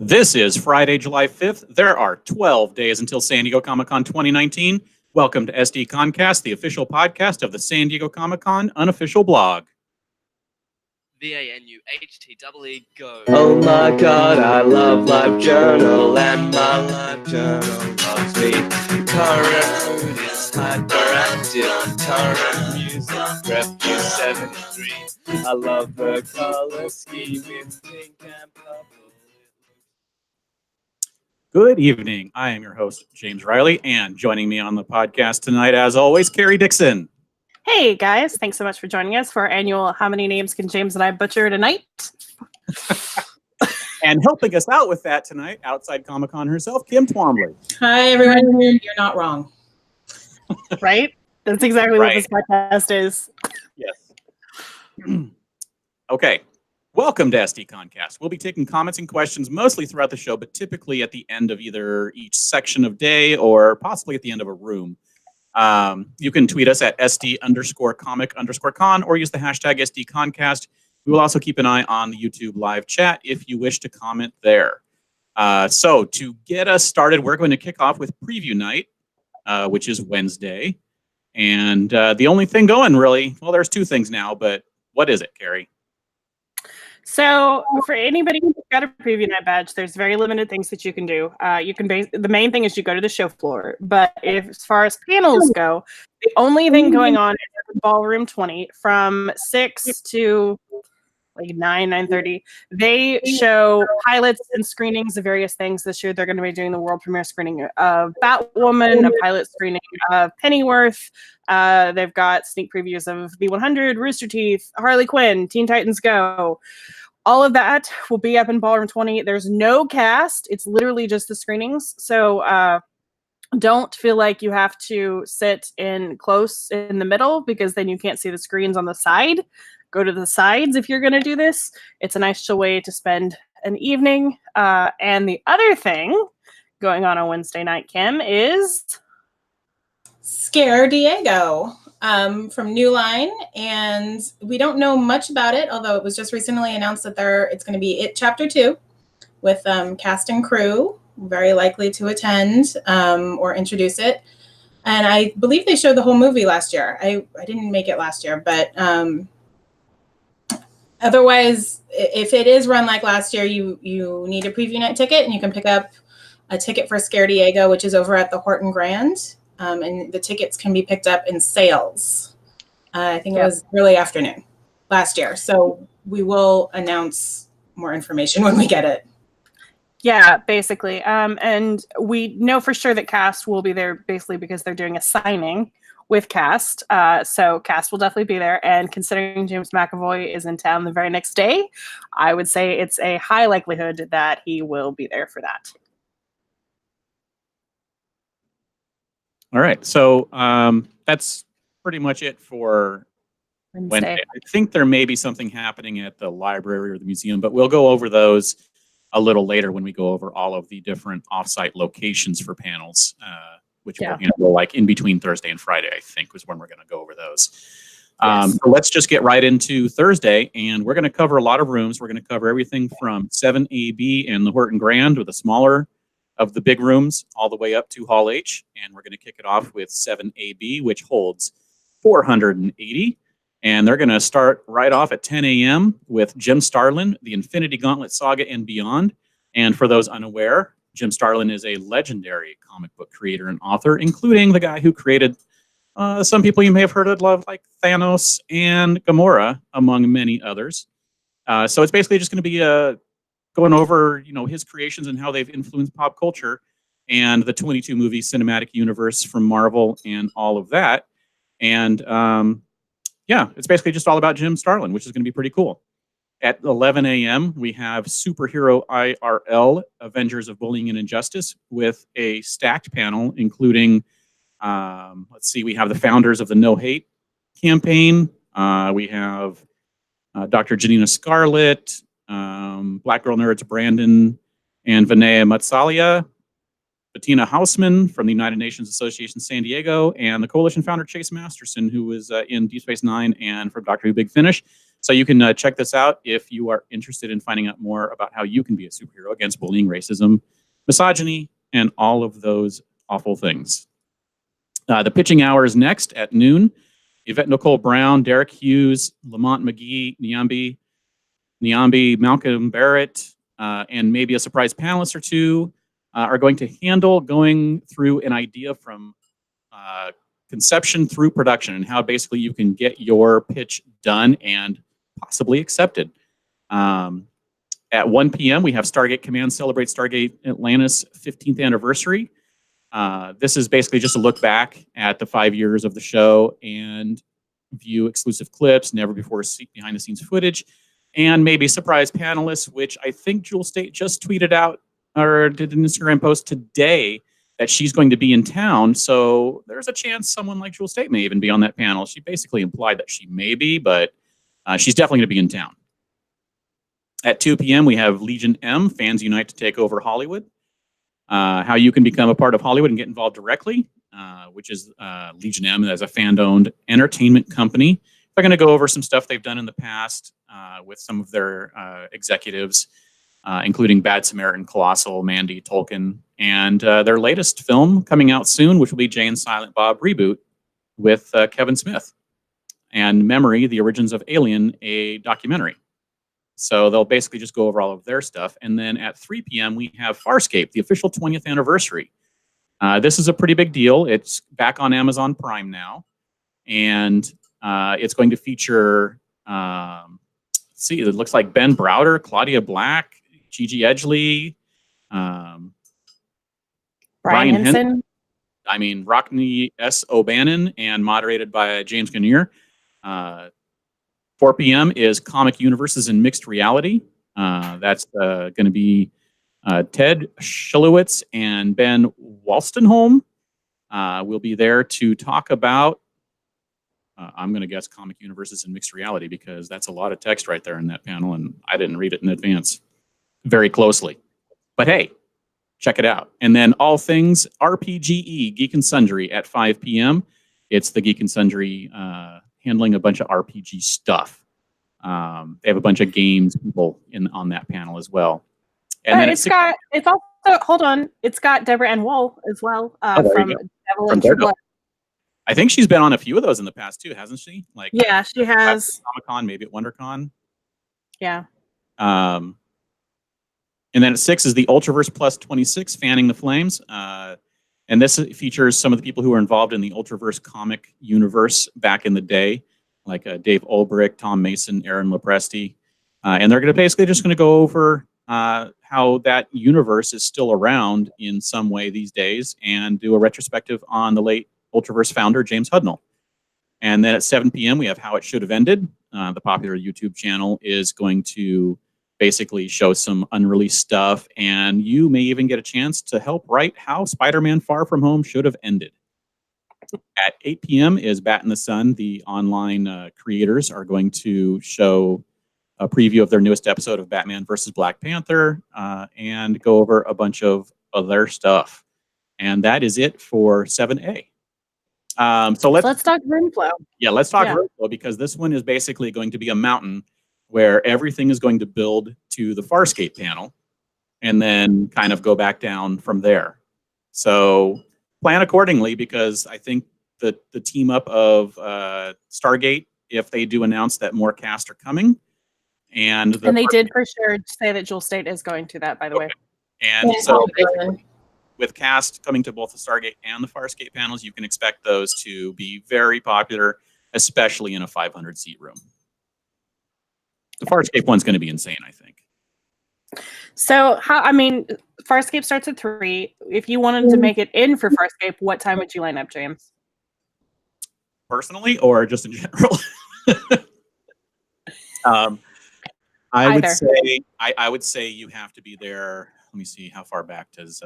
This is Friday, July 5th. There are 12 days until San Diego Comic-Con 2019. Welcome to SDConCast, the official podcast of the San Diego Comic-Con unofficial blog. VANUHTEE go. Oh my god, I love LiveJournal, and my LiveJournal loves me. Current is hyperactive, current music, Refuse 73. I love the color scheme, it's pink and purple. Good evening. I am your host, James Riley, and joining me on the podcast tonight, as always, Carrie Dixon. Hey guys, thanks so much for joining us for our annual How Many Names Can James and I Butcher Tonight? And helping us out with that tonight, outside Comic-Con herself, Kim Twombly. Hi everyone, you're not wrong. Right? That's exactly Right. what this podcast is. Yes. Okay. Welcome to SDConCast. We'll be taking comments and questions mostly throughout the show, but typically at the end of either each section of day or possibly at the end of a room. You can tweet us at SD_comic_con or use the hashtag SDConCast. We will also keep an eye on the YouTube live chat if you wish to comment there. So to get us started, we're going to kick off with preview night, which is Wednesday. And the only thing going really, well, there's two things now, but what is it, Carrie? So for anybody who's got a preview night badge, there's very limited things that you can do. The main thing is you go to the show floor. But as far as panels go, the only thing going on is Ballroom 20 from 6 to like 9:30. They show pilots and screenings of various things. This year they're going to be doing the world premiere screening of Batwoman, a pilot screening of Pennyworth. They've got sneak previews of B100, Rooster Teeth, Harley Quinn, Teen Titans Go. All of that will be up in Ballroom 20. There's no cast. It's literally just the screenings. So don't feel like you have to sit in close in the middle because then you can't see the screens on the side. Go to the sides if you're going to do this. It's a nice chill way to spend an evening. And the other thing going on Wednesday night, Kim, is Scare Diego from New Line, and we don't know much about it, although it was just recently announced that it's going to be It Chapter 2 with cast and crew, very likely to attend or introduce it. And I believe they showed the whole movie last year. I didn't make it last year, but otherwise, if it is run like last year, you need a preview night ticket, and you can pick up a ticket for Scare Diego, which is over at the Horton Grand. And the tickets can be picked up in sales. I think it was early afternoon last year. So we will announce more information when we get it. Yeah, basically. And we know for sure that cast will be there basically because they're doing a signing with cast. So cast will definitely be there. And considering James McAvoy is in town the very next day, I would say it's a high likelihood that he will be there for that. All right, so that's pretty much it for Wednesday. I think there may be something happening at the library or the museum, but we'll go over those a little later when we go over all of the different offsite locations for panels, which will go like in between Thursday and Friday, I think, was when we're going to go over those. So let's just get right into Thursday, and we're going to cover a lot of rooms. We're going to cover everything from 7AB and the Horton Grand with a smaller of the big rooms all the way up to Hall H. And we're going to kick it off with 7AB, which holds 480. And they're going to start right off at 10 a.m. with Jim Starlin, the Infinity Gauntlet Saga and Beyond. And for those unaware, Jim Starlin is a legendary comic book creator and author, including the guy who created some people you may have heard of, like Thanos and Gamora, among many others. So it's basically just going to be going over, his creations and how they've influenced pop culture and the 22 movie cinematic universe from Marvel and all of that. And it's basically just all about Jim Starlin, which is going to be pretty cool. At 11 a.m., we have Superhero IRL, Avengers of Bullying and Injustice, with a stacked panel, including, we have the founders of the No Hate campaign. We have Dr. Janina Scarlett, Black Girl Nerds Brandon and Vinaya Matsalia, Bettina Hausman from the United Nations Association San Diego, and the Coalition founder Chase Masterson, who was in Deep Space Nine and from Doctor Who Big Finish. So you can check this out if you are interested in finding out more about how you can be a superhero against bullying, racism, misogyny, and all of those awful things. The pitching hour is next at noon. Yvette Nicole Brown, Derek Hughes, Lamont McGee, Nyambi, Malcolm Barrett, and maybe a surprise panelist or two are going to handle going through an idea from conception through production and how basically you can get your pitch done and possibly accepted. At 1 p.m., we have Stargate Command celebrate Stargate Atlantis 15th anniversary. This is basically just a look back at the 5 years of the show and view exclusive clips, never before seen behind the scenes footage, and maybe surprise panelists, which I think Jewel State just tweeted out or did an Instagram post today that she's going to be in town. So there's a chance someone like Jewel State may even be on that panel. She basically implied that she may be, but she's definitely going to be in town. At 2 p.m., we have Legion M, Fans Unite to Take Over Hollywood. How you can become a part of Hollywood and get involved directly, which is Legion M as a fan-owned entertainment company. They're going to go over some stuff they've done in the past with some of their executives, including Bad Samaritan, Colossal, Mandy, Tolkien, and their latest film coming out soon, which will be Jay and Silent Bob Reboot with Kevin Smith, and Memory, The Origins of Alien, a documentary. So they'll basically just go over all of their stuff. And then at 3 p.m., we have Farscape, the official 20th anniversary. This is a pretty big deal. It's back on Amazon Prime now. And it's going to feature, see, it looks like Ben Browder, Claudia Black, Gigi Edgley, Brian Henson. Rockney S. O'Bannon, and moderated by James Kinnear. 4 p.m. is Comic Universes in Mixed Reality. That's going to be Ted Schilowitz and Ben Wolstenholme. Will be there to talk about, I'm going to guess, Comic Universes in Mixed Reality, because that's a lot of text right there in that panel, and I didn't read it in advance very closely. But hey, check it out. And then all things RPGE, Geek and Sundry at 5 p.m. It's the Geek and Sundry handling a bunch of RPG stuff. They have a bunch of games people on that panel as well. And then it's got Deborah Ann Woll as well from Devil and True Blood. I think she's been on a few of those in the past too, hasn't she? Like, yeah, she has. Comic-Con, maybe at WonderCon. Yeah. And then at 6 is the Ultraverse Plus 26, Fanning the Flames. And this features some of the people who were involved in the Ultraverse comic universe back in the day, like Dave Ulbrich, Tom Mason, Aaron Lopresti. And they're basically just going to go over how that universe is still around in some way these days and do a retrospective on the late Ultraverse founder, James Hudnall. And then at 7 p.m., we have How It Should Have Ended. The popular YouTube channel is going to basically show some unreleased stuff, and you may even get a chance to help write how Spider-Man Far From Home should have ended. At 8 p.m. is Bat in the Sun. The online creators are going to show a preview of their newest episode of Batman versus Black Panther and go over a bunch of other stuff. And that is it for 7A. So let's talk room flow. Yeah, let's talk room flow, because this one is basically going to be a mountain where everything is going to build to the Farscape panel and then kind of go back down from there. So plan accordingly, because I think the team up of Stargate, if they do announce that more cast are coming, and they did for sure say that Jewel State is going to that, by the way. And so with cast coming to both the Stargate and the Farscape panels, you can expect those to be very popular, especially in a 500-seat room. The Farscape one's going to be insane, I think. So, Farscape starts at 3. If you wanted to make it in for Farscape, what time would you line up, James? Personally, or just in general? I would say you have to be there. Let me see, how far back does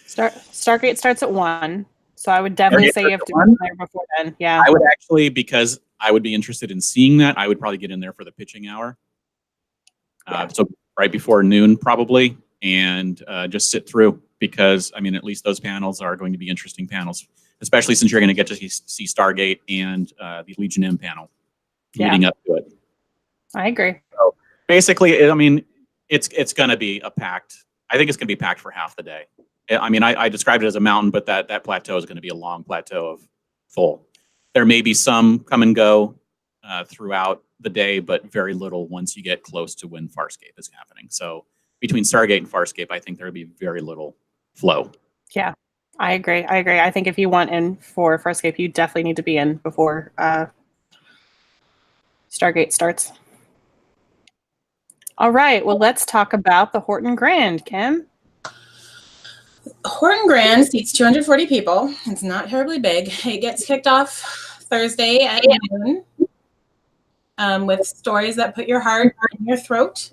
Stargate starts at 1. So I would definitely say you have to be there before then. Yeah. I would actually, because I would be interested in seeing that, I would probably get in there for the pitching hour. So right before noon, probably, and just sit through, because, at least those panels are going to be interesting panels, especially since you're going to get to see Stargate and the Legion M panel leading up to it. I agree. So basically, I mean, it's going to be a packed. I think it's going to be packed for half the day. I mean, I described it as a mountain, but that plateau is going to be a long plateau of full. There may be some come and go throughout the day, but very little once you get close to when Farscape is happening. So between Stargate and Farscape, I think there will be very little flow. Yeah, I agree. I think if you want in for Farscape, you definitely need to be in before Stargate starts. All right, well, let's talk about the Horton Grand, Kim. Horton Grand seats 240 people. It's not terribly big. It gets kicked off Thursday at noon with stories that put your heart in your throat,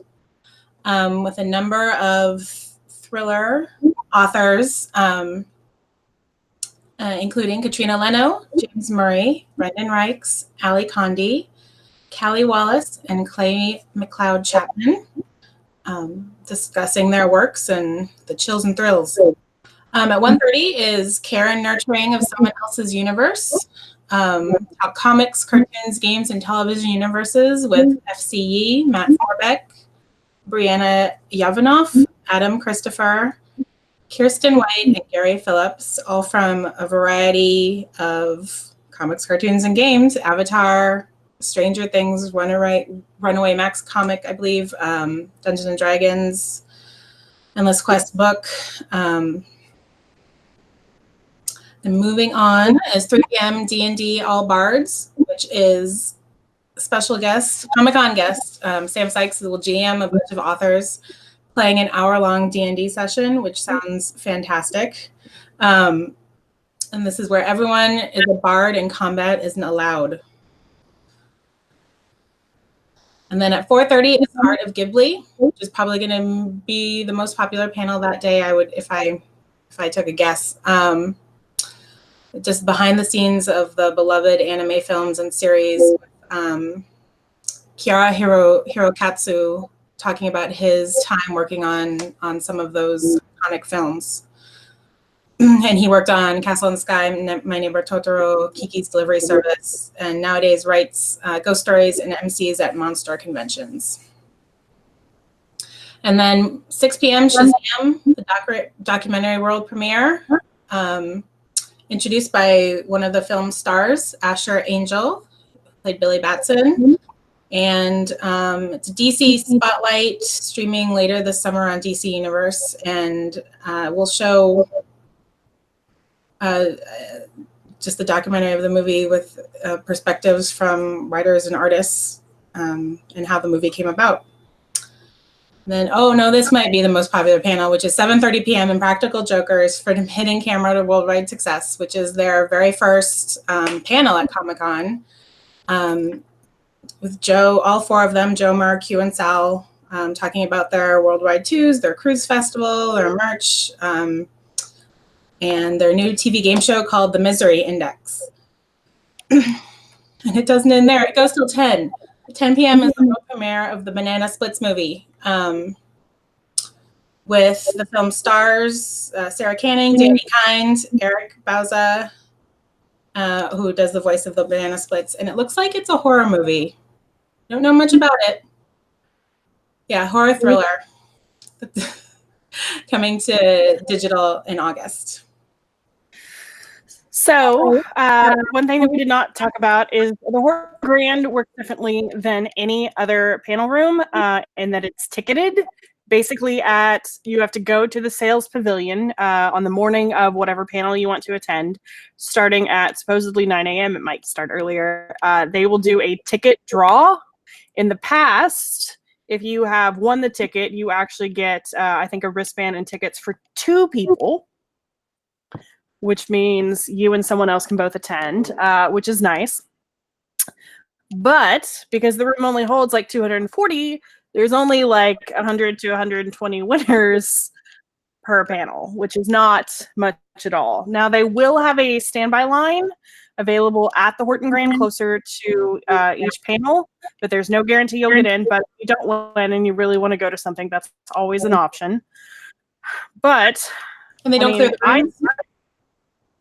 with a number of thriller authors, including Katrina Leno, James Murray, Brendan Reichs, Ali Condie, Callie Wallace, and Clay McLeod Chapman, discussing their works and the chills and thrills. At 1:30 is Care and Nurturing of Someone Else's Universe. Talk comics, cartoons, games, and television universes with FCE, Matt Forbeck, Brianna Yavanoff, Adam Christopher, Kirsten White, and Gary Phillips, all from a variety of comics, cartoons, and games. Avatar, Stranger Things, Runaway Max comic, I believe, Dungeons and Dragons, Endless Quest book. And moving on is 3 p.m. D&D All Bards, which is special guest, Comic-Con guest, Sam Sykes will GM a bunch of authors playing an hour-long D&D session, which sounds fantastic. And this is where everyone is a bard and combat isn't allowed. And then at 4:30 is Art of Ghibli, which is probably going to be the most popular panel that day. I would, if I took a guess. Just behind the scenes of the beloved anime films and series. Kiara Hirokatsu talking about his time working on some of those iconic films. And he worked on Castle in the Sky, My Neighbor Totoro, Kiki's Delivery Service, and nowadays writes ghost stories and MCs at monster conventions. And then 6 p.m. Shazam, the documentary world premiere, introduced by one of the film stars, Asher Angel, played Billy Batson. And it's a DC Spotlight, streaming later this summer on DC Universe, and we'll show just the documentary of the movie with perspectives from writers and artists, and how the movie came about. And then, this might be the most popular panel, which is 7:30 p.m. Impractical Jokers for Hidden Camera to Worldwide Success, which is their very first panel at Comic-Con. With Joe, all four of them, Joe, Mark, Q, and Sal, talking about their worldwide tours, their cruise festival, their merch, and their new TV game show called The Misery Index. And it doesn't end there. It goes till 10. 10 p.m. is the world premiere of the Banana Splits movie, with the film stars Sarah Canning, Danny Kind, Eric Bauza, who does the voice of the Banana Splits. And it looks like it's a horror movie. Don't know much about it. Yeah, horror thriller. Coming to digital in August. So one thing that we did not talk about is the Horton Grand works differently than any other panel room, in that it's ticketed. Basically, you have to go to the sales pavilion on the morning of whatever panel you want to attend, starting at supposedly 9 a.m. It might start earlier. They will do a ticket draw. In the past, if you have won the ticket, you actually get, I think, a wristband and tickets for 2 people, which means you and someone else can both attend, which is nice. But because the room only holds like 240, there's only like 100 to 120 winners per panel, which is not much at all. Now, they will have a standby line available at the Horton Grand closer to each panel, but there's no guarantee you'll get in. But if you don't win and you really want to go to something, that's always an option. But And they don't clear the room.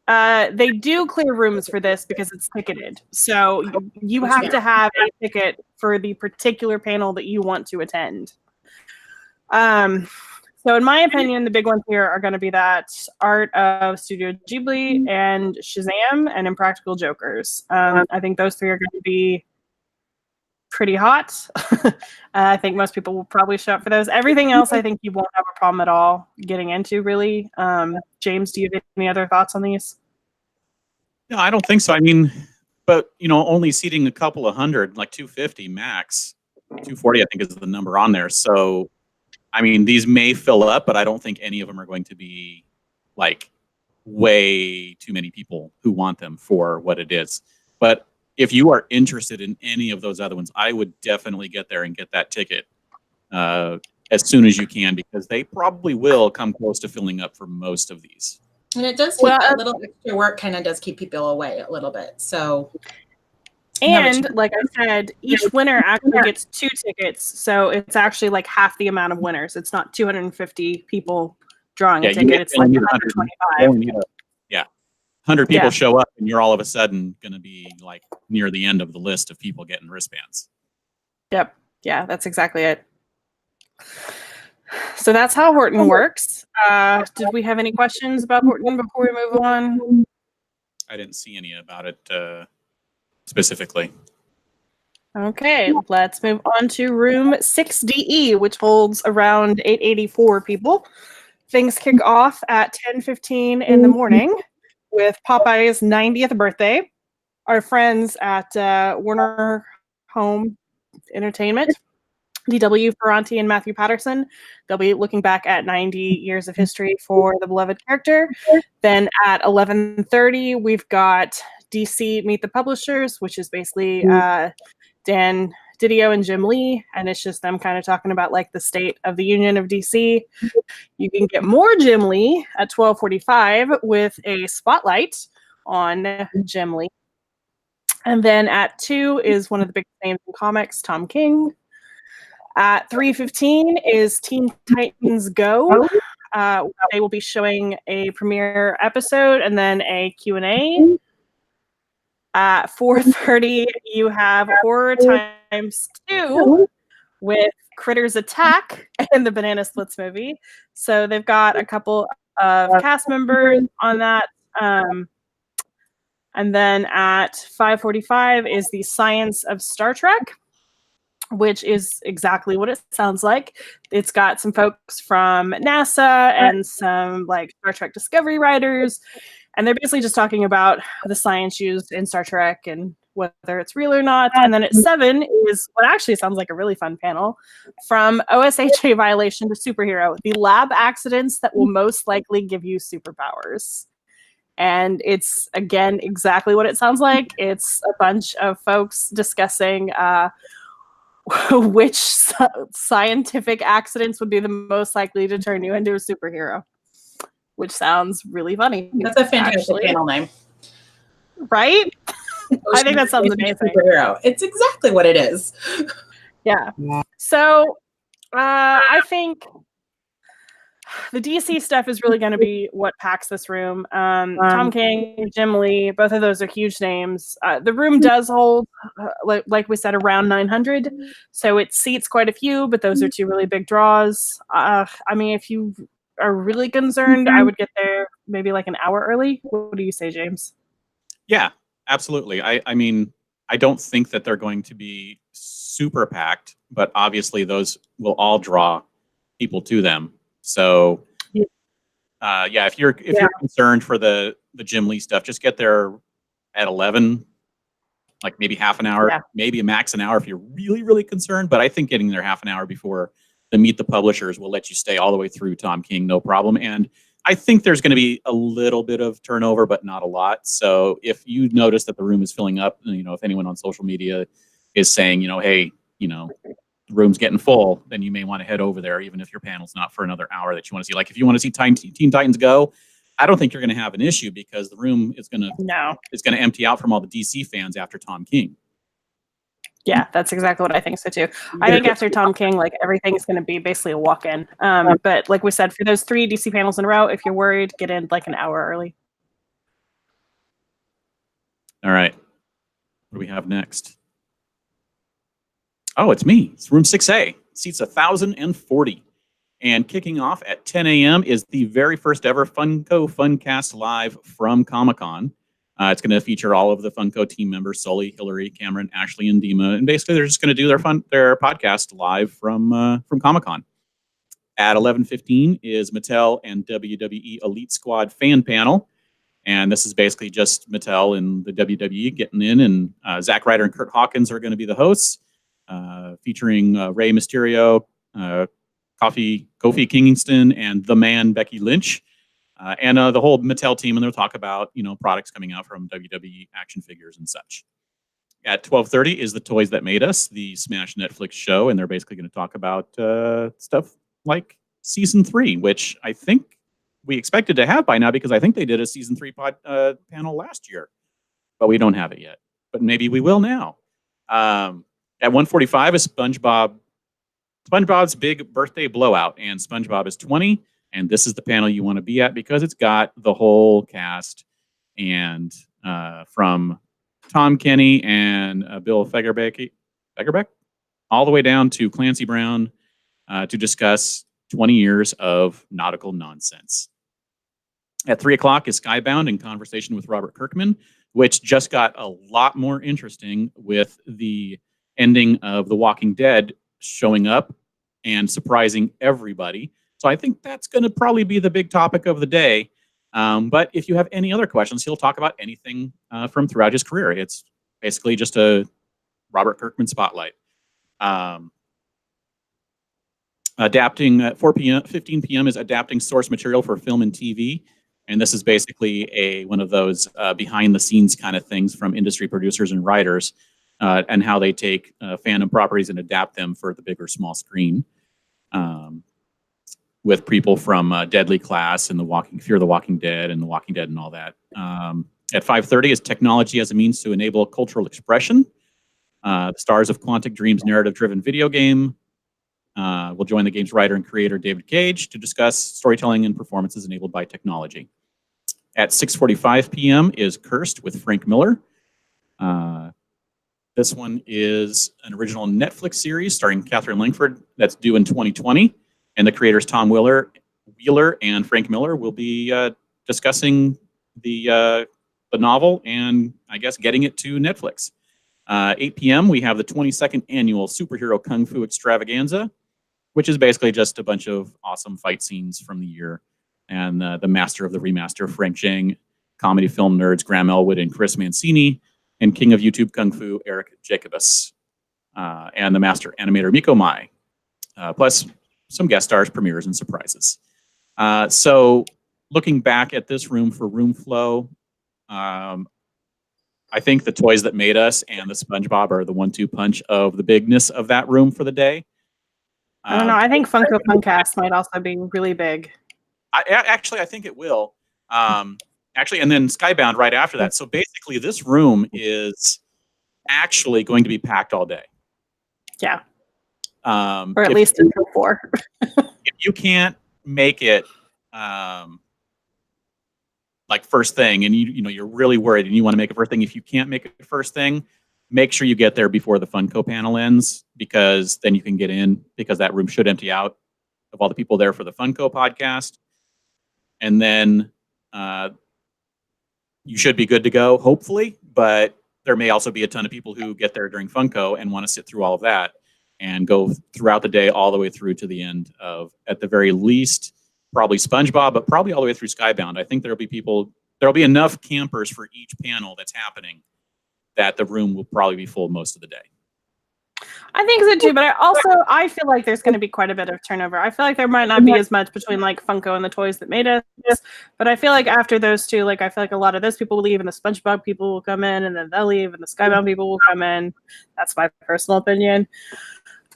They do clear rooms for this because it's ticketed. So you have to have a ticket for the particular panel that you want to attend. So in my opinion, the big ones here are going to be that Art of Studio Ghibli and Shazam and Impractical Jokers. I think those three are going to be pretty hot. I think most people will probably show up for those. Everything else, I think you won't have a problem at all getting into, really. James, do you have any other thoughts on these? No, I don't think so. I mean, but, only seating a couple of hundred, like 250 max. 240, I think, is the number on there. So, I mean, these may fill up, but I don't think any of them are going to be, like, way too many people who want them for what it is. But if you are interested in any of those other ones, I would definitely get there and get that ticket as soon as you can, because they probably will come close to filling up for most of these. And it does take a little extra work, kind of does keep people away a little bit. So, and like I said, each winner actually gets 2 tickets. So it's actually like half the amount of winners. It's not 250 people drawing a ticket. It's like 125. 100 people show up, and you're all of a sudden going to be like near the end of the list of people getting wristbands. Yep. Yeah, that's exactly it. So that's how Horton works. Did we have any questions about Horton before we move on? I didn't see any about it specifically. Okay, let's move on to room 6DE, which holds around 884 people. Things kick off at 10:15 in the morning with Popeye's 90th birthday. Our friends at Warner Home Entertainment, D.W. Ferranti and Matthew Patterson, they'll be looking back at 90 years of history for the beloved character. Then at 11:30, we've got DC Meet the Publishers, which is basically Dan Didio and Jim Lee, and it's just them kind of talking about like the state of the Union of DC. You can get more Jim Lee at 12:45 with a spotlight on Jim Lee. And then at 2 is one of the big names in comics, Tom King. At 3:15 is Teen Titans Go. They will be showing a premiere episode and then a Q&A. At 4:30, you have Horror Times 2 with Critters Attack and the Banana Splits movie. So they've got a couple of cast members on that. And then at 5:45 is the Science of Star Trek, which is exactly what it sounds like. It's got some folks from NASA and some like Star Trek Discovery writers. And they're basically just talking about the science used in Star Trek and whether it's real or not. And then at 7 is what actually sounds like a really fun panel, from OSHA violation to superhero, the lab accidents that will most likely give you superpowers. And it's, again, exactly what it sounds like. It's a bunch of folks discussing which scientific accidents would be the most likely to turn you into a superhero, which sounds really funny. That's a fantastic panel name. Right? I think that sounds amazing. Superhero. It's exactly what it is. Yeah. So I think the DC stuff is really going to be what packs this room. Tom King, Jim Lee, both of those are huge names. The room does hold, like we said, around 900. So it seats quite a few, but those are 2 really big draws. I mean, if you are really concerned, I would get there maybe like an hour early. What do you say, James? Yeah, absolutely. I mean, I don't think that they're going to be super packed, but obviously those will all draw people to them. So, if you're concerned for the Jim Lee stuff, just get there at 11, like maybe half an hour, maybe a max an hour if you're really, really concerned. But I think getting there half an hour before the Meet the Publishers will let you stay all the way through Tom King, no problem. And I think there's going to be a little bit of turnover, but not a lot. So if you notice that the room is filling up, if anyone on social media is saying, hey, the room's getting full, then you may want to head over there, even if your panel's not for another hour that you want to see. Like if you want to see Teen Titans Go, I don't think you're going to have an issue because the room is going to empty out from all the DC fans after Tom King. Yeah, that's exactly what I think so too. I think after Tom King, like everything's going to be basically a walk-in. But like we said, for those 3 DC panels in a row, if you're worried, get in like an hour early. All right. What do we have next? Oh, it's me. It's room 6A. Seats 1,040. And kicking off at 10 a.m. is the very first ever Funko Funcast live from Comic-Con. It's going to feature all of the Funko team members: Sully, Hillary, Cameron, Ashley, and Dima. And basically, they're just going to do their podcast live from Comic-Con. At 11:15 is Mattel and WWE Elite Squad fan panel. And this is basically just Mattel and the WWE getting in. And Zack Ryder and Kurt Hawkins are going to be the hosts, featuring Rey Mysterio, Kofi Kingston, and the man Becky Lynch, and the whole Mattel team. And they'll talk about products coming out from WWE action figures and such. At 12:30 is the Toys That Made Us, the Smash Netflix show, and they're basically going to talk about stuff like season 3, which I think we expected to have by now because I think they did a season 3 panel last year, but we don't have it yet. But maybe we will now. At 1:45 is SpongeBob's Big Birthday Blowout, and SpongeBob is 20, and this is the panel you want to be at because it's got the whole cast, and from Tom Kenny and Bill Fagerbeck all the way down to Clancy Brown to discuss 20 years of nautical nonsense. At 3 o'clock is Skybound in conversation with Robert Kirkman, which just got a lot more interesting with the ending of The Walking Dead showing up and surprising everybody. So I think that's going to probably be the big topic of the day. But if you have any other questions, he'll talk about anything from throughout his career. It's basically just a Robert Kirkman spotlight. Adapting at 15 p.m. is adapting source material for film and TV. And this is basically one of those behind the scenes kind of things from industry producers and writers, and how they take fandom properties and adapt them for the big or small screen, with people from Deadly Class and Fear the Walking Dead and The Walking Dead and all that. At 5:30 is technology as a means to enable cultural expression. The stars of Quantic Dream's narrative-driven video game will join the game's writer and creator David Cage to discuss storytelling and performances enabled by technology. At 6:45 p.m. is Cursed with Frank Miller. This one is an original Netflix series starring Catherine Langford that's due in 2020. And the creators Tom Wheeler and Frank Miller will be discussing the novel and, I guess, getting it to Netflix. 8 p.m. we have the 22nd annual Superhero Kung Fu Extravaganza, which is basically just a bunch of awesome fight scenes from the year. And the master of the remaster, Frank Zhang, comedy film nerds Graham Elwood and Chris Mancini, and king of YouTube Kung Fu, Eric Jacobus, and the master animator Miko Mai, plus some guest stars, premieres, and surprises. So looking back at this room for room flow, I think the Toys That Made Us and the SpongeBob are the 1-2 punch of the bigness of that room for the day. I don't know. I think Funko Funcast might also be really big. I think it will. And then Skybound right after that. So basically, this room is actually going to be packed all day. Yeah. Or at least until 4. If you can't make it like first thing, and you're really worried and you want to make it first thing, if you can't make it first thing, make sure you get there before the Funko panel ends, because then you can get in, because that room should empty out of all the people there for the Funko podcast. And then you should be good to go, hopefully, but there may also be a ton of people who get there during Funko and want to sit through all of that and go throughout the day all the way through to the end of, at the very least, probably SpongeBob, but probably all the way through Skybound. I think there'll be enough campers for each panel that's happening that the room will probably be full most of the day. I think so too, but I feel like there's going to be quite a bit of turnover. I feel like there might not be as much between like Funko and the Toys That Made Us, but I feel like after those two, like I feel like a lot of those people will leave and the SpongeBob people will come in, and then they'll leave and the Skybound people will come in. That's my personal opinion.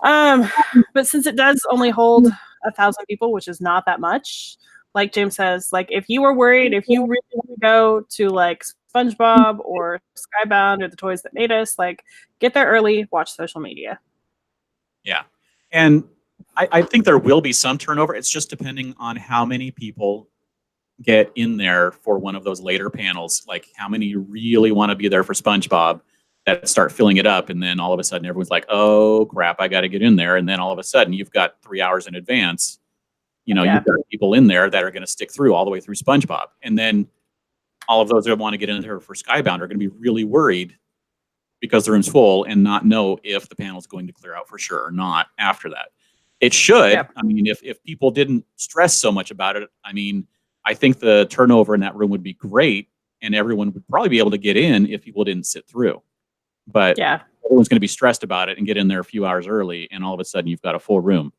But since it does only hold 1,000 people, which is not that much, like Jim says, like if you were worried, if you really want to go to like SpongeBob or Skybound or the Toys That Made Us, like get there early, watch social media. Yeah. And I think there will be some turnover. It's just depending on how many people get in there for one of those later panels, like how many really want to be there for SpongeBob, that start filling it up, and then all of a sudden everyone's like, oh crap, I got to get in there, and then all of a sudden you've got 3 hours in advance, you've got people in there that are going to stick through all the way through SpongeBob, and then all of those that want to get in there for Skybound are going to be really worried because the room's full and not know if the panel's going to clear out for sure or not after that. It should. Yep. I mean, if people didn't stress so much about it, I mean, I think the turnover in that room would be great, and everyone would probably be able to get in if people didn't sit through. But everyone's going to be stressed about it and get in there a few hours early, and all of a sudden you've got a full room.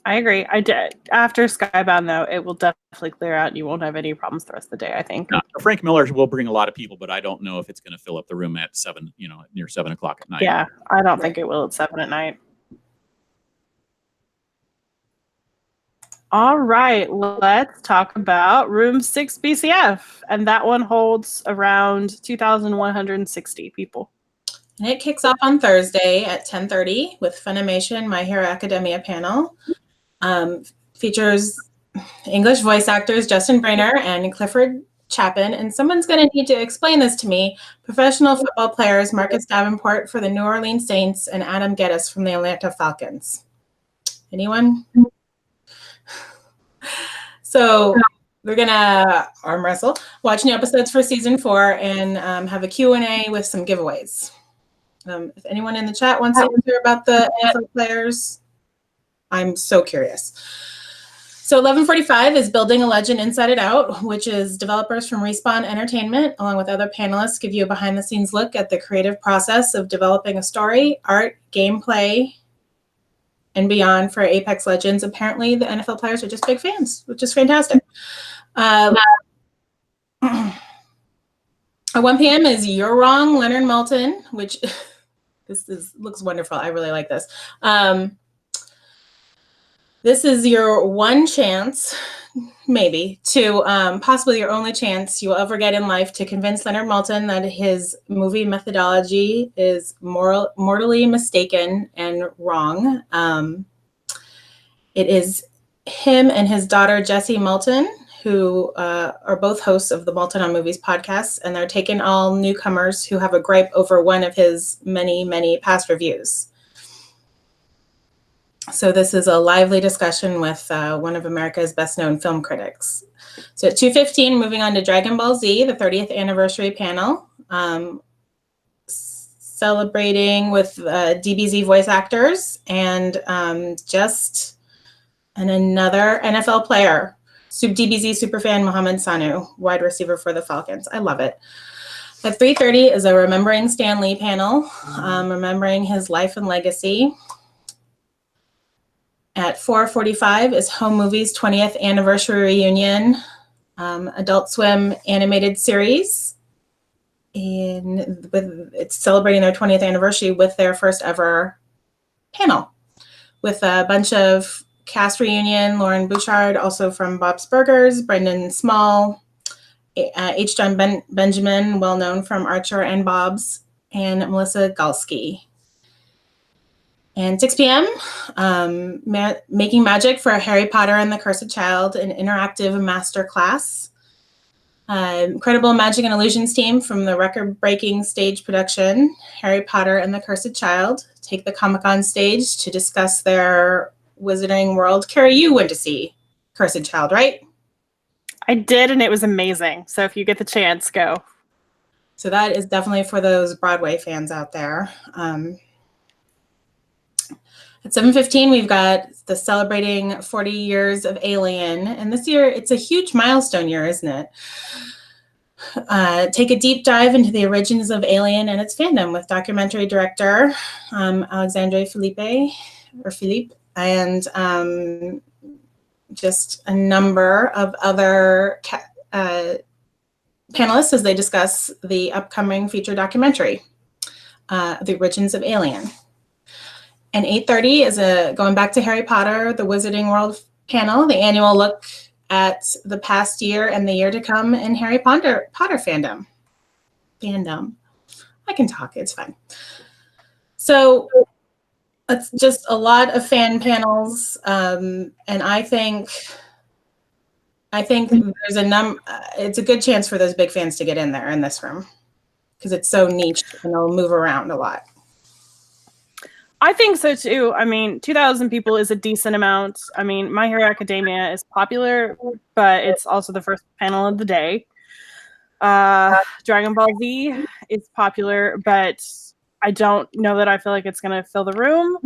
I agree. I did. After Skybound, though, it will definitely clear out. You won't have any problems the rest of the day, I think. Frank Miller will bring a lot of people, but I don't know if it's going to fill up the room at 7, near 7 o'clock at night. Yeah, I don't think it will at 7 at night. All right, let's talk about room 6 BCF. And that one holds around 2,160 people. And it kicks off on Thursday at 10:30 with Funimation My Hero Academia panel. Features English voice actors Justin Brainer and Clifford Chapin. And someone's going to need to explain this to me. Professional football players Marcus Davenport for the New Orleans Saints and Adam Geddes from the Atlanta Falcons. Anyone? So we're going to arm wrestle, watch new episodes for season 4, and have a Q&A with some giveaways. If anyone in the chat wants to answer about the NFL players, I'm so curious. So 11:45 is Building a Legend Inside It Out, which is developers from Respawn Entertainment, along with other panelists, give you a behind-the-scenes look at the creative process of developing a story, art, gameplay, and beyond for Apex Legends. Apparently, the NFL players are just big fans, which is fantastic. At 1 p.m. is You're Wrong, Leonard Maltin, which looks wonderful. I really like this. This is your one chance, maybe, to possibly your only chance you will ever get in life to convince Leonard Maltin that his movie methodology is mortally mistaken and wrong. It is him and his daughter, Jessie Maltin, who are both hosts of the Maltin on Movies podcast, and they're taking all newcomers who have a gripe over one of his many, many past reviews. So this is a lively discussion with one of America's best-known film critics. So at 2:15, moving on to Dragon Ball Z, the 30th anniversary panel, celebrating with DBZ voice actors and another NFL player, DBZ superfan Mohamed Sanu, wide receiver for the Falcons. I love it. At 3:30 is a Remembering Stan Lee panel, remembering his life and legacy. At 4:45 is Home Movies 20th Anniversary Reunion, Adult Swim animated series. It's celebrating their 20th anniversary with their first ever panel with a bunch of cast reunion. Lauren Bouchard, also from Bob's Burgers, Brendan Small, H. John Benjamin, well known from Archer and Bob's, and Melissa Galsky. And 6 p.m., Making Magic for Harry Potter and the Cursed Child, an interactive master class. Incredible Magic and Illusions team from the record-breaking stage production, Harry Potter and the Cursed Child, take the Comic-Con stage to discuss their Wizarding World. Carrie, you went to see Cursed Child, right? I did, and it was amazing. So if you get the chance, go. So that is definitely for those Broadway fans out there. At 7:15, we've got the celebrating 40 years of Alien. And this year, it's a huge milestone year, isn't it? Take a deep dive into the origins of Alien and its fandom with documentary director Alexandre Philippe, and just a number of other panelists as they discuss the upcoming feature documentary, The Origins of Alien. And 8:30 is going back to Harry Potter, the Wizarding World panel, the annual look at the past year and the year to come in Harry Potter fandom. I can talk, it's fine. So it's just a lot of fan panels. And I think I think there's it's a good chance for those big fans to get in there in this room because it's so niche and they'll move around a lot. I think so too. I mean, 2,000 people is a decent amount. I mean, My Hero Academia is popular, but it's also the first panel of the day. Dragon Ball Z is popular, but I don't know that I feel like it's going to fill the room.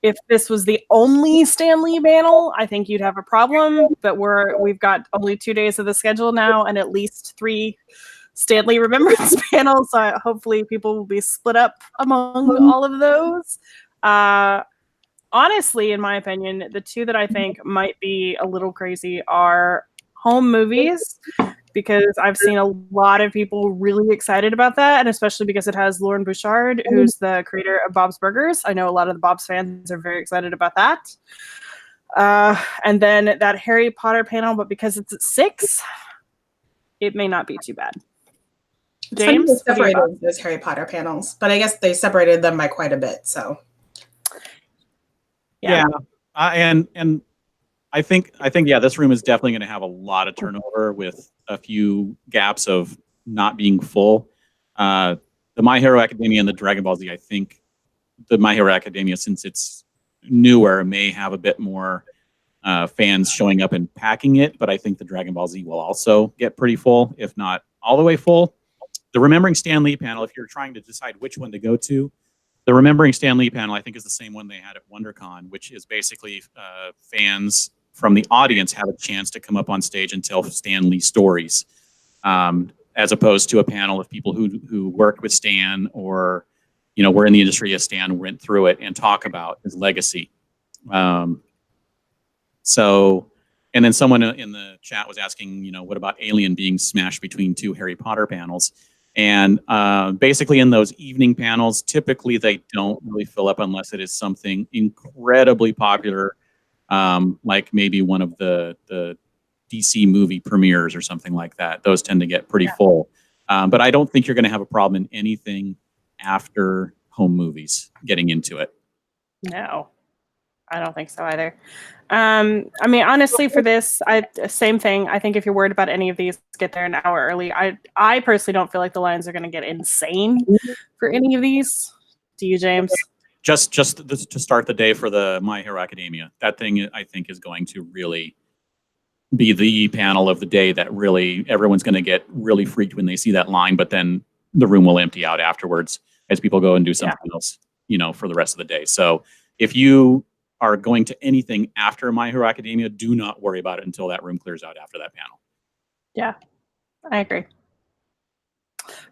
If this was the only Stan Lee panel, I think you'd have a problem. But we've got only 2 days of the schedule now, and at least 3 Stan Lee Remembrance panels. So hopefully, people will be split up among all of those. Honestly, in my opinion, the 2 that I think might be a little crazy are home movies, because I've seen a lot of people really excited about that, and especially because it has Lauren Bouchard, who's the creator of Bob's Burgers. I know a lot of the Bob's fans are very excited about that. And then that Harry Potter panel, but because it's at 6, it may not be too bad. James, they separated those Harry Potter panels, but I guess they separated them by quite a bit. So, yeah. And I think yeah, this room is definitely going to have a lot of turnover with a few gaps of not being full. The My Hero Academia and the Dragon Ball Z, I think the My Hero Academia, since it's newer, may have a bit more fans showing up and packing it, but I think the Dragon Ball Z will also get pretty full, if not all the way full. The Remembering Stan Lee panel, if you're trying to decide which one to go to, the Remembering Stan Lee panel, I think, is the same one they had at WonderCon, which is basically fans from the audience have a chance to come up on stage and tell Stan Lee stories, as opposed to a panel of people who worked with Stan or, were in the industry as Stan went through it and talk about his legacy. And then someone in the chat was asking, what about Alien being smashed between 2 Harry Potter panels? And basically in those evening panels, typically they don't really fill up unless it is something incredibly popular, like maybe one of the DC movie premieres or something like that. Those tend to get pretty full. But I don't think you're going to have a problem in anything after home movies getting into it. No, I don't think so either. I mean, honestly, for this, same thing. I think if you're worried about any of these, get there an hour early. I personally don't feel like the lines are going to get insane for any of these. Do you, James? Just to start the day for the My Hero Academia. That thing, I think, is going to really be the panel of the day that really everyone's going to get really freaked when they see that line, but then the room will empty out afterwards as people go and do something else, for the rest of the day. So if you are going to anything after My Hero Academia, do not worry about it until that room clears out after that panel. Yeah, I agree.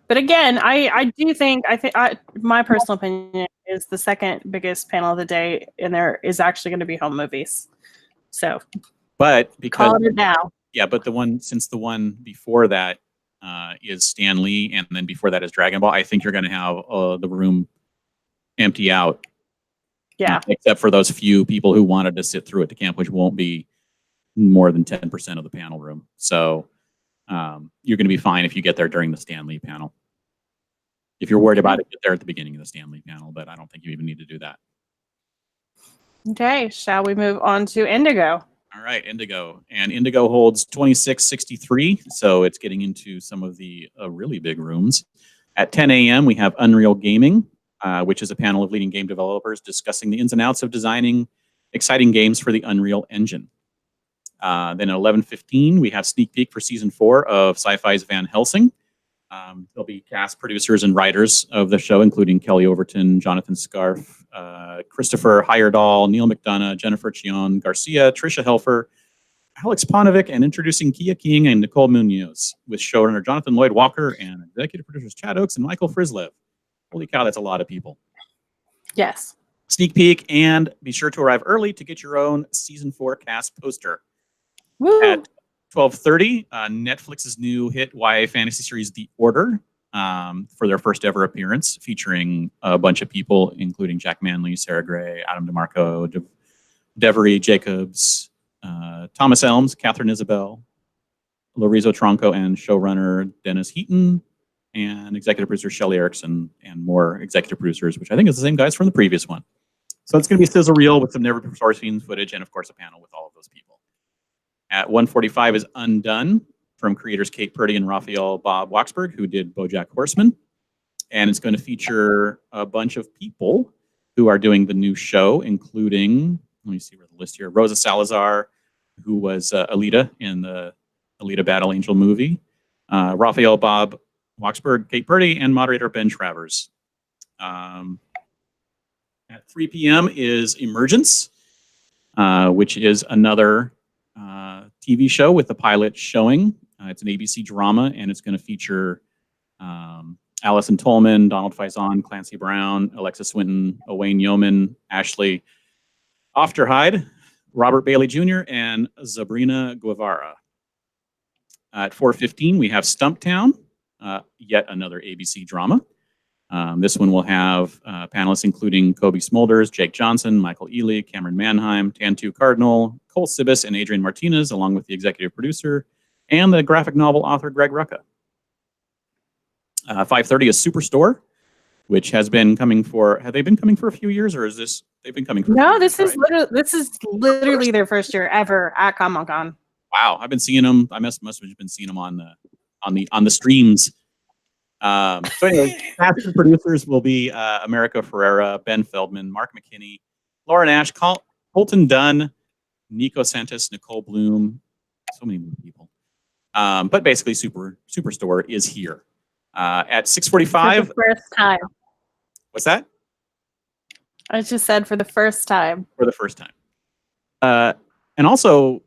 But again, I think my personal opinion is the second biggest panel of the day, and there is actually going to be home movies. So, but because call it now. Yeah, but the one before that is Stan Lee, and then before that is Dragon Ball. I think you're going to have the room empty out. Yeah. Except for those few people who wanted to sit through it to camp, which won't be more than 10% of the panel room. So you're going to be fine if you get there during the Stan Lee panel. If you're worried about it, get there at the beginning of the Stan Lee panel, but I don't think you even need to do that. Okay, shall we move on to Indigo? All right, Indigo. And Indigo holds 2663, so it's getting into some of the really big rooms. At 10 a.m., we have Unreal Gaming, which is a panel of leading game developers discussing the ins and outs of designing exciting games for the Unreal Engine. Then at 11:15, we have sneak peek for season 4 of Sci-Fi's Van Helsing. There'll be cast, producers, and writers of the show, including Kelly Overton, Jonathan Scarf, Christopher Heyerdahl, Neil McDonough, Jennifer Chion Garcia, Tricia Helfer, Alex Ponovic, and introducing Kia King and Nicole Munoz, with showrunner Jonathan Lloyd Walker and executive producers Chad Oakes and Michael Frislev. Holy cow, that's a lot of people. Yes. Sneak peek, and be sure to arrive early to get your own season 4 cast poster. Woo. At 12:30, Netflix's new hit YA fantasy series The Order, for their first ever appearance, featuring a bunch of people, including Jack Manley, Sarah Gray, Adam DeMarco, Devery Jacobs, Thomas Elms, Catherine Isabel, Lorenzo Tronco, and showrunner Dennis Heaton, and executive producer Shelley Erickson, and more executive producers, which I think is the same guys from the previous one. So it's going to be sizzle reel with some never before seen footage, and of course a panel with all of those people. At 1:45 is Undone from creators Kate Purdy and Raphael Bob Waksberg, who did BoJack Horseman. And it's going to feature a bunch of people who are doing the new show, including, let me see where the list here, Rosa Salazar, who was Alita in the Alita Battle Angel movie, Raphael Bob Waksberg, Kate Purdy, and moderator Ben Travers. At 3 p.m. is Emergence, which is another TV show with the pilot showing. It's an ABC drama, and it's going to feature Allison Tolman, Donald Faison, Clancy Brown, Alexa Swinton, Owain Yeoman, Ashley Ofterhide, Robert Bailey Jr., and Sabrina Guevara. At 4:15, we have Stumptown, yet another ABC drama. This one will have panelists including Kobe Smulders, Jake Johnson, Michael Ealy, Cameron Manheim, Tantu Cardinal, Cole Sibis, and Adrian Martinez, along with the executive producer and the graphic novel author Greg Rucka. 5:30 is Superstore, which has been coming for, have they been coming for a few years, or is this, they've been coming for No, a few this years, is right? literally their first year ever at Comic-Con. Wow, I've been seeing them. I must have been seeing them on the streams. So anyway, cast and producers will be America Ferrera, Ben Feldman, Mark McKinney, Laura Nash, Colton Dunn, Nico Santos, Nicole Bloom, so many new people. But basically, Superstore is here. At 6:45. For the first time. What's that? I just said for the first time. For the first time. And also,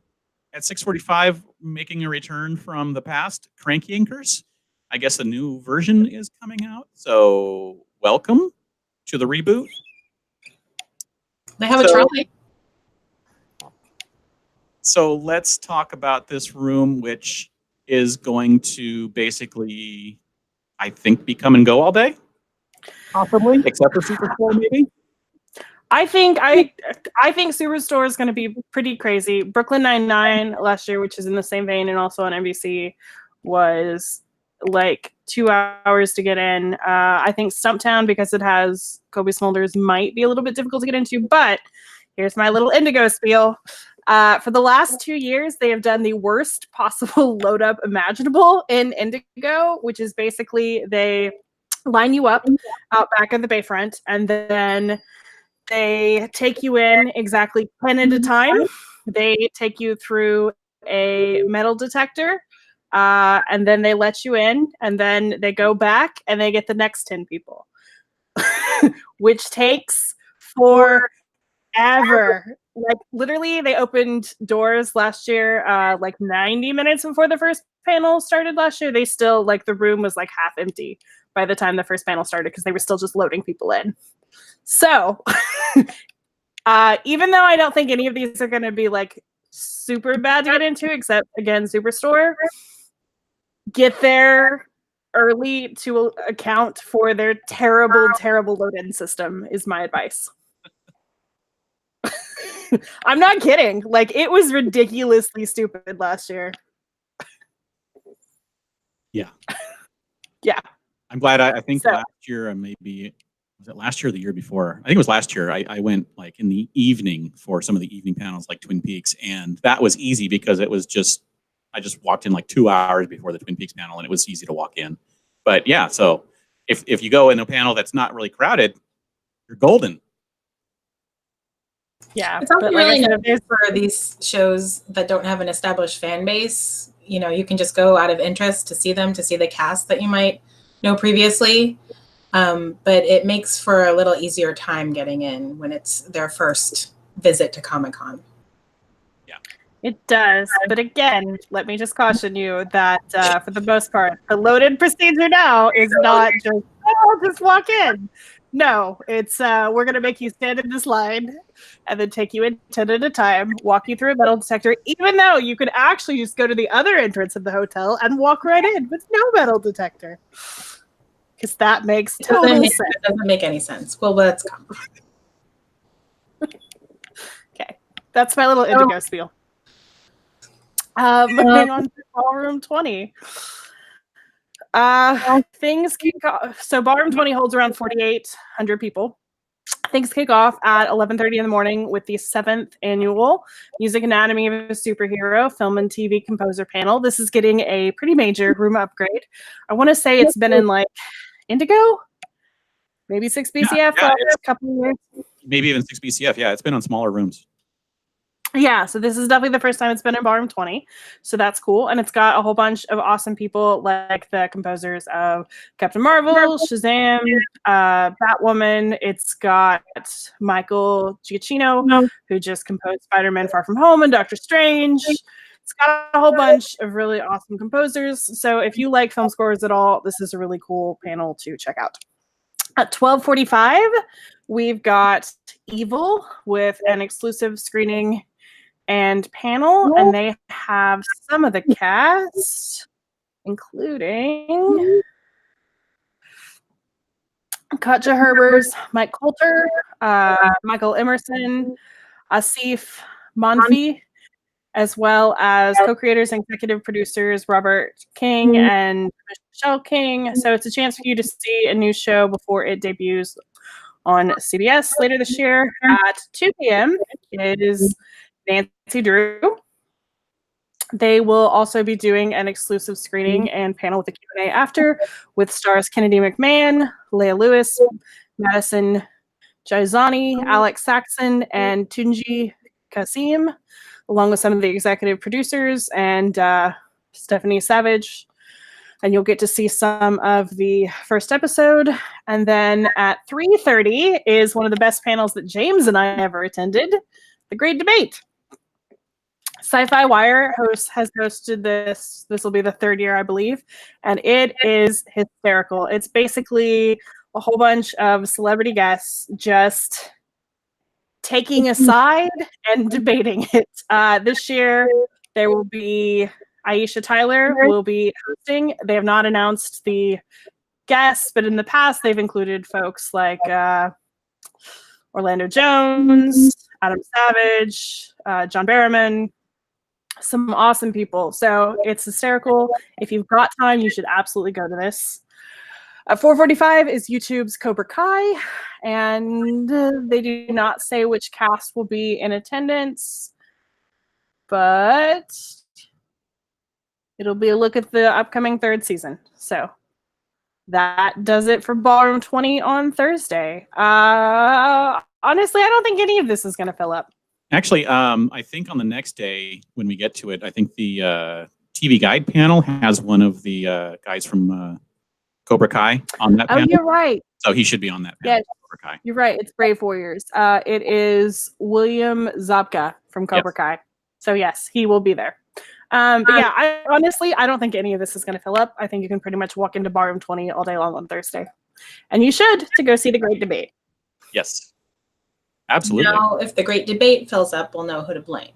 at 6:45, making a return from the past, Cranky Anchors. I guess a new version is coming out. So welcome to the reboot. They have a trolley. So let's talk about this room, which is going to basically, I think, be come and go all day. Possibly, except for Superstore, maybe. I think Superstore is going to be pretty crazy. Brooklyn Nine-Nine last year, which is in the same vein and also on NBC, was like 2 hours to get in. I think Stumptown, because it has Kobe Smulders, might be a little bit difficult to get into, but here's my little Indigo spiel. For the last 2 years, they have done the worst possible load up imaginable in Indigo, which is basically they line you up out back of the Bayfront, and then they take you in exactly 10 at a time. They take you through a metal detector, and then they let you in, and then they go back and they get the next 10 people, which takes forever. Like literally, they opened doors last year, like 90 minutes before the first panel started last year. They still, like, the room was like half empty by the time the first panel started because they were still just loading people in. So even though I don't think any of these are going to be like super bad to get into, except again, Superstore, get there early to account for their terrible, terrible load-in system is my advice. I'm not kidding. Like, it was ridiculously stupid last year. Yeah. Yeah. I'm glad. I think So- last year, maybe, was it last year or the year before? I think it was last year. I went like in the evening for some of the evening panels like Twin Peaks, and that was easy because it was just, I just walked in like 2 hours before the Twin Peaks panel, and it was easy to walk in. But yeah, so if you go in a panel that's not really crowded, you're golden. Yeah. It's also but like I really said, nice for these shows that don't have an established fan base. You know, you can just go out of interest to see them, to see the cast that you might know previously. But it makes for a little easier time getting in when it's their first visit to Comic-Con. it does. But again, let me just caution you that for the most part, the loaded procedure now is not just, oh, just walk in. No, it's we're going to make you stand in this line and then take you in 10 at a time, walk you through a metal detector, even though you could actually just go to the other entrance of the hotel and walk right in with no metal detector. Because that makes total sense. It doesn't make any sense. Well, let's come. Okay, that's my little Indigo spiel. Moving on to Ballroom 20. Things kick off. So Ballroom 20 holds around 4,800 people. Things kick off at 11:30 in the morning with the 7th annual Music Anatomy of a Superhero Film and TV Composer panel. This is getting a pretty major room upgrade. I want to say it's been in like Indigo, maybe 6 BCF for a couple of years. Maybe even 6 BCF. Yeah, it's been on smaller rooms. Yeah, so this is definitely the first time it's been in Ballroom 20. So that's cool. And it's got a whole bunch of awesome people like the composers of Captain Marvel, Shazam, Batwoman. It's got Michael Giacchino, who just composed Spider-Man Far From Home and Doctor Strange. It's got a whole bunch of really awesome composers. So if you like film scores at all, this is a really cool panel to check out. At 12:45, we've got Evil with an exclusive screening and panel, and they have some of the cast, including Katja Herbers, Mike Coulter, Michael Emerson, Asif Manfi, as well as co-creators and executive producers Robert King and Michelle King. So it's a chance for you to see a new show before it debuts on CBS later this year at 2 p.m. It is Nancy Drew. They will also be doing an exclusive screening and panel with a Q&A after with stars Kennedy McMahon, Leah Lewis, Madison Jaizani, Alex Saxon, and Tunji Kasim, along with some of the executive producers and Stephanie Savage. And you'll get to see some of the first episode. And then at 3:30 is one of the best panels that James and I ever attended, The Great Debate. Sci-Fi Wire has hosted this. This will be the 3rd year, I believe. And it is hysterical. It's basically a whole bunch of celebrity guests just taking a side and debating it. This year, there will be Aisha Tyler will be hosting. They have not announced the guests, but in the past, they've included folks like Orlando Jones, Adam Savage, John Barrowman, some awesome people. So it's hysterical. If you've got time, you should absolutely go to this. At 4:45 is YouTube's Cobra Kai, and they do not say which cast will be in attendance, but it'll be a look at the upcoming 3rd season. So that does it for Ballroom 20 on Thursday. Honestly, I don't think any of this is going to fill up. Actually, I think on the next day when we get to it, I think the TV Guide panel has one of the guys from Cobra Kai on that panel. Oh, you're right. So he should be on that panel. Yes, Cobra Kai. You're right. It's Brave Warriors. It is William Zabka from Cobra Kai. So yes, he will be there. But yeah, I don't think any of this is going to fill up. I think you can pretty much walk into Ballroom 20 all day long on Thursday. And you should, to go see The Great Debate. Yes. Absolutely. Now, if The Great Debate fills up, we'll know who to blame.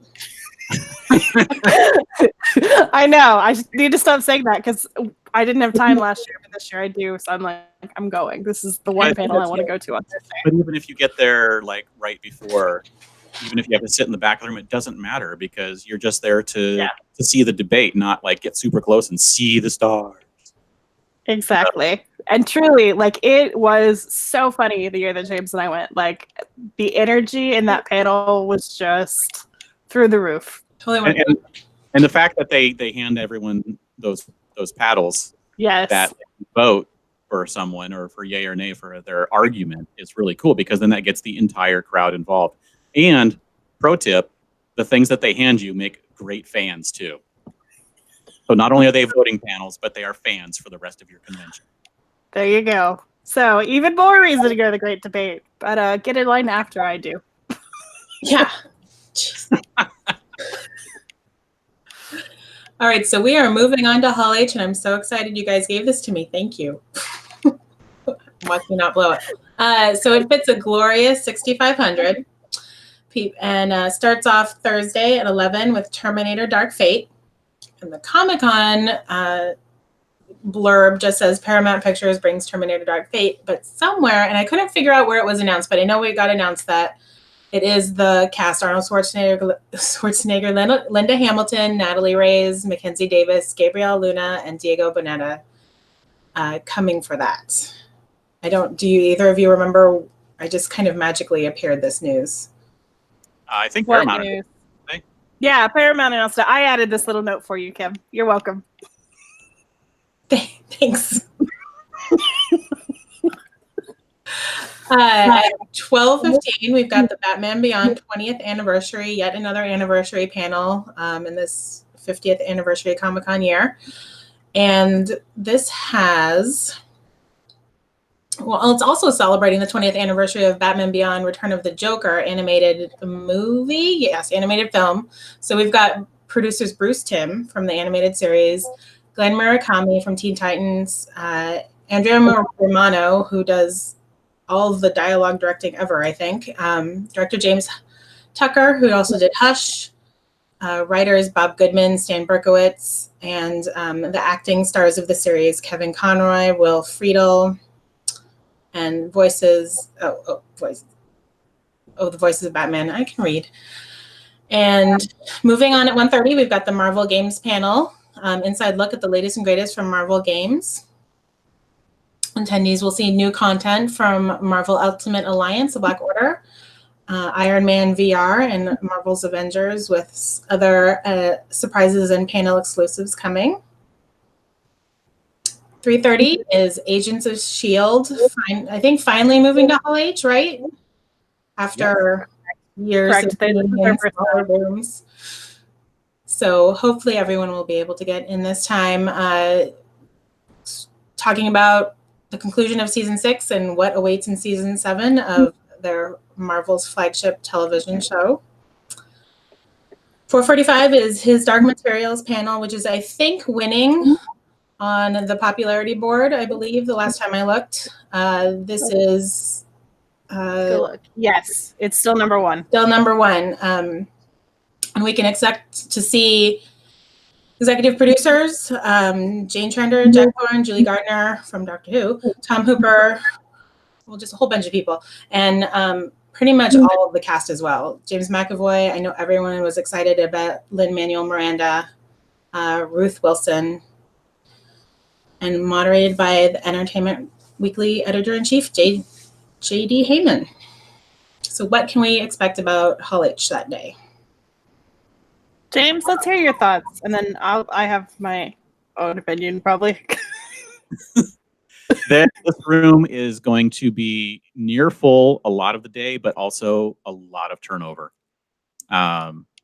I know. I just need to stop saying that because I didn't have time last year, but this year I do. So I'm like, I'm going. This is the one panel I want to go to on Thursday. But even if you get there like right before, even if you have to sit in the back of the room, it doesn't matter because you're just there to see the debate, not like get super close and see the stars. Exactly. And truly, like, it was so funny the year that James and I went. Like, the energy in that panel was just through the roof. Totally. And the fact that they hand everyone those paddles that vote for someone or for yay or nay for their argument is really cool because then that gets the entire crowd involved. And pro tip, the things that they hand you make great fans too. So not only are they voting panels, but they are fans for the rest of your convention. There you go. So even more reason to go to the Great Debate. But get in line after I do. Yeah. All right, so we are moving on to Hall H, and I'm so excited you guys gave this to me. Thank you. Watch me not blow it. So it fits a glorious 6,500 and starts off Thursday at 11 with Terminator Dark Fate. And the Comic-Con blurb just says Paramount Pictures brings Terminator Dark Fate, but somewhere, and I couldn't figure out where it was announced, but I know it got announced that it is the cast: Arnold Schwarzenegger, Linda Hamilton, Natalie Reyes, Mackenzie Davis, Gabrielle Luna, and Diego Boneta coming for that. Do you either of you remember I just kind of magically appeared this news. I think What Paramount. news? Okay. Yeah, Paramount announced it. I added this little note for you, Kim. You're welcome. Thanks. At 12:15, we've got the Batman Beyond 20th anniversary, yet another anniversary panel in this 50th anniversary Comic-Con year. And this has, well, it's also celebrating the 20th anniversary of Batman Beyond Return of the Joker animated movie. Yes, animated film. So we've got producers Bruce Timm from the animated series, Glenn Murakami from Teen Titans, Andrea Romano, who does all of the dialogue directing ever, I think. Director James Tucker, who also did Hush. Writers Bob Goodman, Stan Berkowitz, and the acting stars of the series, Kevin Conroy, Will Friedle, and voices, the voices of Batman. I can read. And moving on at 1:30, we've got the Marvel Games panel. Inside look at the latest and greatest from Marvel Games. Attendees will see new content from Marvel Ultimate Alliance, The Black Order, Iron Man VR, and Marvel's Avengers, with other surprises and panel exclusives coming. 3:30 is Agents of S.H.I.E.L.D. I think finally moving to Hall H, right? After years Correct. of being in smaller rooms. So hopefully everyone will be able to get in this time. Talking about the conclusion of season 6 and what awaits in season 7 of their Marvel's flagship television show. 4:45 is his Dark Materials panel, which is, I think, winning on the popularity board, I believe, the last time I looked. This is... yes, it's still number 1. Still number 1. And we can expect to see executive producers, Jane Trender, Jack Thorne, Julie Gardner from Doctor Who, Tom Hooper, well, just a whole bunch of people, and pretty much all of the cast as well. James McAvoy, I know everyone was excited about Lin-Manuel Miranda, Ruth Wilson, and moderated by the Entertainment Weekly editor-in-chief, J.D. Heyman. So what can we expect about Hall H that day? James, let's hear your thoughts, and then I have my own opinion, probably. This room is going to be near full a lot of the day, but also a lot of turnover.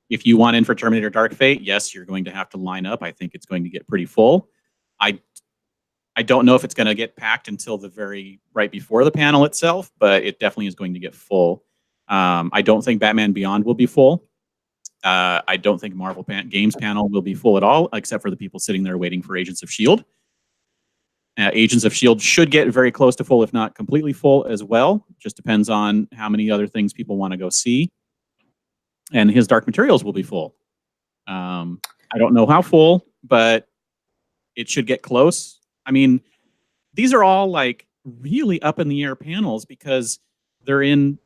If you want in for Terminator Dark Fate, yes, you're going to have to line up. I think it's going to get pretty full. I don't know if it's going to get packed until the right before the panel itself, but it definitely is going to get full. I don't think Batman Beyond will be full. I don't think Marvel Games panel will be full at all, except for the people sitting there waiting for Agents of S.H.I.E.L.D. Agents of S.H.I.E.L.D. should get very close to full, if not completely full as well. Just depends on how many other things people want to go see. And his Dark Materials will be full. I don't know how full, but it should get close. I mean, these are all like really up in the air panels because they're in,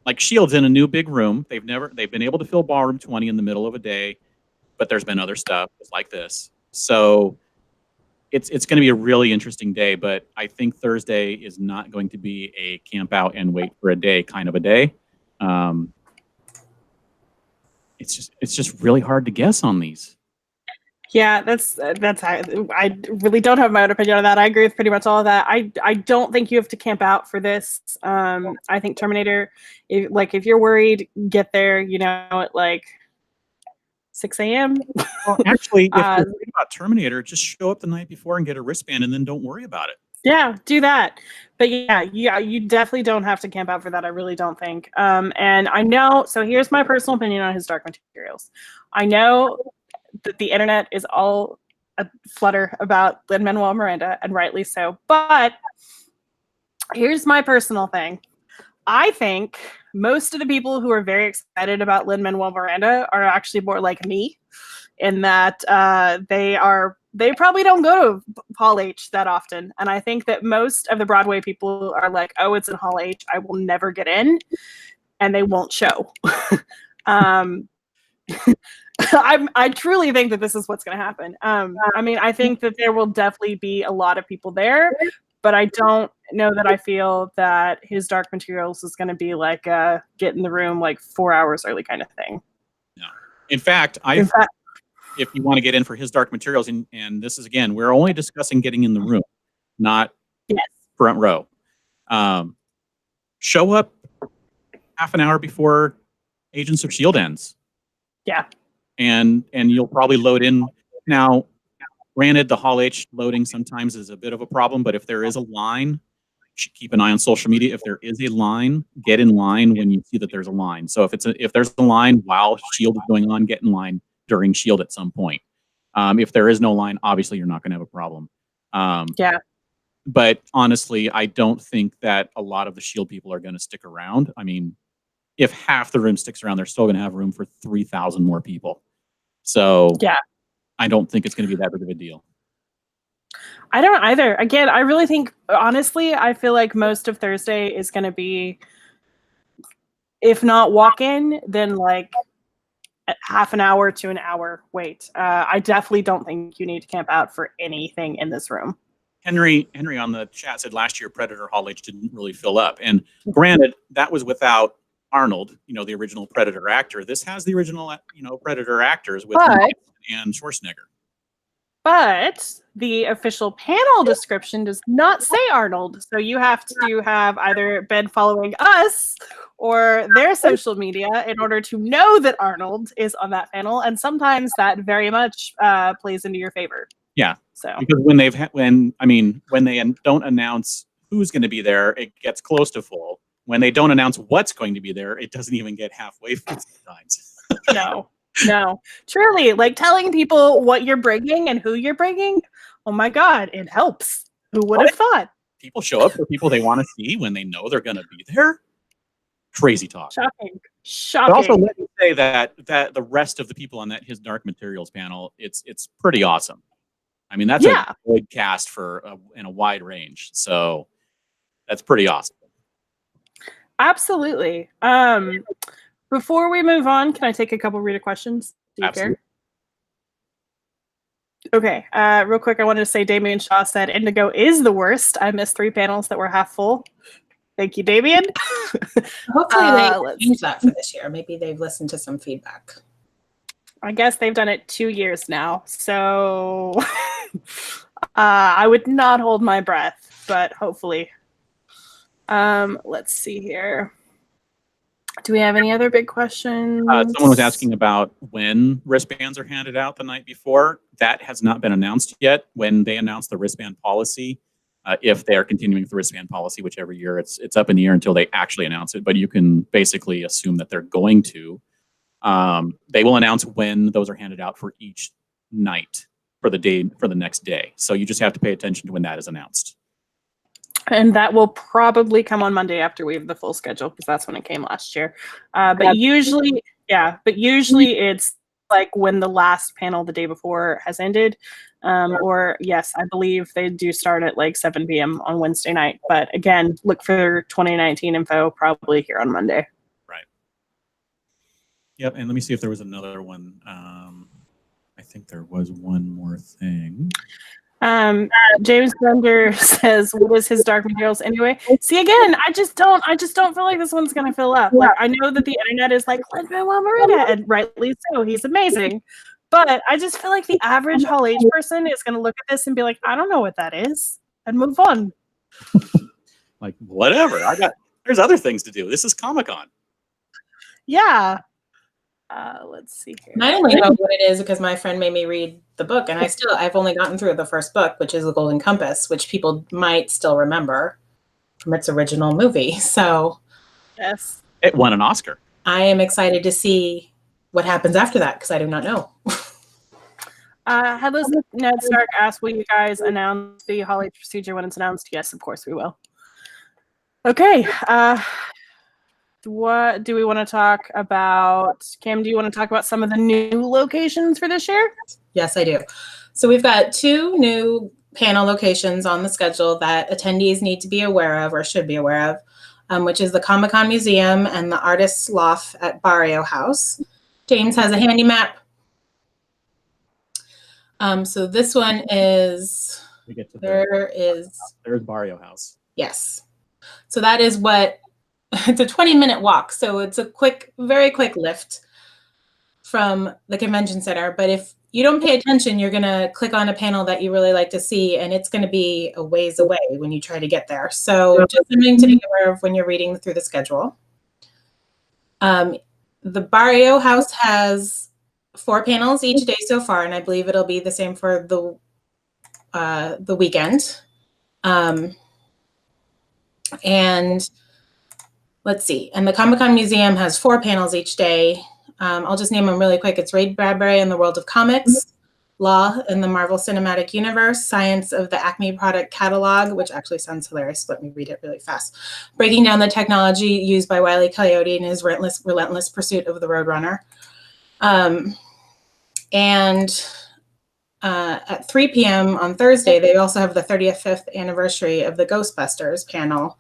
like, S.H.I.E.L.D.'s in a new big room. They've been able to fill Ballroom 20 in the middle of a day, but there's been other stuff like this. So it's going to be a really interesting day, but I think Thursday is not going to be a camp out and wait for a day kind of a day. It's just really hard to guess on these. Yeah, that's I really don't have my own opinion on that. I agree with pretty much all of that. I don't think you have to camp out for this. I think Terminator, if you're worried, get there, at like 6 a.m. Well, actually, if you're worried about Terminator, just show up the night before and get a wristband, and then don't worry about it. Yeah, do that. But yeah, you definitely don't have to camp out for that. I really don't think. And I know. So here's my personal opinion on his Dark Materials. I know that the internet is all a flutter about Lin-Manuel Miranda, and rightly so. But here's my personal thing. I think most of the people who are very excited about Lin-Manuel Miranda are actually more like me, in that they probably don't go to Hall H that often. And I think that most of the Broadway people are like, oh, it's in Hall H, I will never get in, and they won't show. I truly think that this is what's going to happen. I mean, I think that there will definitely be a lot of people there, but I don't know that I feel that his dark materials is going to be like get in the room like 4 hours early kind of thing. No. In fact, if you want to get in for his dark materials, and this is again, we're only discussing getting in the room, not front row. Show up half an hour before Agents of S.H.I.E.L.D. ends. Yeah. And you'll probably load in. Now, granted, the Hall H loading sometimes is a bit of a problem, but if there is a line, you should keep an eye on social media. If there is a line, get in line when you see that there's a line. So if there's a line while S.H.I.E.L.D. is going on, get in line during S.H.I.E.L.D. at some point. If there is no line, obviously you're not going to have a problem. But honestly, I don't think that a lot of the S.H.I.E.L.D. people are going to stick around. I mean, if half the room sticks around, they're still going to have room for 3,000 more people. So I don't think it's going to be that big of a deal. I don't either. Again, I really think, honestly, I feel like most of Thursday is going to be, if not walk-in, then like half an hour to an hour wait. I definitely don't think you need to camp out for anything in this room. Henry on the chat said last year Predator Hall H didn't really fill up. And granted, that was without Arnold, the original Predator actor. This has the original, Predator actors with and Schwarzenegger. But the official panel description does not say Arnold. So you have to have either been following us or their social media in order to know that Arnold is on that panel. And sometimes that very much plays into your favor. Yeah. So because when they don't announce who's going to be there, it gets close to full. When they don't announce what's going to be there, it doesn't even get halfway full sometimes. No, truly, like telling people what you're bringing and who you're bringing. Oh my God, it helps. Who would have thought? People show up for people they want to see when they know they're going to be there. Crazy talk. Shocking. But also, let me say that the rest of the people on his Dark Materials panel, it's pretty awesome. I mean, that's a good cast in a wide range. So that's pretty awesome. Absolutely. Before we move on, can I take a couple reader questions? Do you Absolutely. care? Okay. Real quick, I wanted to say Damien Shaw said Indigo is the worst. I missed 3 panels that were half full. Thank you, Damien. Hopefully they change that for this year. Maybe they've listened to some feedback. I guess they've done it 2 years now. So I would not hold my breath, but hopefully. Let's see here. Do we have any other big questions? Someone was asking about when wristbands are handed out the night before. That has not been announced yet. When they announce the wristband policy, if they are continuing with the wristband policy, which every year it's up in the air until they actually announce it. But you can basically assume that they're going to. They will announce when those are handed out for each night for the next day. So you just have to pay attention to when that is announced. And that will probably come on Monday after we have the full schedule, because that's when it came last year. But usually it's like when the last panel the day before has ended. Or yes, I believe they do start at like 7 p.m. on Wednesday night. But again, look for 2019 info probably here on Monday. Right. Yep. And let me see if there was another one. I think there was one more thing. James Bender says, what is his Dark Materials anyway? See, again, I just don't feel like this one's gonna fill up. Like, I know that the internet is like, Lin-Manuel Miranda, and rightly so, he's amazing. But I just feel like the average Hall H person is gonna look at this and be like, I don't know what that is, and move on. Like, whatever. There's other things to do. This is Comic-Con. Yeah. Let's see here. And I only know what it is because my friend made me read the book, and I've only gotten through the first book, which is The Golden Compass, which people might still remember from its original movie. So yes, it won an Oscar. I am excited to see what happens after that because I do not know. Headless Ned Stark asked, will you guys announce the Hall H procedure when it's announced? Yes, of course we will. Okay. What do we want to talk about? Cam, do you want to talk about some of the new locations for this year? Yes, I do. So we've got 2 new panel locations on the schedule that attendees need to be aware of or should be aware of, which is the Comic-Con Museum and the Artist's Loft at Barrio House. James has a handy map. So this one is We get to there's Barrio House. Yes. So that is what it's a 20-minute walk. So it's a very quick lift from the convention center. But if you don't pay attention, you're going to click on a panel that you really like to see, and it's going to be a ways away when you try to get there. So just something to be aware of when you're reading through the schedule. The Barrio House has 4 panels each day so far, and I believe it'll be the same for the weekend. And let's see. And the Comic-Con Museum has 4 panels each day. I'll just name them really quick. It's Ray Bradbury and the World of Comics, Law in the Marvel Cinematic Universe, Science of the Acme Product Catalog, which actually sounds hilarious. Let me read it really fast. Breaking down the technology used by Wile E. Coyote in his relentless pursuit of the Roadrunner. At 3 p.m. on Thursday, they also have the 35th anniversary of the Ghostbusters panel.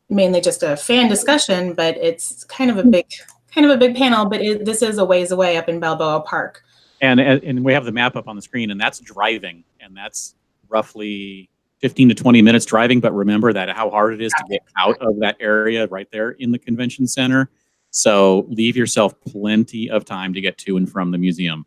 Mainly just a fan discussion, but it's kind of a big panel. But this is a ways away up in Balboa Park. And we have the map up on the screen, and that's driving, and that's roughly 15 to 20 minutes driving. But remember that how hard it is to get out of that area right there in the convention center. So leave yourself plenty of time to get to and from the museum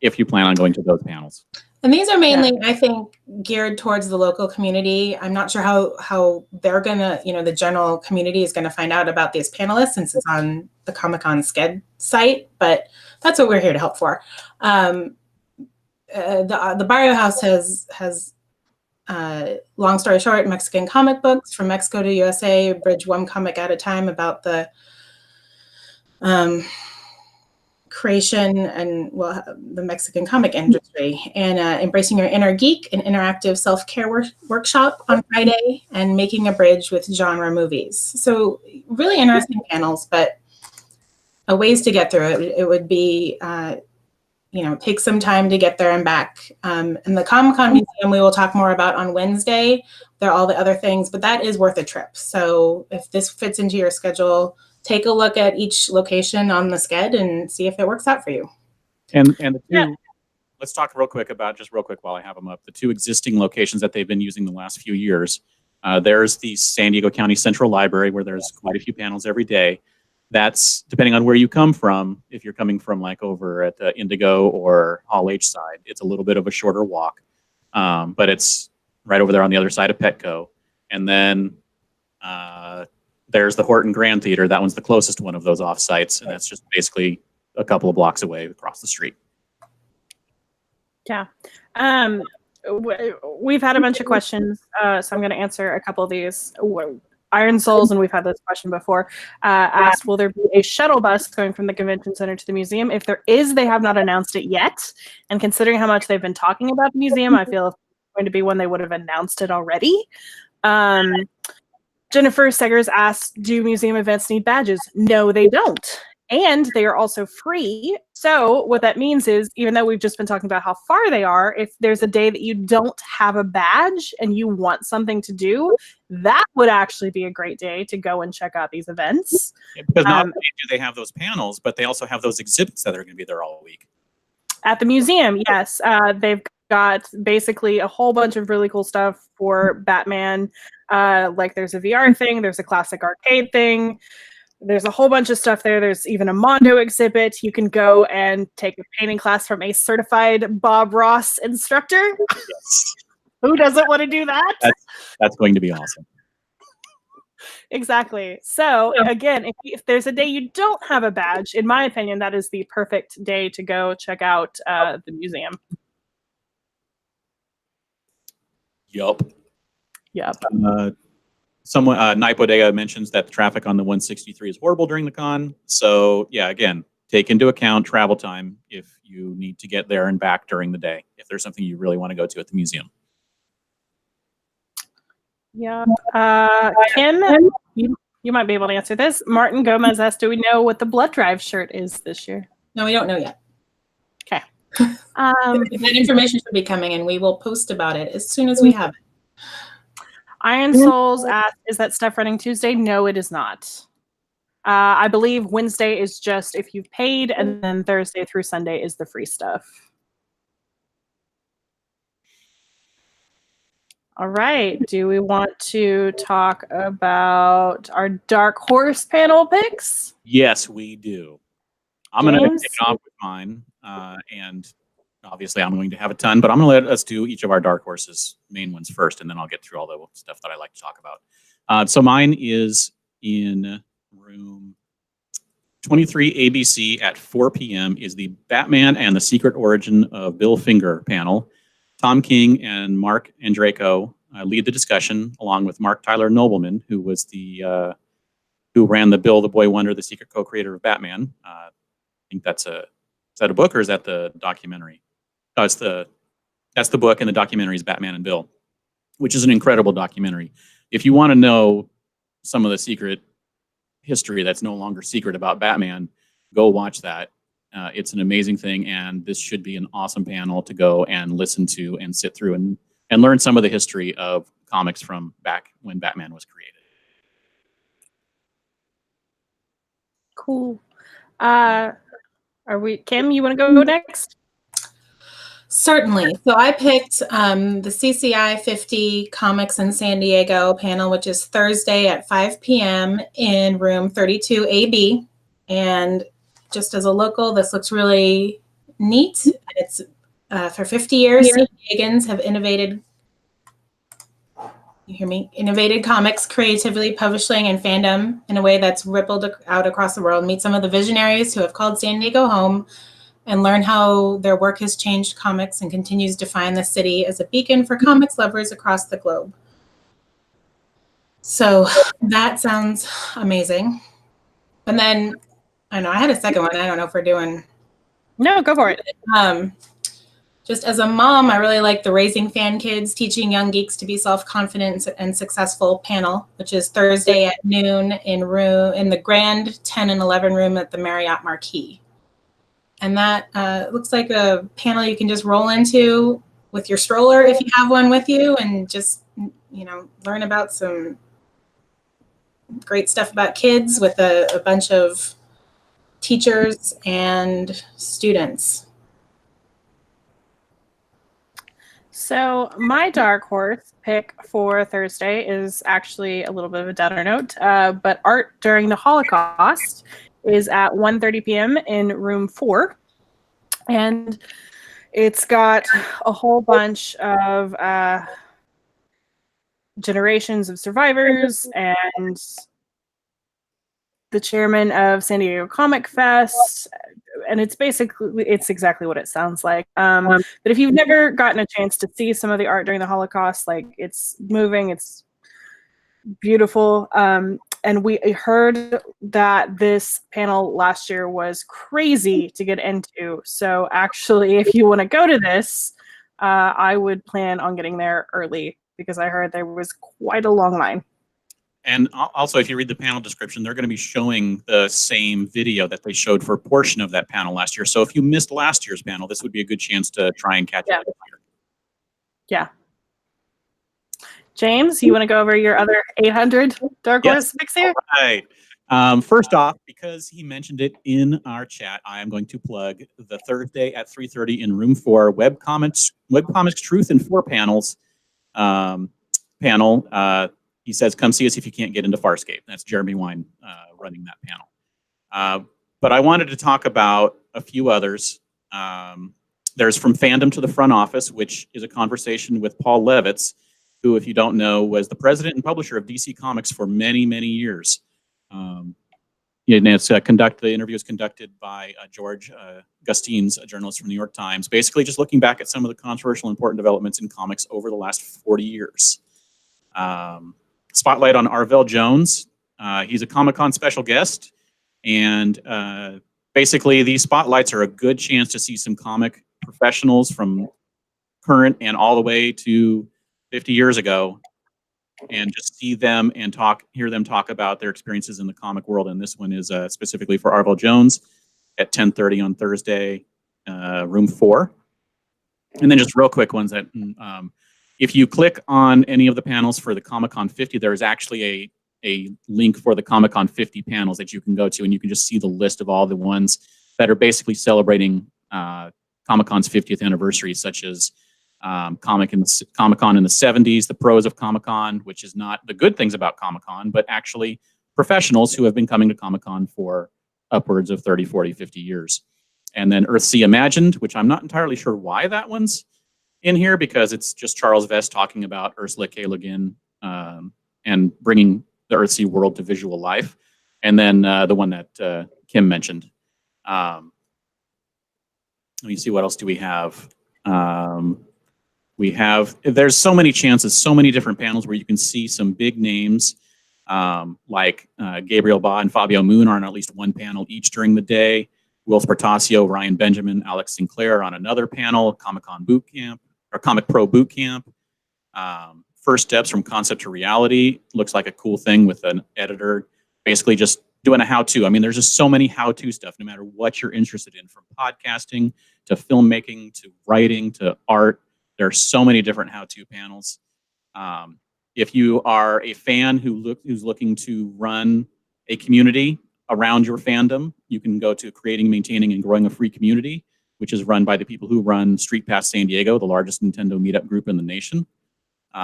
if you plan on going to those panels. And these are mainly, I think, geared towards the local community. I'm not sure how they're gonna, the general community is gonna find out about these panelists since it's on the Comic-Con Sched site, but that's what we're here to help for. The Barrio House has long story short, Mexican comic books from Mexico to USA, bridge one comic at a time about the creation and the Mexican comic industry, and Embracing Your Inner Geek, an interactive self-care workshop on Friday, and Making a Bridge with Genre Movies. So really interesting panels, but ways to get through it. It would be, take some time to get there and back. And the Comic-Con Museum we will talk more about on Wednesday. There are all the other things, but that is worth a trip. So if this fits into your schedule, take a look at each location on the sched and see if it works out for you. And the two, let's talk real quick while I have them up, the 2 existing locations that they've been using the last few years. There's the San Diego County Central Library, where there's quite a few panels every day. That's depending on where you come from. If you're coming from like over at the Indigo or Hall H side, it's a little bit of a shorter walk, but it's right over there on the other side of Petco. And then there's the Horton Grand Theater. That one's the closest one of those offsites, and that's just basically a couple of blocks away across the street. Yeah. We've had a bunch of questions, so I'm going to answer a couple of these. Iron Souls, and we've had this question before, asked, will there be a shuttle bus going from the convention center to the museum? If there is, they have not announced it yet. And considering how much they've been talking about the museum, I feel if it's going to be one, they would have announced it already. Jennifer Seggers asked, do museum events need badges? No, they don't. And they are also free. So what that means is, even though we've just been talking about how far they are, if there's a day that you don't have a badge and you want something to do, that would actually be a great day to go and check out these events. Yeah, because not only do they have those panels, but they also have those exhibits that are going to be there all week. At the museum, yes. They've got basically a whole bunch of really cool stuff for Batman. Like there's a VR thing, there's a classic arcade thing. There's a whole bunch of stuff there. There's even a Mondo exhibit. You can go and take a painting class from a certified Bob Ross instructor. Yes. Who doesn't want to do that? That's going to be awesome. Exactly. So again, if there's a day you don't have a badge, in my opinion, that is the perfect day to go check out the museum. Yup. Yep. Night Bodega mentions that the traffic on the 163 is horrible during the con. So yeah, again, take into account travel time if you need to get there and back during the day, if there's something you really want to go to at the museum. Yeah. Kim, you might be able to answer this. Martin Gomez asked, do we know what the blood drive shirt is this year? No, we don't know yet. Okay. That information should be coming, and we will post about it as soon as we have it. Iron Souls asked, is that stuff running Tuesday? No, it is not. I believe Wednesday is just if you've paid, and then Thursday through Sunday is the free stuff. All right. Do we want to talk about our Dark Horse panel picks? Yes, we do. I'm going to James? take off with mine, and obviously I'm going to have a ton, but I'm going to let us do each of our Dark Horses main ones first, and then I'll get through all the stuff that I like to talk about. So mine is in room 23 ABC at 4 p.m. is the Batman and the Secret Origin of Bill Finger panel. Tom King and Mark Andreyko lead the discussion, along with Mark Tyler Nobleman, who was who ran the Bill the Boy Wonder, the secret co-creator of Batman. I think is that a book or is that the documentary? Oh, that's the book, and the documentary is Batman and Bill, which is an incredible documentary. If you want to know some of the secret history that's no longer secret about Batman, go watch that. It's an amazing thing, and this should be an awesome panel to go and listen to and sit through and learn some of the history of comics from back when Batman was created. Cool. Kim, you want to go next? Certainly. So I picked the CCI 50 Comics in San Diego panel, which is Thursday at 5 p.m. in room 32AB. And just as a local, this looks really neat. It's for 50 years, San Diegans have innovated comics creatively, publishing, and fandom in a way that's rippled out across the world. Meet some of the visionaries who have called San Diego home and learn how their work has changed comics and continues to define the city as a beacon for comics lovers across the globe. So that sounds amazing. And then, I know I had a second one. I don't know if we're doing. No, go for it. Just as a mom, I really like the Raising Fan Kids, Teaching Young Geeks to be Self-Confident and Successful panel, which is Thursday at noon in the Grand 10 and 11 room at the Marriott Marquis. And that looks like a panel you can just roll into with your stroller if you have one with you, and just, learn about some great stuff about kids with a bunch of teachers and students. So my Dark Horse pick for Thursday is actually a little bit of a downer note, but Art During the Holocaust is at 1:30 p.m. in room 4. And it's got a whole bunch of generations of survivors and the chairman of San Diego Comic Fest. And it's exactly what it sounds like. But if you've never gotten a chance to see some of the art during the Holocaust, it's moving, it's beautiful. And we heard that this panel last year was crazy to get into. So actually, if you want to go to this, I would plan on getting there early, because I heard there was quite a long line. And also, if you read the panel description, they're going to be showing the same video that they showed for a portion of that panel last year. So if you missed last year's panel, this would be a good chance to try and catch up this year. Yeah. James, you want to go over your other 800 Dark Horse picks here? All right. First off, because he mentioned it in our chat, I am going to plug the Thursday at 3:30 in room 4 Webcomics Truth in 4 panels panel. He says, come see us if you can't get into Farscape. That's Jeremy Wine running that panel. But I wanted to talk about a few others. There's From Fandom to the Front Office, which is a conversation with Paul Levitz, who, if you don't know, was the president and publisher of DC Comics for many, many years. The interview was conducted by George Gustines, a journalist from the New York Times, basically just looking back at some of the controversial important developments in comics over the last 40 years. Spotlight on Arvell Jones. He's a Comic-Con special guest, and basically these spotlights are a good chance to see some comic professionals from current and all the way to 50 years ago, and just see them and hear them talk about their experiences in the comic world. And this one is specifically for Arvell Jones at 10:30 on Thursday, room 4. And then just real quick ones that if you click on any of the panels for the Comic-Con 50, there is actually a link for the Comic-Con 50 panels that you can go to, and you can just see the list of all the ones that are basically celebrating Comic-Con's 50th anniversary, such as Comic-Con in the 70s, the pros of Comic-Con, which is not the good things about Comic-Con, but actually professionals who have been coming to Comic-Con for upwards of 30, 40, 50 years. And then Earthsea Imagined, which I'm not entirely sure why that one's in here, because it's just Charles Vest talking about Ursula K. Le Guin and bringing the Earthsea world to visual life. And then the one that Kim mentioned. Let me see, what else do we have? There's so many chances, so many different panels where you can see some big names like Gabriel Ba and Fabio Moon are on at least one panel each during the day. Will Spartasio, Ryan Benjamin, Alex Sinclair on another panel, Comic-Con Boot Camp, or Comic Pro Boot Camp. First Steps from Concept to Reality looks like a cool thing with an editor basically just doing a how-to. I mean, there's just so many how-to stuff, no matter what you're interested in, from podcasting to filmmaking to writing to art. There are so many different how-to panels. If you are a fan who's looking to run a community around your fandom, you can go to Creating, Maintaining, and Growing a Free Community, which is run by the people who run Street Pass San Diego, the largest Nintendo meetup group in the nation.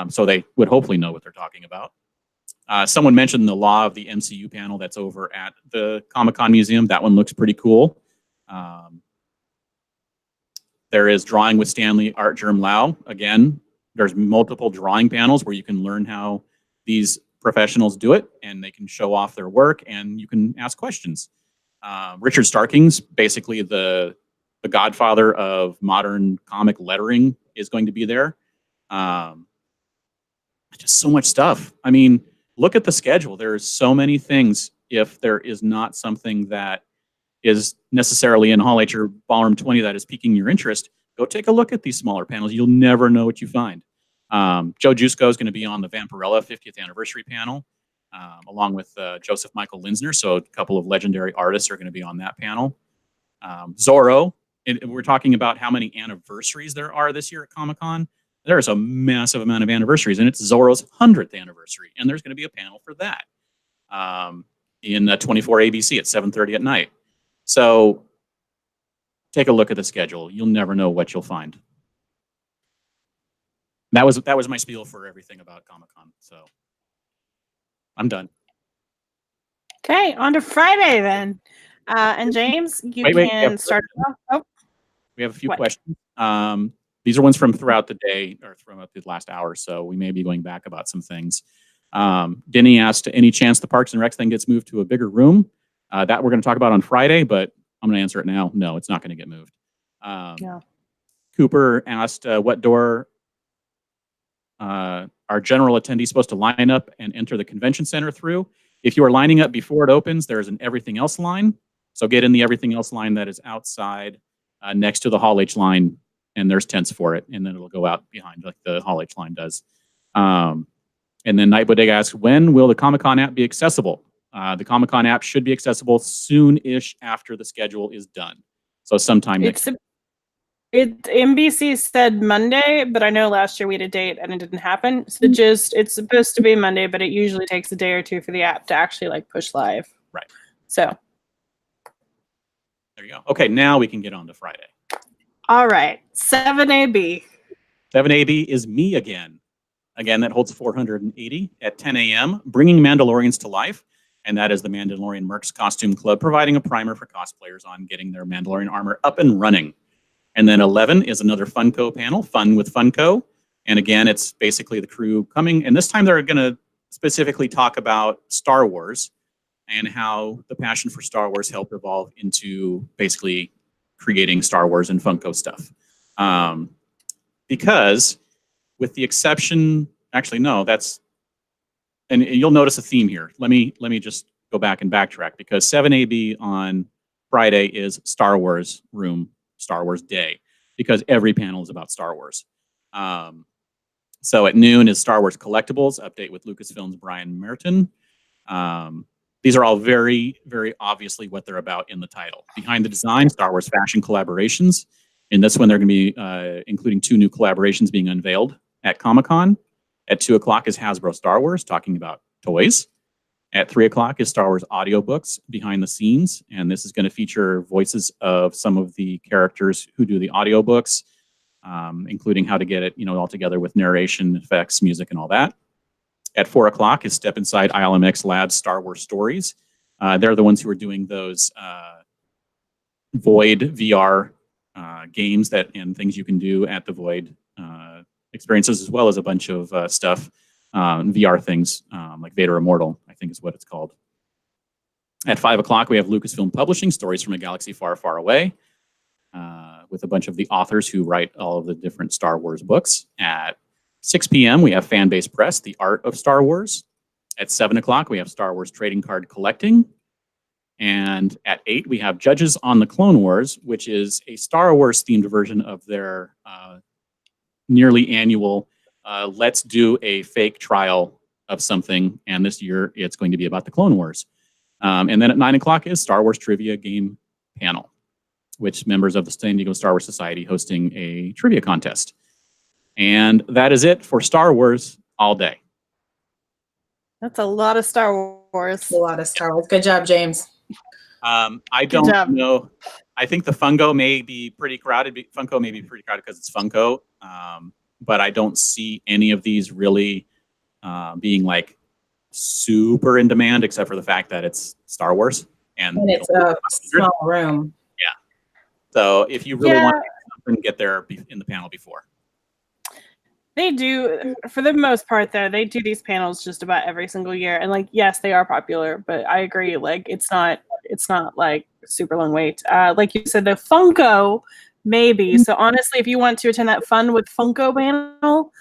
So they would hopefully know what they're talking about. Someone mentioned the Law of the MCU panel that's over at the Comic-Con Museum. That one looks pretty cool. There is Drawing with Stanley Art Germ Lau. Again, there's multiple drawing panels where you can learn how these professionals do it, and they can show off their work, and you can ask questions. Richard Starkings, basically the godfather of modern comic lettering, is going to be there. Just so much stuff. I mean, look at the schedule. There's so many things. If there is not something that is necessarily in Hall H or Ballroom 20 that is piquing your interest, go take a look at these smaller panels. You'll never know what you find. Joe Jusko is going to be on the Vampirella 50th anniversary panel, along with Joseph Michael Linsner. So a couple of legendary artists are going to be on that panel. Zorro, we're talking about how many anniversaries there are this year at Comic-Con. There's a massive amount of anniversaries, and it's Zorro's 100th anniversary, and there's going to be a panel for that in 24 ABC at 7:30 at night. So take a look at the schedule. You'll never know what you'll find. That was my spiel for everything about Comic-Con. So I'm done. Okay, on to Friday then. And James, you can start off. Oh, we have a few questions. These are ones from throughout the day or throughout the last hour, so we may be going back about some things. Denny asked, any chance the Parks and Rec thing gets moved to a bigger room? That we're going to talk about on Friday, but I'm going to answer it now. No, it's not going to get moved. no. Cooper asked, what door are general attendees supposed to line up and enter the convention center through? If you are lining up before it opens, there's an everything else line. So get in the everything else line that is outside next to the Hall H line, and there's tents for it, and then it'll go out behind like the Hall H line does. And then Night Bodega asks, when will the Comic-Con app be accessible? The Comic-Con app should be accessible soon-ish after the schedule is done. So sometime next week. NBC said Monday, but I know last year we had a date and it didn't happen. So it's supposed to be Monday, but it usually takes a day or two for the app to actually like push live. Right. So there you go. Okay, now we can get on to Friday. All right, 7AB. 7AB is me again. Again, that holds 480 at 10 a.m., bringing Mandalorians to life. And that is the Mandalorian Mercs Costume Club, providing a primer for cosplayers on getting their Mandalorian armor up and running. And then 11 is another Funko panel, Fun with Funko. And again, it's basically the crew coming. And this time they're going to specifically talk about Star Wars and how the passion for Star Wars helped evolve into basically creating Star Wars and Funko stuff. Because with the exception, actually, no, that's, and you'll notice a theme here. Let me just go back and backtrack, because 7AB on Friday is Star Wars Room, Star Wars Day, because every panel is about Star Wars. So at noon is Star Wars Collectibles, update with Lucasfilm's Brian Merton. These are all very, very obviously what they're about in the title. Behind the design, Star Wars fashion collaborations. In this one, they're going to be including 2 new collaborations being unveiled at Comic-Con. At 2 o'clock is Hasbro Star Wars, talking about toys. At 3 o'clock is Star Wars audiobooks behind the scenes, and this is going to feature voices of some of the characters who do the audiobooks. including how to get it, all together with narration, effects, music, and all that. At 4 o'clock is Step Inside ILMX Labs Star Wars Stories. They're the ones who are doing those Void VR games and things you can do at the Void experiences, as well as a bunch of stuff, VR things like Vader Immortal, I think is what it's called. At 5 o'clock, we have Lucasfilm Publishing, Stories from a Galaxy Far, Far Away, with a bunch of the authors who write all of the different Star Wars books. At 6 p.m., we have Fanbase Press, The Art of Star Wars. At 7 o'clock, we have Star Wars Trading Card Collecting. And at 8, we have Judges on the Clone Wars, which is a Star Wars-themed version of their nearly annual let's do a fake trial of something. And this year, it's going to be about the Clone Wars. And then at 9 o'clock is Star Wars Trivia Game Panel, which members of the Indigo Star Wars Society hosting a trivia contest. And that is it for Star Wars all day. That's a lot of Star Wars. A lot of Star Wars. Good job, James. I don't know. I think the Funko may be pretty crowded. Funko may be pretty crowded because it's Funko. But I don't see any of these really being like super in demand, except for the fact that it's Star Wars. And it's a small room. Yeah. So if you really want something, get there in the panel before. They do, for the most part, though, they do these panels just about every single year. And like, yes, they are popular, but I agree, like it's not like super long wait. Like you said, the Funko, maybe. So honestly, if you want to attend that Fun with Funko panel,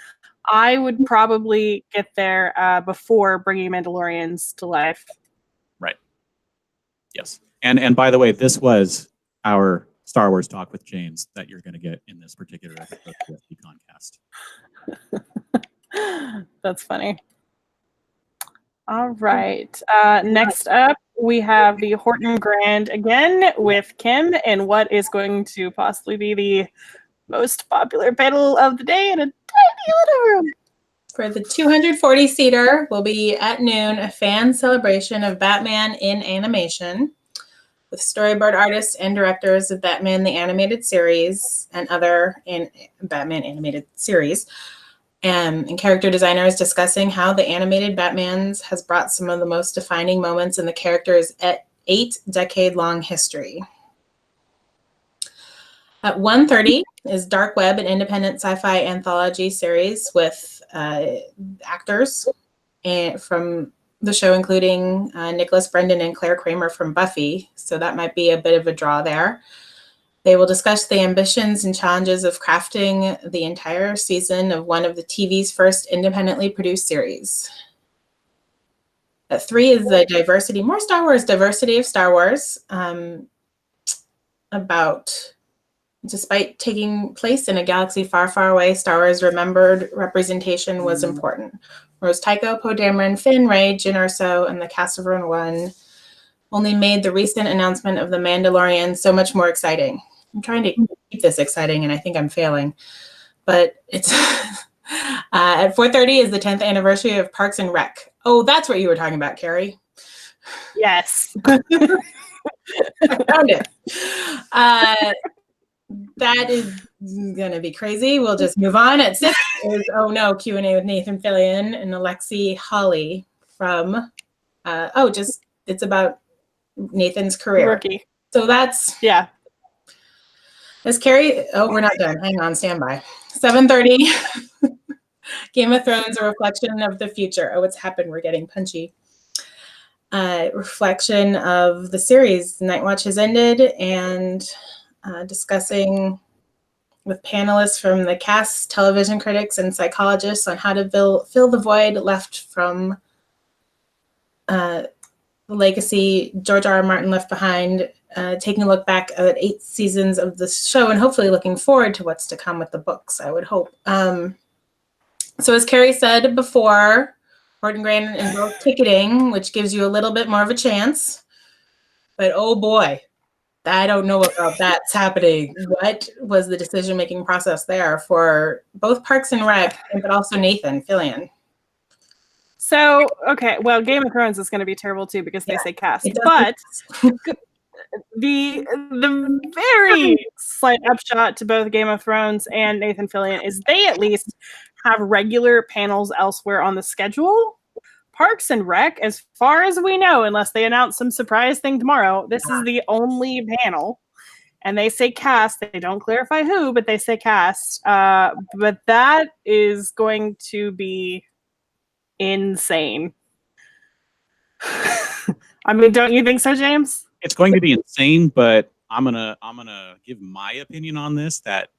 I would probably get there before bringing Mandalorians to life. Right. Yes. And by the way, this was our Star Wars talk with James that you're going to get in this particular episode of SDConCast. That's funny. All right. Next up, we have the Horton Grand again with Kim and what is going to possibly be the most popular panel of the day in a tiny little room. For the 240-seater, will be at noon, a fan celebration of Batman in animation with storyboard artists and directors of Batman the Animated Series and other Batman animated series, and character designers discussing how the animated Batmans has brought some of the most defining moments in the character's 8-decade-long history. At 1:30 is Dark Web, an independent sci-fi anthology series with actors from the show, including Nicholas Brendan and Claire Kramer from Buffy. So that might be a bit of a draw there. They will discuss the ambitions and challenges of crafting the entire season of one of the TV's first independently produced series. At 3 is the diversity, more Star Wars, diversity of Star Wars, about despite taking place in a galaxy far, far away, Star Wars remembered representation was important. Rose Tycho, Poe Dameron, Finn, Rey, Jyn Erso, and the cast of Rogue One only made the recent announcement of The Mandalorian so much more exciting. I'm trying to keep this exciting, and I think I'm failing. But it's at 4:30 is the 10th anniversary of Parks and Rec. Oh, that's what you were talking about, Carrie. Yes. I found it. That is going to be crazy. We'll just move on. At 6 is, Q&A with Nathan Fillion and Alexi Hawley from, it's about Nathan's career. Rookie. So that's, yeah. As Carrie, we're not done. Hang on, stand by. 7:30, Game of Thrones, a reflection of the future. Oh, it's happened. We're getting punchy. Reflection of the series. Night Watch has ended, and discussing with panelists from the cast, television critics, and psychologists on how to fill the void left from the legacy George R. R. Martin left behind, taking a look back at 8 seasons of the show and hopefully looking forward to what's to come with the books, I would hope. So as Carrie said before, Horton Grand invoked ticketing, which gives you a little bit more of a chance. But oh boy, I don't know about that's happening. What was the decision-making process there for both Parks and Rec, but also Nathan Fillion? So, okay, well, Game of Thrones is going to be terrible too because they say cast. But the very slight upshot to both Game of Thrones and Nathan Fillion is they at least have regular panels elsewhere on the schedule. Parks and Rec, as far as we know, unless they announce some surprise thing tomorrow, this is the only panel. And they say cast. They don't clarify who, but they say cast. But that is going to be insane. I mean, don't you think so, James? It's going to be insane, but I'm gonna give my opinion on this that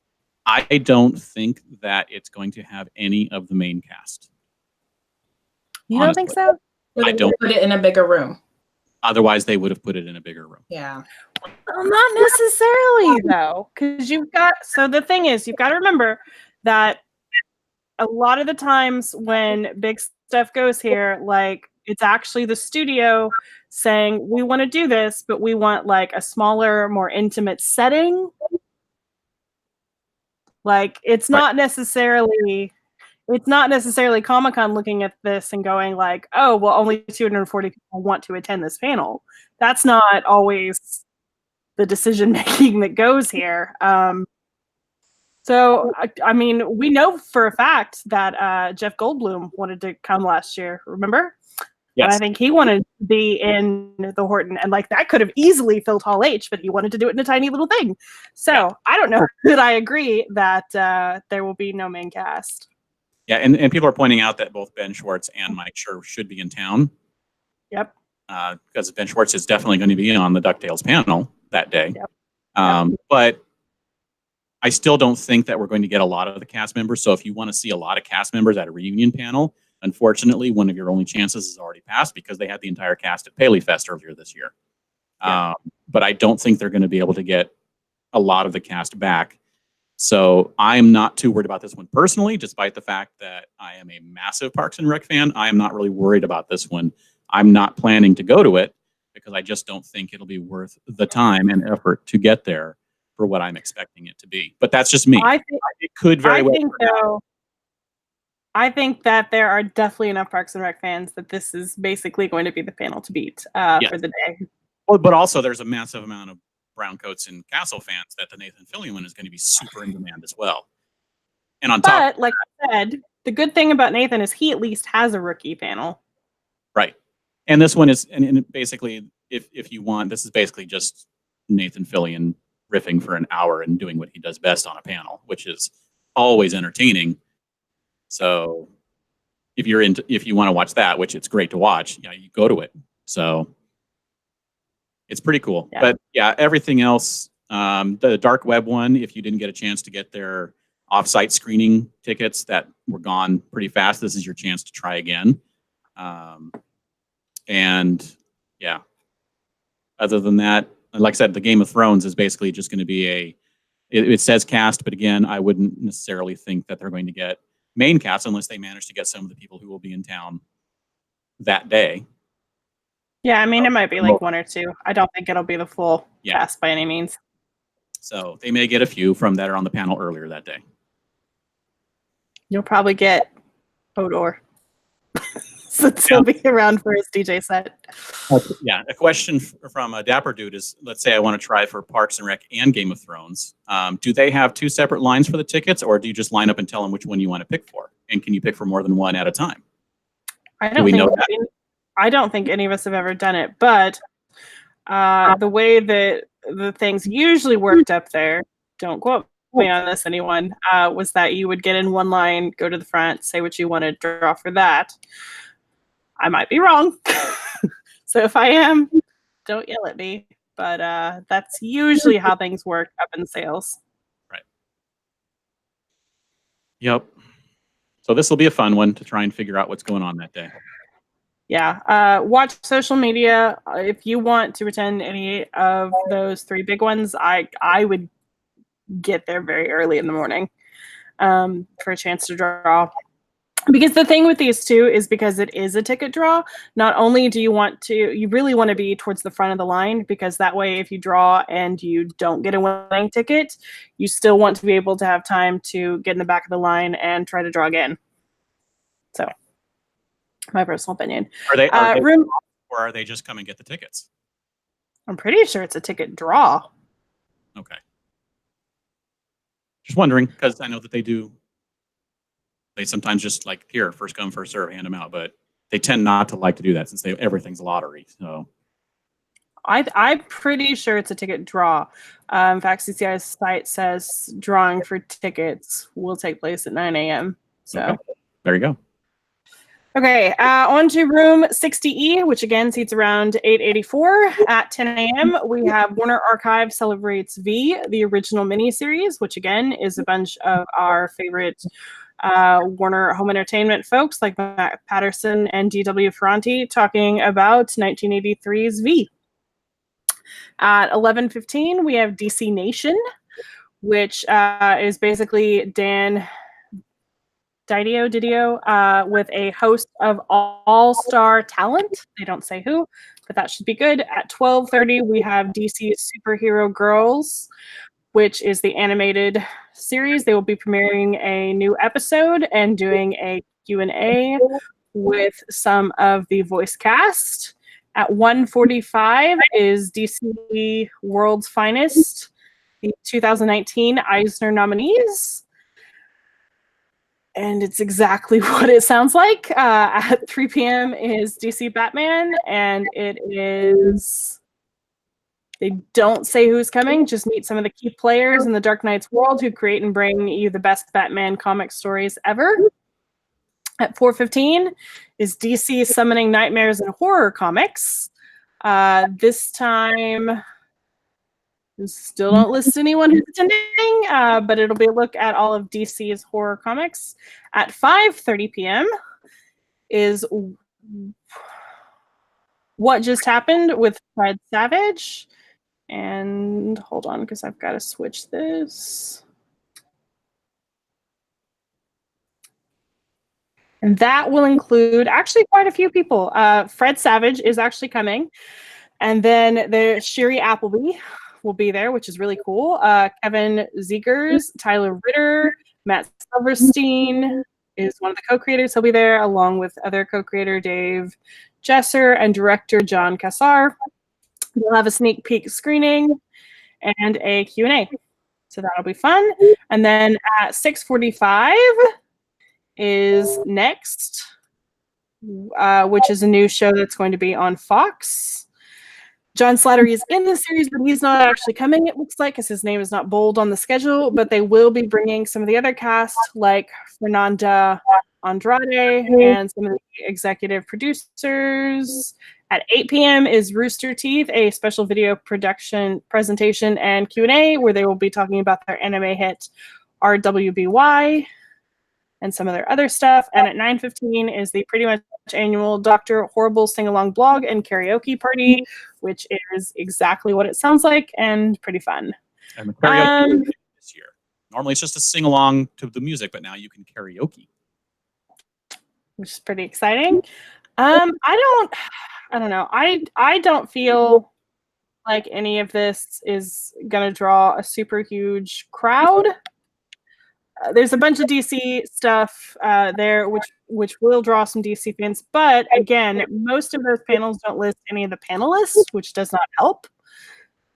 I don't think that it's going to have any of the main cast. You don't think so? I don't. Put it in a bigger room. Otherwise, they would have put it in a bigger room. Yeah. Well, not necessarily, though, because so the thing is, you've got to remember that a lot of the times when big stuff goes here, like it's actually the studio saying, we want to do this, but we want like a smaller, more intimate setting. Like it's not necessarily Comic-Con looking at this and going like, oh, well, only 240 people want to attend this panel. That's not always the decision making that goes here. So, I mean, we know for a fact that Jeff Goldblum wanted to come last year, remember? Yes. And I think he wanted to be in the Horton, and like that could have easily filled Hall H, but he wanted to do it in a tiny little thing. So I don't know that I agree that there will be no main cast. Yeah, and people are pointing out that both Ben Schwartz and Mike Schur should be in town. Yep. Because Ben Schwartz is definitely going to be on the DuckTales panel that day. Yep. But I still don't think that we're going to get a lot of the cast members. So if you want to see a lot of cast members at a reunion panel, unfortunately, one of your only chances is already passed because they had the entire cast at Paley Fest earlier this year. Yeah. But I don't think they're going to be able to get a lot of the cast back. So I'm not too worried about this one personally, despite the fact that I am a massive Parks and Rec fan. I am not really worried about this one. I'm not planning to go to it because I just don't think it'll be worth the time and effort to get there for what I'm expecting it to be. But that's just me. It could very well. I think that there are definitely enough Parks and Rec fans that this is basically going to be the panel to beat for the day. Well, but also there's a massive amount of Browncoats and Castle fans that the Nathan Fillion one is going to be super in demand as well. And on top, like I said, the good thing about Nathan is he at least has a rookie panel. Right. And this one is, and basically, if you want, this is basically just Nathan Fillion riffing for an hour and doing what he does best on a panel, which is always entertaining. So if you want to watch that, which it's great to watch, you go to it. So it's pretty cool. Yeah. But yeah, everything else, the dark web one, if you didn't get a chance to get their off-site screening tickets that were gone pretty fast, this is your chance to try again. And yeah, other than that, like I said, the Game of Thrones is basically just going to be it says cast, but again, I wouldn't necessarily think that they're going to get main cast unless they manage to get some of the people who will be in town that day. Yeah, I mean, it might be like one or two. I don't think it'll be the full cast by any means. So they may get a few from that are on the panel earlier that day. You'll probably get Hodor. Since he'll be around for his DJ set. Yeah, a question from a Dapper Dude is, let's say I want to try for Parks and Rec and Game of Thrones. Do they have two separate lines for the tickets, or do you just line up and tell them which one you want to pick for? And can you pick for more than one at a time? I don't think any of us have ever done it, but the way that the things usually worked up there, don't quote me on this, anyone, was that you would get in one line, go to the front, say what you want to draw for that. I might be wrong. So if I am, don't yell at me. But that's usually how things work up in sales. Right. Yep. So this will be a fun one to try and figure out what's going on that day. Yeah. Watch social media. If you want to attend any of those three big ones, I would get there very early in the morning for a chance to draw. Because the thing with these two is because it is a ticket draw, not only do you really want to be towards the front of the line, because that way if you draw and you don't get a winning ticket, you still want to be able to have time to get in the back of the line and try to draw again. So, my personal opinion. Or are they just come and get the tickets? I'm pretty sure it's a ticket draw. Okay. Just wondering, because I know that they sometimes just like, here, first come, first serve, hand them out, but they tend not to like to do that since everything's lottery. So I'm pretty sure it's a ticket draw. In fact, CCI's site says drawing for tickets will take place at 9 a.m. So okay. There you go. Okay, on to room 60E, which again seats around 884 at 10 a.m. We have Warner Archive Celebrates V, the original miniseries, which again is a bunch of our favorite Warner Home Entertainment folks like Matt Patterson and D.W. Ferranti talking about 1983's V. At 11:15, we have DC Nation, which is basically Dan Didio with a host of all-star talent. They don't say who, but that should be good. At 12:30, we have DC Superhero Girls, which is the animated series. They will be premiering a new episode and doing a Q&A with some of the voice cast. At 1:45 is DC World's Finest, the 2019 Eisner nominees. And it's exactly what it sounds like. At 3 p.m. is DC Batman, and it is, they don't say who's coming, just meet some of the key players in the Dark Knight's world who create and bring you the best Batman comic stories ever. At 4:15 is DC Summoning Nightmares and Horror Comics. This time, still don't list anyone who's attending, but it'll be a look at all of DC's horror comics. At 5:30 p.m. is What Just Happened with Fred Savage. And hold on, because I've got to switch this. And that will include actually quite a few people. Fred Savage is actually coming. And then there's Sherry Appleby will be there, which is really cool. Kevin Zegers, Tyler Ritter, Matt Silverstein is one of the co-creators. He'll be there along with other co-creator Dave Jesser and director John Cassar. We'll have a sneak peek screening and a Q&A. So that'll be fun. And then at 6:45 is Next, which is a new show that's going to be on Fox. John Slattery is in the series, but he's not actually coming, it looks like, because his name is not bold on the schedule, but they will be bringing some of the other cast, like Fernanda Andrade and some of the executive producers. At 8 p.m. is Rooster Teeth, a special video production presentation and Q&A, where they will be talking about their anime hit RWBY and some of their other stuff. And at 9:15 is the pretty much annual Dr. Horrible sing-along blog and karaoke party, which is exactly what it sounds like and pretty fun. And the karaoke this year. Normally it's just a sing-along to the music, but now you can karaoke. Which is pretty exciting. I don't know. I don't feel like any of this is going to draw a super huge crowd. There's a bunch of DC stuff there, which will draw some DC fans. But again, most of those panels don't list any of the panelists, which does not help.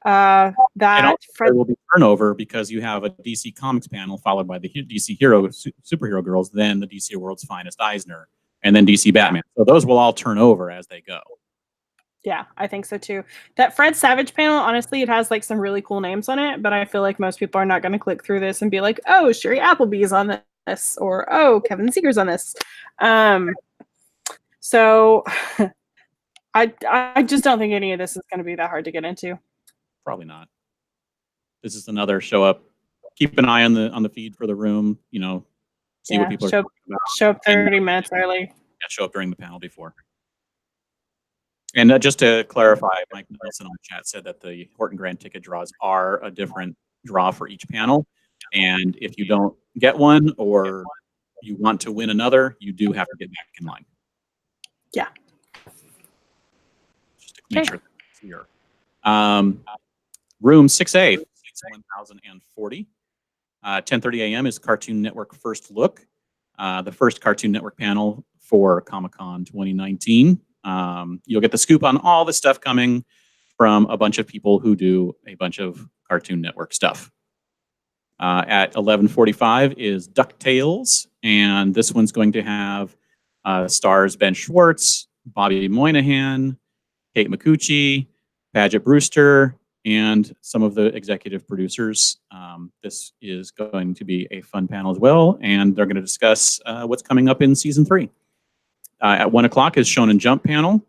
There will be turnover because you have a DC Comics panel followed by the DC Superhero Girls, then the DC World's Finest Eisner, and then DC Batman. So those will all turn over as they go. Yeah, I think so too. That Fred Savage panel, honestly, it has like some really cool names on it, but I feel like most people are not going to click through this and be like, oh, Sherry Appleby's on this, or oh, Kevin Zegers on this. So I just don't think any of this is going to be that hard to get into. Probably not. This is another show up. Keep an eye on the feed for the room. See what people are talking about. Show up 30 minutes early. Yeah, show up during the panel before. And just to clarify, Mike Nelson on the chat said that the Horton Grand ticket draws are a different draw for each panel. And if you don't get one or you want to win another, you do have to get back in line. Yeah. Just to make sure that's clear. Room 6A, seats 1,040. 10:30 a.m. is Cartoon Network First Look, the first Cartoon Network panel for Comic-Con 2019. You'll get the scoop on all the stuff coming from a bunch of people who do a bunch of Cartoon Network stuff. At 11:45 is DuckTales, and this one's going to have stars Ben Schwartz, Bobby Moynihan, Kate McCucci, Paget Brewster, and some of the executive producers. This is going to be a fun panel as well, and they're going to discuss what's coming up in season 3. At 1 o'clock is Shonen Jump panel.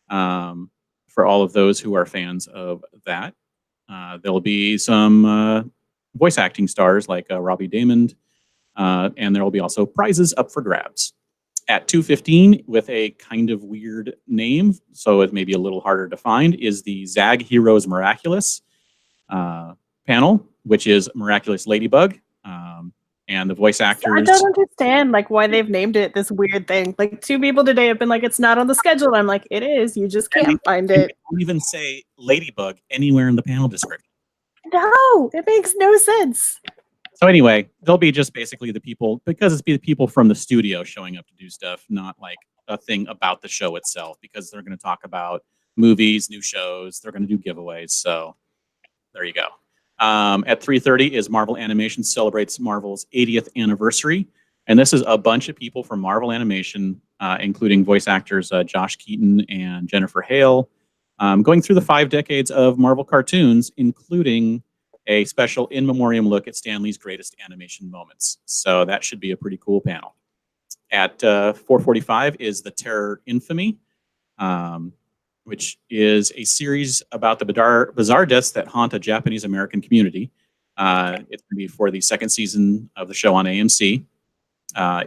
For all of those who are fans of that, there'll be some voice acting stars like Robbie Damon, and there will be also prizes up for grabs. At 2:15, with a kind of weird name, so it may be a little harder to find, is the Zag Heroes Miraculous panel, which is Miraculous Ladybug, and the voice actors. I don't understand why they've named it this weird thing. 2 people today have been like, it's not on the schedule. I'm like, it is. You just can't find it. Don't even say Ladybug anywhere in the panel description. No, it makes no sense. So anyway, they'll be just basically the people, because it's the people from the studio showing up to do stuff, not like a thing about the show itself, because they're going to talk about movies, new shows. They're going to do giveaways. So there you go. At 3:30 is Marvel Animation celebrates Marvel's 80th anniversary. And this is a bunch of people from Marvel Animation, including voice actors Josh Keaton and Jennifer Hale, going through the 5 decades of Marvel cartoons, including a special in memoriam look at Stan Lee's greatest animation moments. So that should be a pretty cool panel. At 4:45 is The Terror Infamy, which is a series about the bizarre deaths that haunt a Japanese American community. It's going to be for the 2nd season of the show on AMC.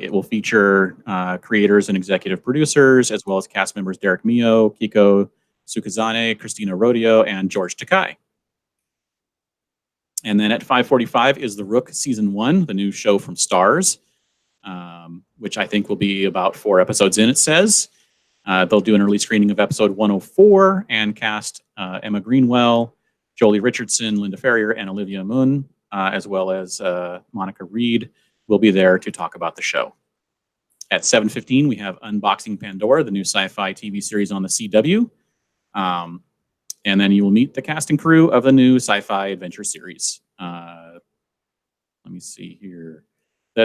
It will feature creators and executive producers, as well as cast members Derek Mio, Kiko Sukazane, Christina Rodeo, and George Takai. And then at 5:45 is The Rook Season 1, the new show from Starz, which I think will be about 4 episodes in, it says. They'll do an early screening of episode 104 and cast Emma Greenwell, Jolie Richardson, Linda Ferrier, and Olivia Munn, as well as Monica Reed will be there to talk about the show. At 7:15, we have Unboxing Pandora, the new sci-fi TV series on the CW. And then you will meet the cast and crew of the new sci-fi adventure series. Let me see here.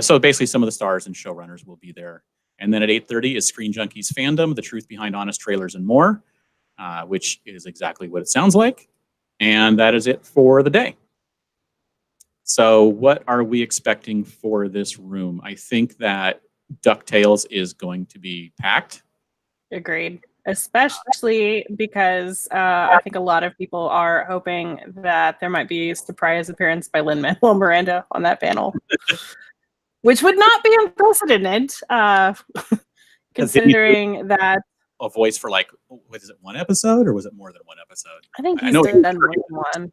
So basically some of the stars and showrunners will be there. And then at 8:30 is Screen Junkies Fandom, the truth behind honest trailers and more, which is exactly what it sounds like. And that is it for the day. So what are we expecting for this room? I think that DuckTales is going to be packed. Agreed. Especially because I think a lot of people are hoping that there might be a surprise appearance by Lin-Manuel Miranda on that panel, which would not be unprecedented, considering that a voice for what is it, 1 episode, or was it more than 1 episode? I think he's done more than 1.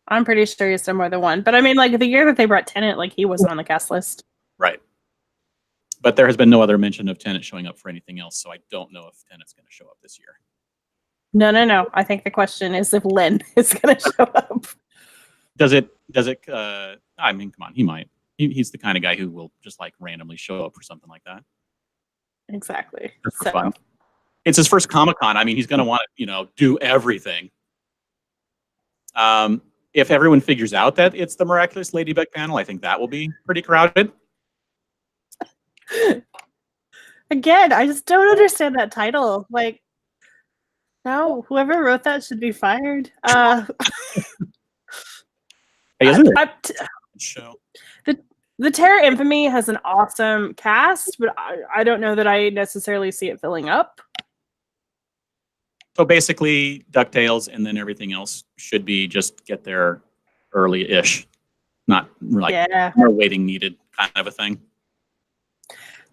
I'm pretty sure he's done more than 1. But I mean, the year that they brought Tenet, he wasn't on the cast list. Right. But there has been no other mention of Tenet showing up for anything else, so I don't know if Tenet's going to show up this year. No. I think the question is if Lin is going to show up. Does it? I mean, come on, he might. He's the kind of guy who will just randomly show up for something like that. Exactly. Just for fun. It's his first Comic-Con. I mean, he's going to want to, do everything. If everyone figures out that it's the Miraculous Ladybug panel, I think that will be pretty crowded. Again, I just don't understand that title. No, whoever wrote that should be fired. Hey, isn't it? Show. The Terror Infamy has an awesome cast, but I don't know that I necessarily see it filling up. So basically, DuckTales and then everything else should be just get there early-ish. Not more waiting needed kind of a thing.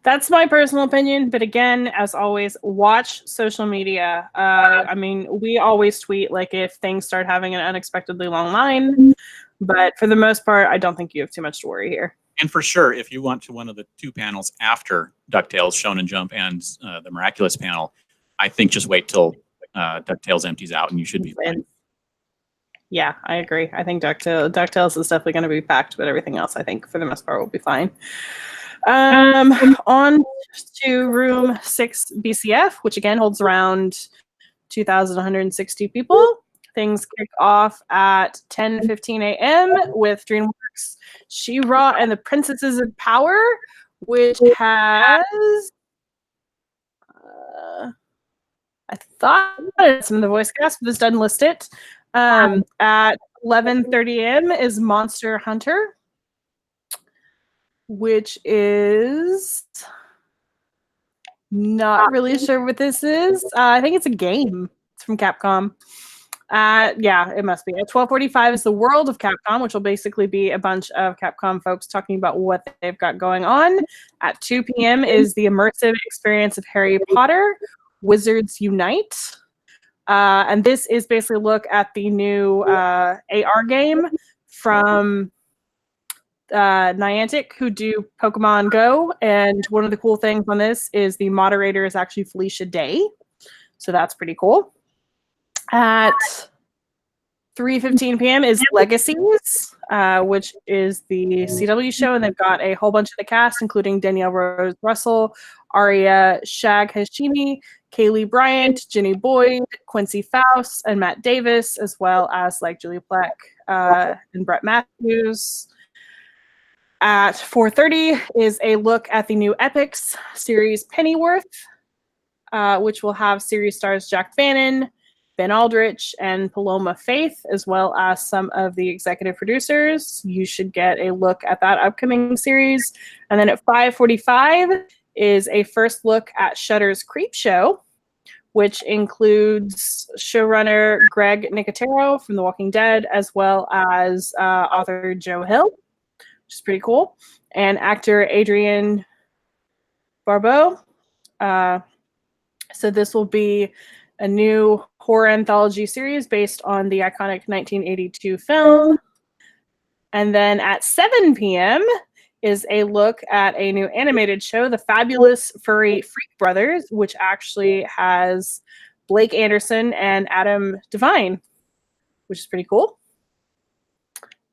That's my personal opinion, but again, as always, watch social media. I mean, we always tweet if things start having an unexpectedly long line, but for the most part, I don't think you have too much to worry here. And for sure, if you want to one of the 2 panels after DuckTales, Shonen Jump, and the Miraculous panel, I think just wait till DuckTales empties out and you should be fine. Yeah, I agree. I think DuckTales is definitely going to be packed, but everything else, I think, for the most part, will be fine. On to room 6 BCF, which again holds around 2,160 people. Things kick off at 10:15 a.m. with DreamWorks She-Ra and the Princesses of Power, which has I thought it's in the voice cast, but this doesn't list it. At 11:30 a.m. is Monster Hunter, which is not really sure what this is. I think it's a game. It's from Capcom. Yeah, it must be. At 12:45 is the World of Capcom, which will basically be a bunch of Capcom folks talking about what they've got going on. At 2 p.m. is the immersive experience of Harry Potter, Wizards Unite. And this is basically a look at the new AR game from Niantic, who do Pokemon Go. And one of the cool things on this is the moderator is actually Felicia Day. So that's pretty cool. At 3:15 p.m. is Legacies, which is the CW show, and they've got a whole bunch of the cast, including Danielle Rose Russell, Aria Shag Hashimi, Kaylee Bryant, Jenny Boyd, Quincy Faust, and Matt Davis, as well as like Julie Plec and Brett Matthews. At 4:30 is a look at the new Epics series Pennyworth, which will have series stars Jack Bannon, Ben Aldrich, and Paloma Faith, as well as some of the executive producers. You should get a look at that upcoming series. And then at 5:45 is a first look at Shudder's Creep Show, which includes showrunner Greg Nicotero from The Walking Dead, as well as author Joe Hill, which is pretty cool, and actor Adrienne Barbeau. So this will be a new horror anthology series based on the iconic 1982 film. And then at 7 p.m. is a look at a new animated show, The Fabulous Furry Freak Brothers, which actually has Blake Anderson and Adam Devine, which is pretty cool.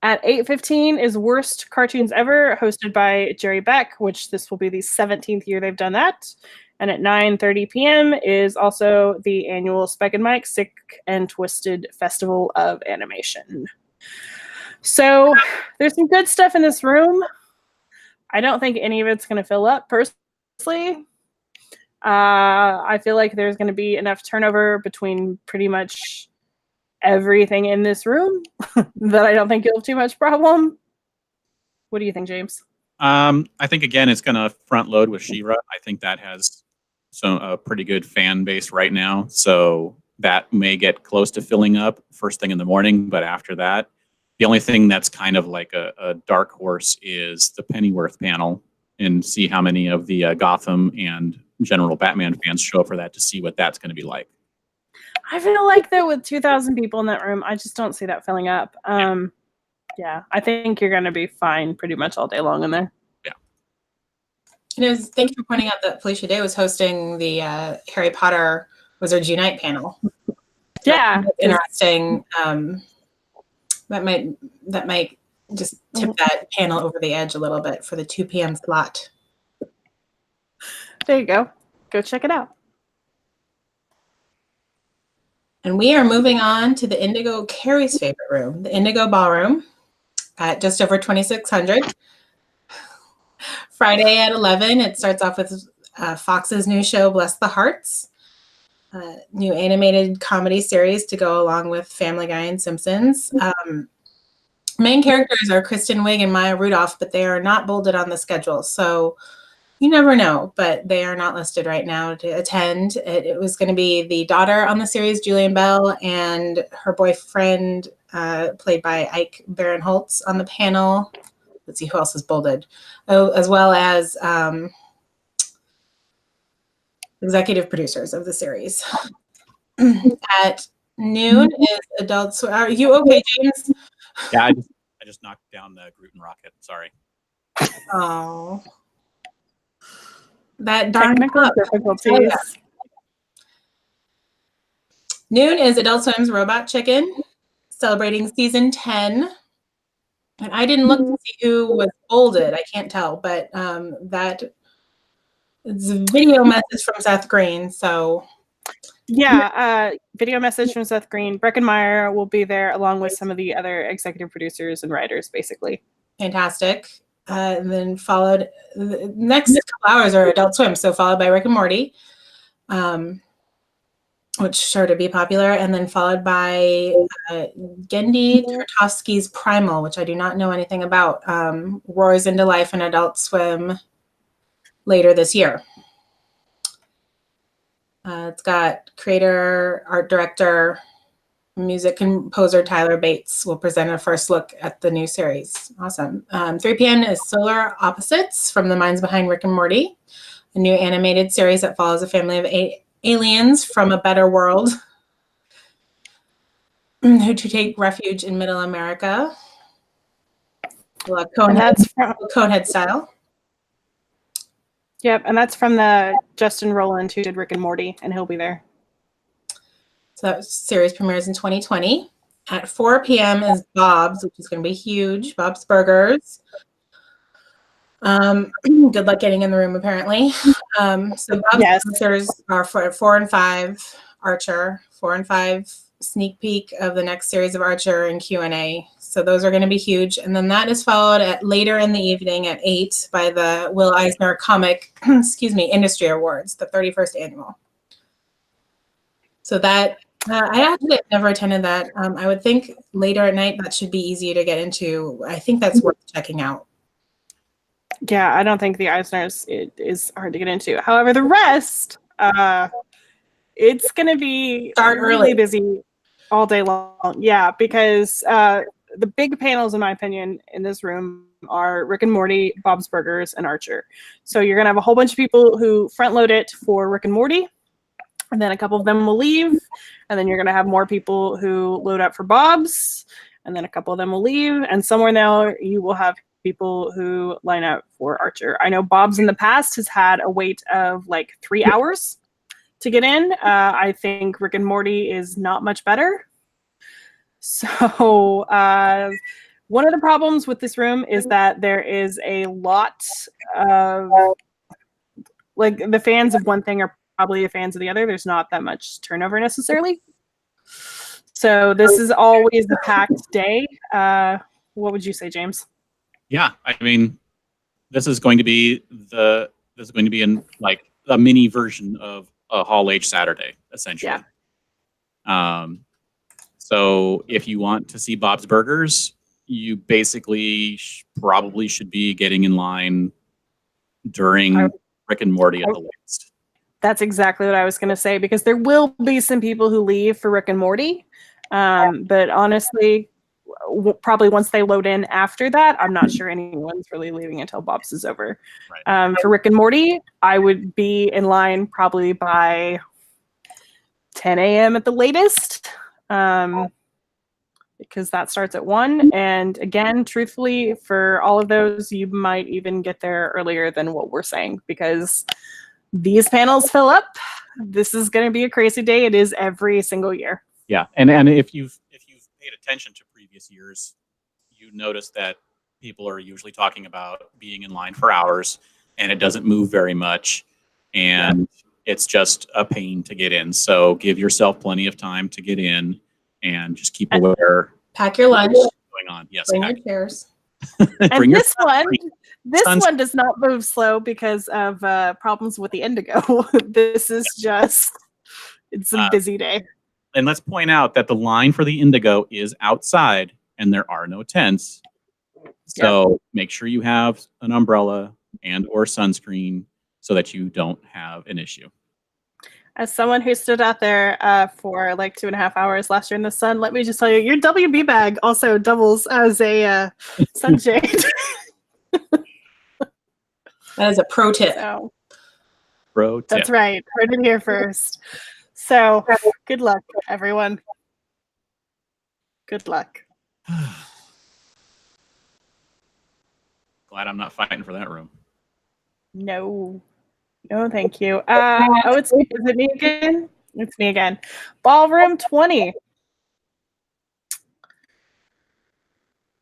At 8:15 is Worst Cartoons Ever, hosted by Jerry Beck, which this will be the 17th year they've done that. And at 9:30 p.m. is also the annual Spike and Mike Sick and Twisted Festival of Animation. So there's some good stuff in this room. I don't think any of it's going to fill up, personally. I feel like there's going to be enough turnover between pretty much everything in this room that I don't think you'll have too much problem. What do you think, James? I think, again, it's going to front load with She-Ra. I think that has a pretty good fan base right now. So that may get close to filling up first thing in the morning. But after that, the only thing that's kind of like a dark horse is the Pennyworth panel, and see how many of the Gotham and general Batman fans show up for that to see what that's going to be like. I feel like, though, with 2,000 people in that room, I just don't see that filling up. Yeah, I think you're going to be fine pretty much all day long in there. Thank you for pointing out that Felicia Day was hosting the Harry Potter Wizards Unite panel. Yeah, that's interesting. That might just tip that panel over the edge a little bit for the 2 p.m. slot. There you go. Go check it out. And we are moving on to the Indigo Carrie's favorite room, the Indigo Ballroom, at just over 2,600. Friday at 11, it starts off with Fox's new show, Bless the Hearts, new animated comedy series to go along with Family Guy and Simpsons. Main characters are Kristen Wiig and Maya Rudolph, but they are not bolded on the schedule. So you never know, but they are not listed right now to attend. It was going to be the daughter on the series, Julian Bell, and her boyfriend, played by Ike Barinholtz, on the panel. Let's see who else is bolded. Oh, as well as executive producers of the series. At noon is adults. Are you okay, James? Yeah, I just knocked down the gluten rocket. Sorry. Oh. That darn technical difficulties. Noon is Adult Swim's Robot Chicken, celebrating season 10. And I didn't look to see who was bolded. I can't tell, but that it's a video message from Seth Green. So Yeah, video message from Seth Green. Breckenmeyer will be there along with some of the other executive producers and writers, basically. Fantastic. And then followed, the next couple hours are Adult Swim, so followed by Rick and Morty, which sure to be popular, and then followed by Gendy Tartovsky's Primal, which I do not know anything about, roars into life in Adult Swim later this year. It's got creator, art director, music composer Tyler Bates will present a first look at the new series. Awesome. 3 p.m. is Solar Opposites from the minds behind Rick and Morty, a new animated series that follows a family of aliens from a better world who to take refuge in Middle America. Conehead style. Yep, and that's from the Justin Rowland who did Rick and Morty, and he'll be there. So that series premieres in 2020. At 4 p.m. is Bob's, which is going to be huge. Bob's Burgers. Good luck getting in the room, apparently. So Bob's Burgers are for 4 and 5 Archer, 4 and 5 sneak peek of the next series of Archer and Q&A. So those are going to be huge. And then that is followed at later in the evening at 8 by the Will Eisner Comic, Industry Awards, the 31st annual. So that, I actually never attended that. I would think later at night that should be easy to get into. I think that's worth checking out. Yeah, I don't think the Eisners is hard to get into. However, the rest, it's going to be really busy all day long. Yeah, because the big panels, in my opinion, in this room are Rick and Morty, Bob's Burgers, and Archer. So you're going to have a whole bunch of people who front load it for Rick and Morty, and then a couple of them will leave, and then you're going to have more people who load up for Bob's, and then a couple of them will leave, and somewhere now you will have people who line up for Archer. I know Bob's in the past has had a wait of like 3 hours to get in. I think Rick and Morty is not much better. So one of the problems with this room is that there is a lot of, like, the fans of one thing are probably the fans of the other. There's not that much turnover necessarily. So this is always the packed day. What would you say, James? Yeah, I mean, this is going to be in like a mini version of a Hall H Saturday, essentially. Yeah. So if you want to see Bob's Burgers, you basically probably should be getting in line during Rick and Morty at the latest. That's exactly what I was going to say, because there will be some people who leave for Rick and Morty. But honestly, probably once they load in after that, I'm not sure anyone's really leaving until Bob's is over. Right. For Rick and Morty, I would be in line probably by 10 a.m. at the latest. Because that starts at 1. And again, truthfully, for all of those, you might even get there earlier than what we're saying, because these panels fill up. This is going to be a crazy day. It is every single year. Yeah, and if you've paid attention to previous years, you notice that people are usually talking about being in line for hours, and it doesn't move very much, and it's just a pain to get in. So give yourself plenty of time to get in, and just keep aware. Pack your lunch. Going on, yes. Bring your chairs. And this one does not move slow because of problems with the Indigo. This is just, it's a busy day. And let's point out that the line for the Indigo is outside, and there are no tents. So make sure you have an umbrella and or sunscreen so that you don't have an issue. As someone who stood out there for like 2.5 hours last year in the sun, let me just tell you, your WB bag also doubles as a sunshade. That is a pro tip. So, pro tip. That's right. Heard it here first. So good luck, everyone. Good luck. Glad I'm not fighting for that room. No, thank you. Is it me again? It's me again. Ballroom 20.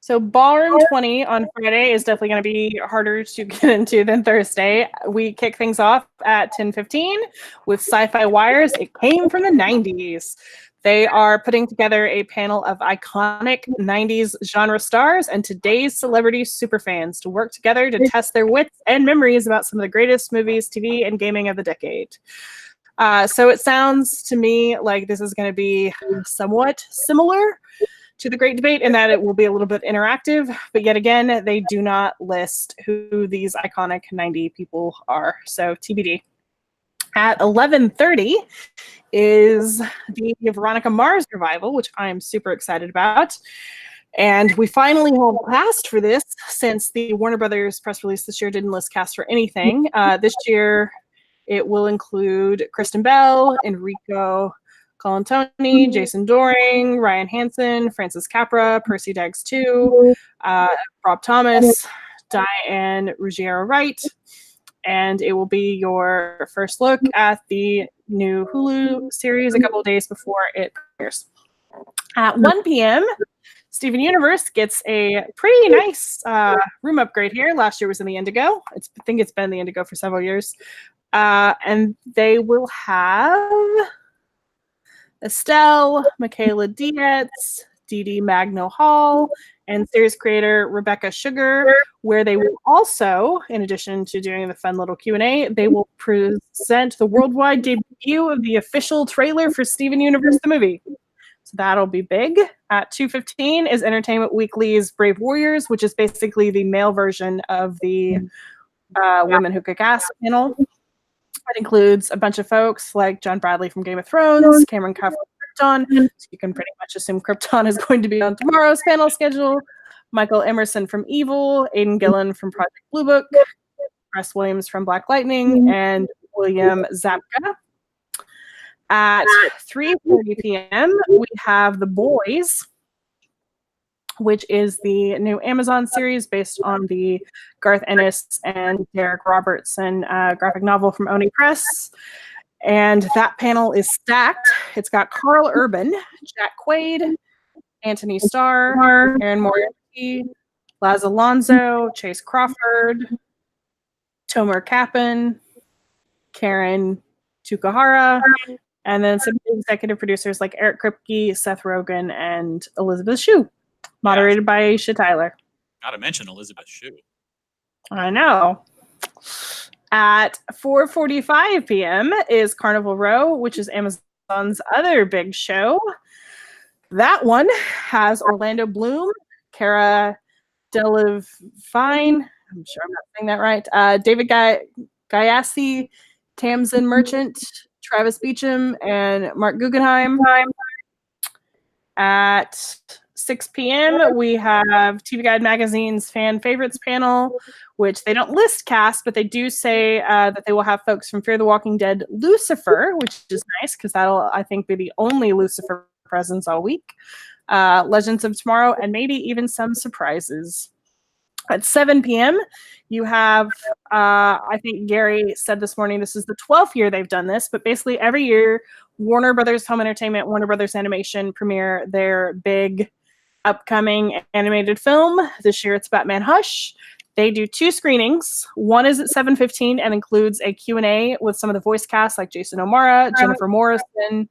So Ballroom 20 on Friday is definitely going to be harder to get into than Thursday. We kick things off at 10:15 with Sci-Fi Wires. It came from the 90s. They are putting together a panel of iconic 90s genre stars and today's celebrity superfans to work together to test their wits and memories about some of the greatest movies, TV, and gaming of the decade. So it sounds to me like this is going to be somewhat similar to the Great Debate in that it will be a little bit interactive, but yet again, they do not list who these iconic 90 people are. So TBD. At 11:30 is the Veronica Mars revival, which I'm super excited about. And we finally have a cast for this since the Warner Brothers press release this year didn't list cast for anything. This year, it will include Kristen Bell, Enrico Colantoni, Jason Doring, Ryan Hansen, Francis Capra, Percy Daggs 2, Rob Thomas, Diane Ruggiero Wright, and it will be your first look at the new Hulu series a couple of days before it premieres. At 1 p.m., Steven Universe gets a pretty nice room upgrade here. Last year was in the Indigo. I think it's been in the Indigo for several years. And they will have Estelle, Michaela Dietz, Dee Dee Magno Hall, and series creator Rebecca Sugar, where they will also, in addition to doing the fun little Q&A, they will present the worldwide debut of the official trailer for Steven Universe the movie. So that'll be big. At 2:15 is Entertainment Weekly's Brave Warriors, which is basically the male version of the Women Who Kick Ass panel. It includes a bunch of folks like John Bradley from Game of Thrones, Cameron Cuff from Krypton. So you can pretty much assume Krypton is going to be on tomorrow's panel schedule. Michael Emerson from Evil, Aidan Gillen from Project Blue Book, Chris Williams from Black Lightning, and William Zabka. At 3:30 p.m., we have The Boys, which is the new Amazon series based on the Garth Ennis and Derek Robertson graphic novel from Oni Press. And that panel is stacked. It's got Carl Urban, Jack Quaid, Anthony Starr, Aaron Moriarty, Laz Alonso, Chase Crawford, Tomer Kaplan, Karen Tukahara, and then some executive producers like Eric Kripke, Seth Rogen, and Elizabeth Shue. Moderated by Aisha Tyler. Gotta mention Elizabeth Shue. I know. At 4:45 p.m. is Carnival Row, which is Amazon's other big show. That one has Orlando Bloom, Cara Delevingne, I'm sure I'm not saying that right, David Gayassi, Tamsin Merchant, Travis Beecham, and Mark Guggenheim. At 6 p.m., we have TV Guide Magazine's Fan Favorites panel, which they don't list cast, but they do say that they will have folks from Fear the Walking Dead, Lucifer, which is nice because that'll, I think, be the only Lucifer presence all week, Legends of Tomorrow, and maybe even some surprises. At 7 p.m., you have, I think Gary said this morning, this is the 12th year they've done this, but basically every year, Warner Brothers Home Entertainment, Warner Brothers Animation premiere their big upcoming animated film. This year it's Batman Hush. They do 2 screenings. One is at 7:15 and includes a Q&A with some of the voice cast like Jason O'Mara, Jennifer Morrison,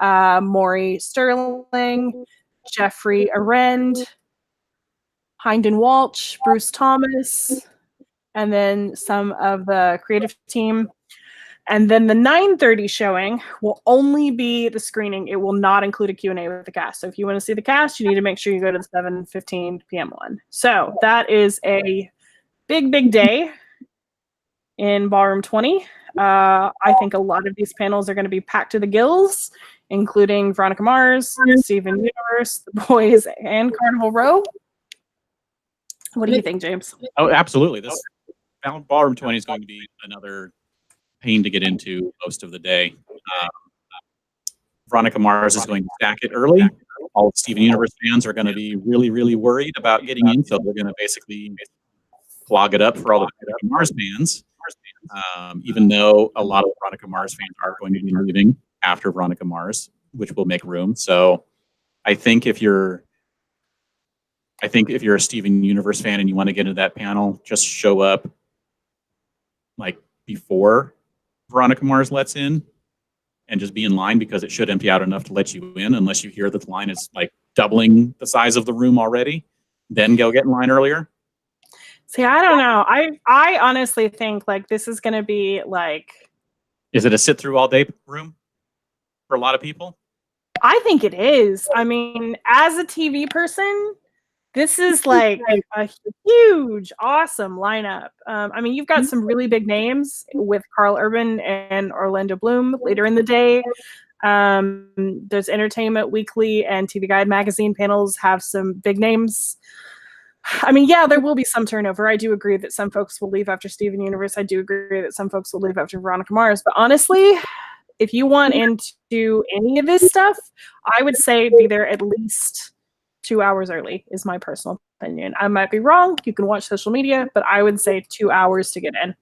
Maury Sterling, Jeffrey Arend, Hynden Walsh, Bruce Thomas, and then some of the creative team. And then the 9:30 showing will only be the screening. It will not include a Q&A with the cast. So if you want to see the cast, you need to make sure you go to the 7:15 p.m. one. So that is a big, big day in Ballroom 20. I think a lot of these panels are going to be packed to the gills, including Veronica Mars, Steven Universe, The Boys, and Carnival Row. What do you think, James? Oh, absolutely. This Ballroom 20 is going to be another pain to get into most of the day. Veronica Mars is going to stack it early. All of Steven Universe fans are going to be really, really worried about getting in, so they're going to basically clog it up for all the Veronica Mars fans, even though a lot of Veronica Mars fans are going to be leaving after Veronica Mars, which will make room. So I think I think if you're a Steven Universe fan and you want to get into that panel, just show up like before Veronica Mars lets in and just be in line, because it should empty out enough to let you in, unless you hear that the line is like doubling the size of the room already. Then go get in line earlier. See, I don't know. I honestly think like this is going to be like. Is it a sit through all day room for a lot of people? I think it is. I mean, as a TV person, this is like a huge, awesome lineup. I mean, you've got some really big names with Carl Urban and Orlando Bloom later in the day. There's Entertainment Weekly and TV Guide magazine panels have some big names. I mean, yeah, there will be some turnover. I do agree that some folks will leave after Steven Universe. I do agree that some folks will leave after Veronica Mars. But honestly, if you want into any of this stuff, I would say be there at least 2 hours early is my personal opinion. I might be wrong. You can watch social media, but I would say 2 hours to get in.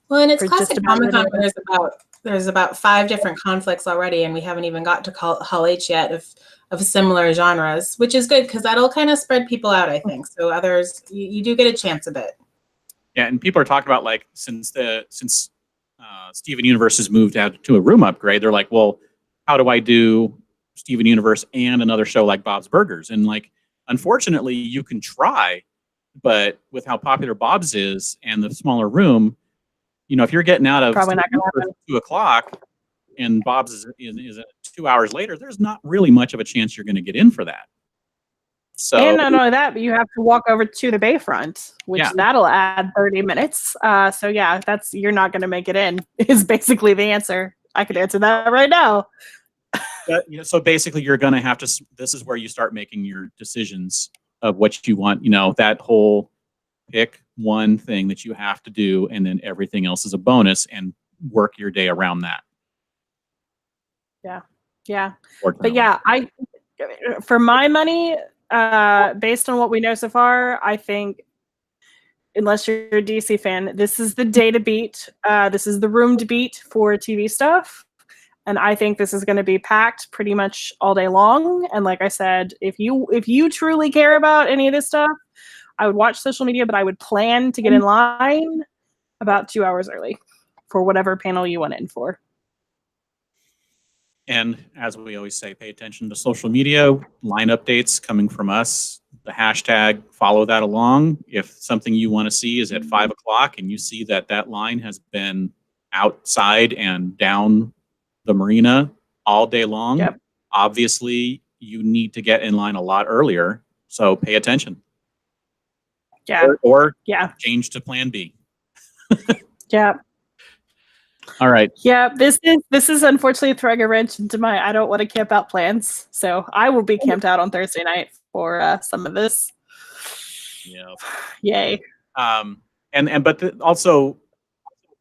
Well, and it's For classic just about Comic-Con. everybody. There's about 5 different conflicts already, and we haven't even got to Hall H yet of similar genres, which is good because that'll kind of spread people out, I think. So others, you do get a chance a bit. Yeah, and people are talking about like since Steven Universe has moved out to a room upgrade, they're like, well, how do I do Steven Universe and another show like Bob's Burgers? And like, unfortunately, you can try, but with how popular Bob's is and the smaller room, you know, if you're getting out of Probably not gonna happen. 2 o'clock and Bob's is 2 hours later, there's not really much of a chance you're going to get in for that. So, And not only that, but you have to walk over to the Bayfront, which that'll add 30 minutes. So yeah, you're not going to make it in is basically the answer. I could answer that right now. But, you know, so basically you're going to have to, this is where you start making your decisions of what you want, you know, that whole pick one thing that you have to do, and then everything else is a bonus, and work your day around that. Yeah. But yeah, for my money, based on what we know so far, I think unless you're a DC fan, this is the day to beat. This is the room to beat for TV stuff. And I think this is going to be packed pretty much all day long. And like I said, if you truly care about any of this stuff, I would watch social media, but I would plan to get in line about 2 hours early for whatever panel you went in for. And as we always say, pay attention to social media, line updates coming from us, the hashtag, follow that along. If something you want to see is at 5 o'clock and you see that line has been outside and down the marina all day long, obviously you need to get in line a lot earlier. So pay attention. Yeah. Or change to plan B. Yeah. All right. Yeah, this is unfortunately throwing a wrench into my I don't want to camp out plans. So I will be camped out on Thursday night for some of this. Yeah. Yay. Also,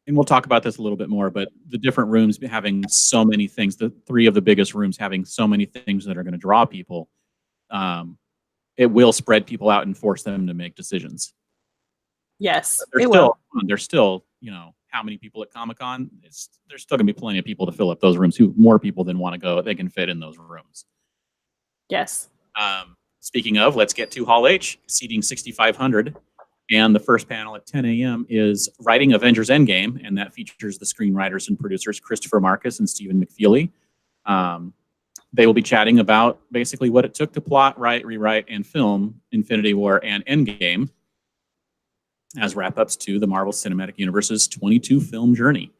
and we'll talk about this a little bit more, but the different rooms having so many things, the 3 of the biggest rooms having so many things that are going to draw people, it will spread people out and force them to make decisions. Yes, There's still, you know, how many people at Comic-Con? There's still going to be plenty of people to fill up those rooms. More people than want to go, they can fit in those rooms. Yes. Speaking of, let's get to Hall H, seating 6,500. And the first panel at 10 a.m. is Writing Avengers Endgame, and that features the screenwriters and producers Christopher Marcus and Stephen McFeely. They will be chatting about basically what it took to plot, write, rewrite, and film Infinity War and Endgame as wrap-ups to the Marvel Cinematic Universe's 22-film journey.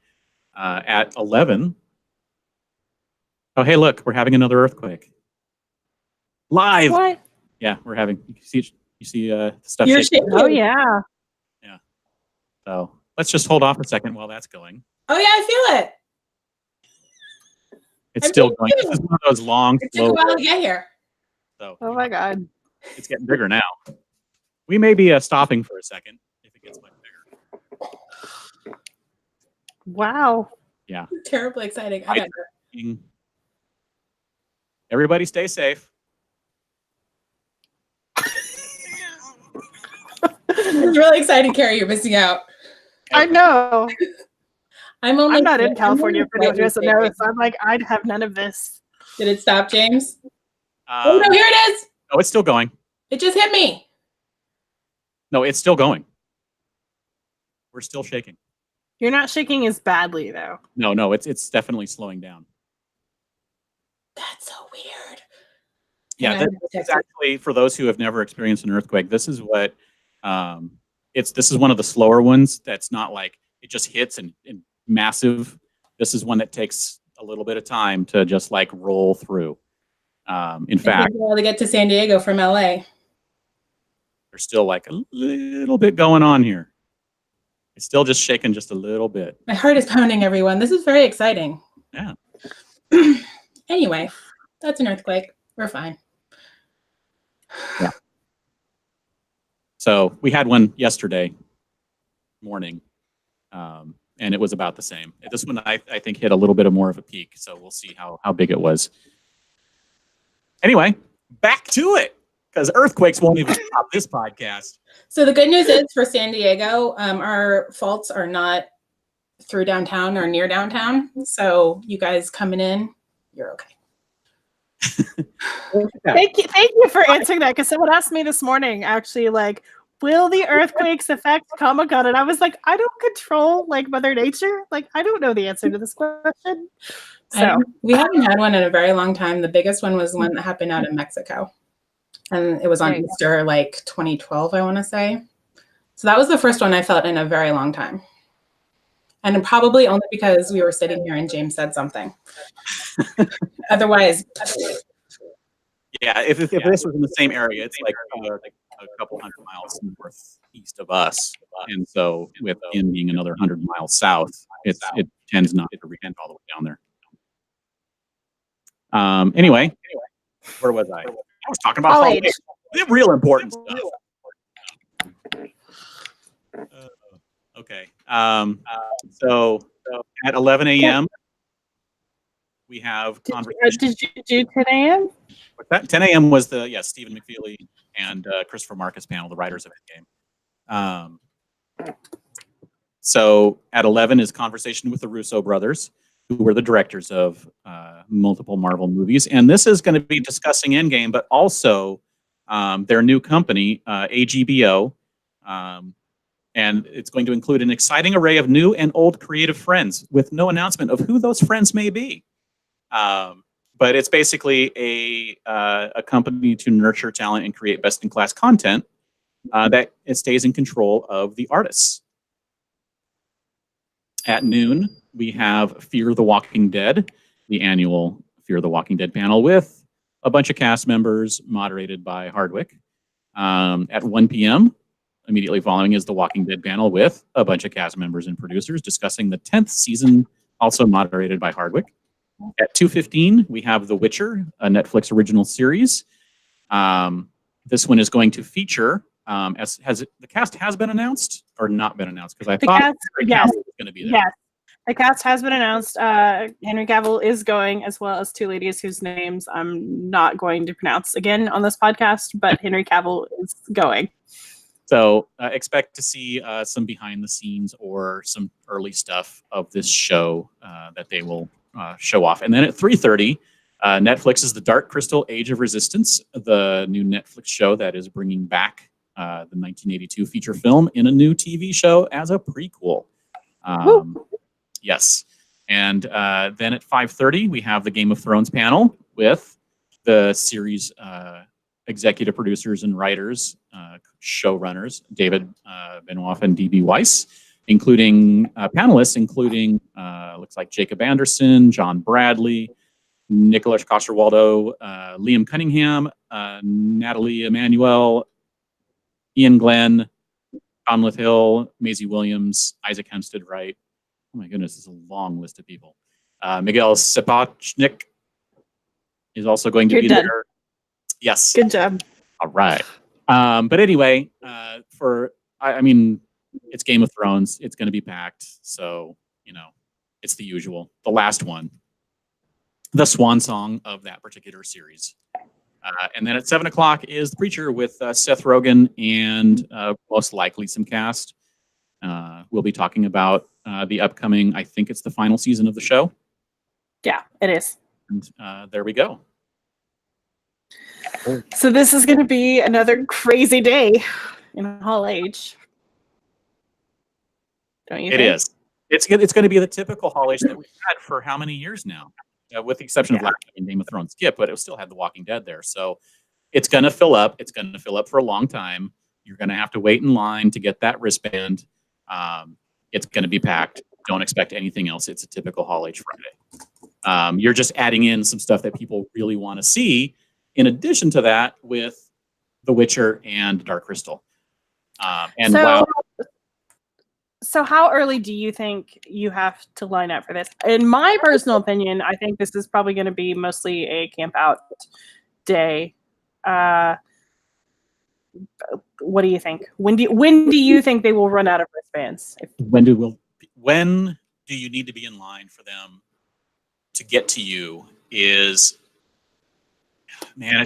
At 11... Oh, hey, look, we're having another earthquake. Live! What? Yeah, we're having... You see stuff You're shaking. Oh, yeah. Yeah. So let's just hold off a second while that's going. Oh yeah, I feel it. It's still going. This is one of those long, It slow took a while to rolls. get here. So, Oh, my God. it's getting bigger now. We may be stopping for a second if it gets much bigger. Wow. Yeah. Terribly exciting. I got it. Everybody stay safe. It's really exciting, Carrie. You're missing out. I know. I'm not in California for anyone who doesn't know. So I'm like, I'd have none of this. Did it stop, James? Oh no, here it is. Oh, it's still going. It just hit me. No, it's still going. We're still shaking. You're not shaking as badly though. No, it's definitely slowing down. That's so weird. Yeah, And that's actually, for those who have never experienced an earthquake, this is what this is one of the slower ones that's not like it just hits and massive. This is one that takes a little bit of time to just like roll through. In fact, to get to San Diego from LA. there's still like a little bit going on here. It's still just shaking just a little bit. My heart is pounding, everyone. This is very exciting. Yeah. Anyway, that's an earthquake. We're fine. Yeah. So we had one yesterday morning, and it was about the same. This one I think hit a little bit more of a peak, so we'll see how big it was. Anyway, back to it, because earthquakes won't even stop this podcast. So the good news is for San Diego, our faults are not through downtown or near downtown. So you guys coming in, you're okay. Thank you for answering that, because someone asked me this morning, actually, like, will the earthquakes affect Comic-Con? And I was like, I don't control like Mother Nature. Like, I don't know the answer to this question. So we haven't had one in a very long time. The biggest one was one that happened out in Mexico. And it was on Easter, like 2012, I want to say. So that was the first one I felt in a very long time. And probably only because we were sitting here and James said something. Otherwise. Yeah, if this was in the same area, it's like a couple hundred miles northeast of us. And so with in being another 100 miles south, it tends not to reach all the way down there. Anyway, where was I? I was talking about the real important stuff. Okay. So at 11 a.m. we have conversation. Did you do 10 a.m.? 10 a.m. was the Stephen McFeely and Christopher Marcus panel, the writers of Endgame. So at 11 is conversation with the Russo brothers, who were the directors of multiple Marvel movies. And this is going to be discussing Endgame, but also their new company, AGBO. And it's going to include an exciting array of new and old creative friends with no announcement of who those friends may be. But it's basically a company to nurture talent and create best-in-class content that it stays in control of the artists. At noon, we have Fear the Walking Dead, the annual Fear the Walking Dead panel with a bunch of cast members moderated by Hardwick. At 1 p.m., immediately following is the Walking Dead panel with a bunch of cast members and producers discussing the 10th season, also moderated by Hardwick. At 2:15, we have The Witcher, a Netflix original series. This one is going to feature, the cast has been announced or not been announced? Because I thought Henry Cavill was going to be there. Yes, the cast has been announced. Henry Cavill is going, as well as two ladies whose names I'm not going to pronounce again on this podcast, but Henry Cavill is going. So expect to see some behind the scenes or some early stuff of this show that they will show off. And then at 3:30, Netflix is The Dark Crystal Age of Resistance, the new Netflix show that is bringing back the 1982 feature film in a new TV show as a prequel. Yes. And then at 5:30, we have the Game of Thrones panel with the series executive producers and writers, showrunners, David Benoit and D.B. Weiss, including panelists, including looks like Jacob Anderson, John Bradley, Nicholas Coster-Waldau, Liam Cunningham, Natalie Emanuel, Ian Glenn, Conleth Hill, Maisie Williams, Isaac Hempstead Wright. Oh my goodness, this is a long list of people. Miguel Sapochnik is also going to be there. Yes. Good job. All right. But anyway, I mean, it's Game of Thrones. It's going to be packed. So, it's the usual. The last one. The swan song of that particular series. And then at 7 o'clock is The Preacher with Seth Rogen and most likely some cast. We'll be talking about the upcoming, I think it's the final season of the show. Yeah, it is. And there we go. So this is going to be another crazy day in Hall H. Don't you It think? is. It's going to be the typical Hall H that we've had for how many years now, with the exception of last year when Game of Thrones skip, but it still had The Walking Dead there. So it's going to fill up. It's going to fill up for a long time. You're going to have to wait in line to get that wristband. It's going to be packed. Don't expect anything else. It's a typical Hall H Friday. You're just adding in some stuff that people really want to see. In addition to that, with The Witcher and Dark Crystal. So how early do you think you have to line up for this? In my personal opinion, I think this is probably going to be mostly a camp out day. What do you think? When do you think they will run out of wristbands? When do you need to be in line for them to get to you? It's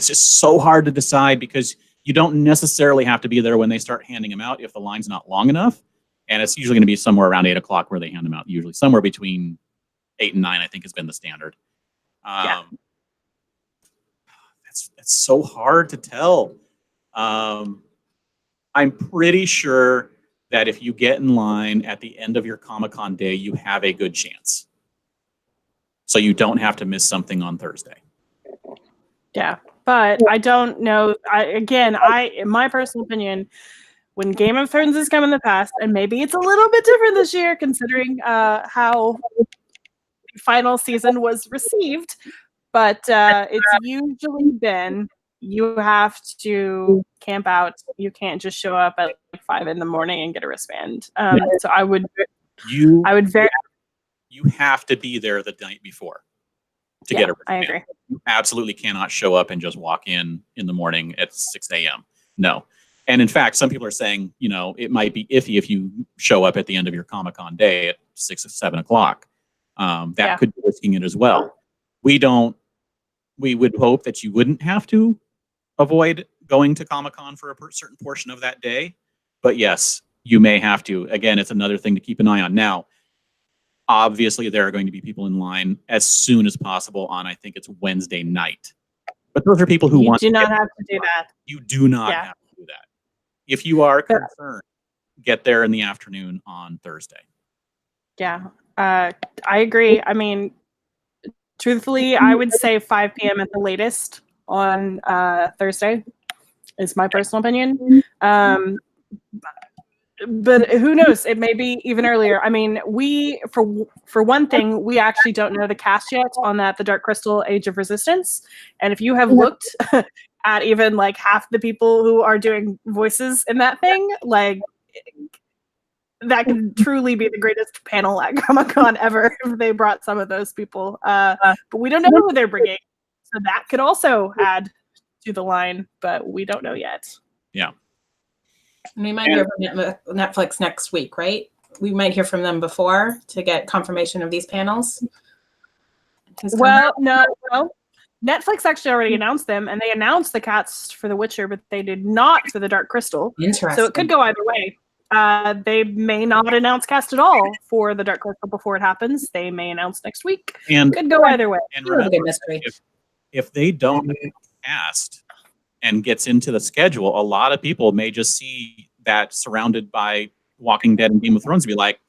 just so hard to decide because you don't necessarily have to be there when they start handing them out if the line's not long enough. And it's usually going to be somewhere around 8 o'clock where they hand them out. Usually somewhere between 8 and 9, I think, has been the standard. It's so hard to tell. I'm pretty sure that if you get in line at the end of your Comic-Con day, you have a good chance. So you don't have to miss something on Thursday. Yeah, but I don't know. In my personal opinion, when Game of Thrones has come in the past, and maybe it's a little bit different this year considering how the final season was received, but it's usually been you have to camp out. You can't just show up at like 5 a.m. and get a wristband. So you have to be there the night before to get a wristband. I agree. You absolutely cannot show up and just walk in the morning at 6 a.m. No. And in fact, some people are saying, it might be iffy if you show up at the end of your Comic-Con day at 6 or 7 o'clock. That could be risking it as well. We would hope that you wouldn't have to avoid going to Comic-Con for a certain portion of that day. But yes, you may have to. Again, it's another thing to keep an eye on. Now, obviously, there are going to be people in line as soon as possible on, I think it's Wednesday night. But those are people who want to. You do not have to do that. You do not have to do that. If you are concerned, get there in the afternoon on Thursday. Yeah, I agree. I mean, truthfully, I would say 5 p.m. at the latest on Thursday is my personal opinion. But who knows? It may be even earlier. I mean, for one thing, we actually don't know the cast yet on the Dark Crystal Age of Resistance. And if you have looked at even like half the people who are doing voices in that thing, like that could truly be the greatest panel at Comic-Con ever if they brought some of those people. But we don't know who they're bringing. So that could also add to the line, but we don't know yet. Yeah. And we might hear from Netflix next week, right? We might hear from them before to get confirmation of these panels. Well, Netflix actually already announced them, and they announced the cast for The Witcher, but they did not for the Dark Crystal. Interesting. So it could go either way. They may not announce cast at all for the Dark Crystal before it happens. They may announce next week. And could go either way. And remember, if they don't cast and gets into the schedule, a lot of people may just see that surrounded by Walking Dead and Game of Thrones and be like,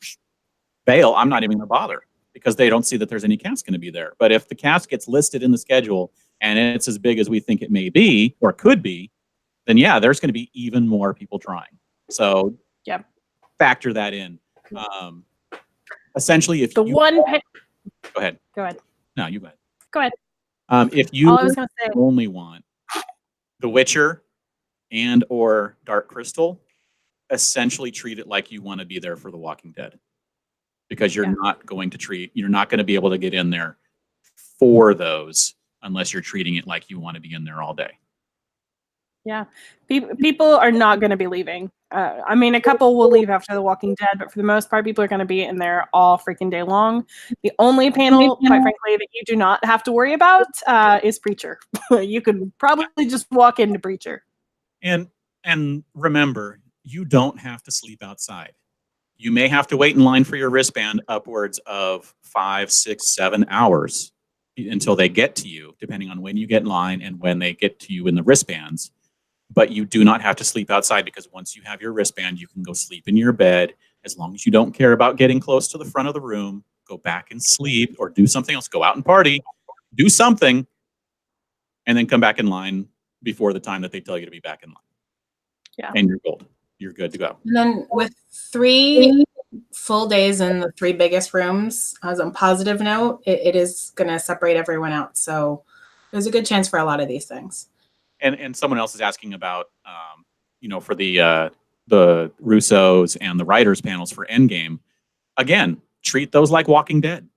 bail, I'm not even going to bother, because they don't see that there's any cast going to be there. But if the cast gets listed in the schedule and it's as big as we think it may be or could be, then there's going to be even more people trying. So factor that in. Essentially, if go ahead. Go ahead. No, you go ahead. Go ahead. If you only want The Witcher and or Dark Crystal, essentially treat it like you want to be there for The Walking Dead, because you're not going to be able to get in there for those unless you're treating it like you want to be in there all day. Yeah, people are not going to be leaving. I mean, a couple will leave after The Walking Dead, but for the most part, people are going to be in there all freaking day long. The only panel, quite frankly, that you do not have to worry about is Preacher. You could probably just walk into Preacher. And remember, you don't have to sleep outside. You may have to wait in line for your wristband upwards of 5, 6, 7 hours until they get to you, depending on when you get in line and when they get to you in the wristbands. But you do not have to sleep outside, because once you have your wristband, you can go sleep in your bed. As long as you don't care about getting close to the front of the room, go back and sleep or do something else. Go out and party, do something, and then come back in line before the time that they tell you to be back in line. Yeah. And you're gold. You're good to go. And then with 3 full days in the 3 biggest rooms, as a positive note, it is going to separate everyone out. So there's a good chance for a lot of these things. And someone else is asking about, for the Russos and the writers panels for Endgame. Again, treat those like Walking Dead.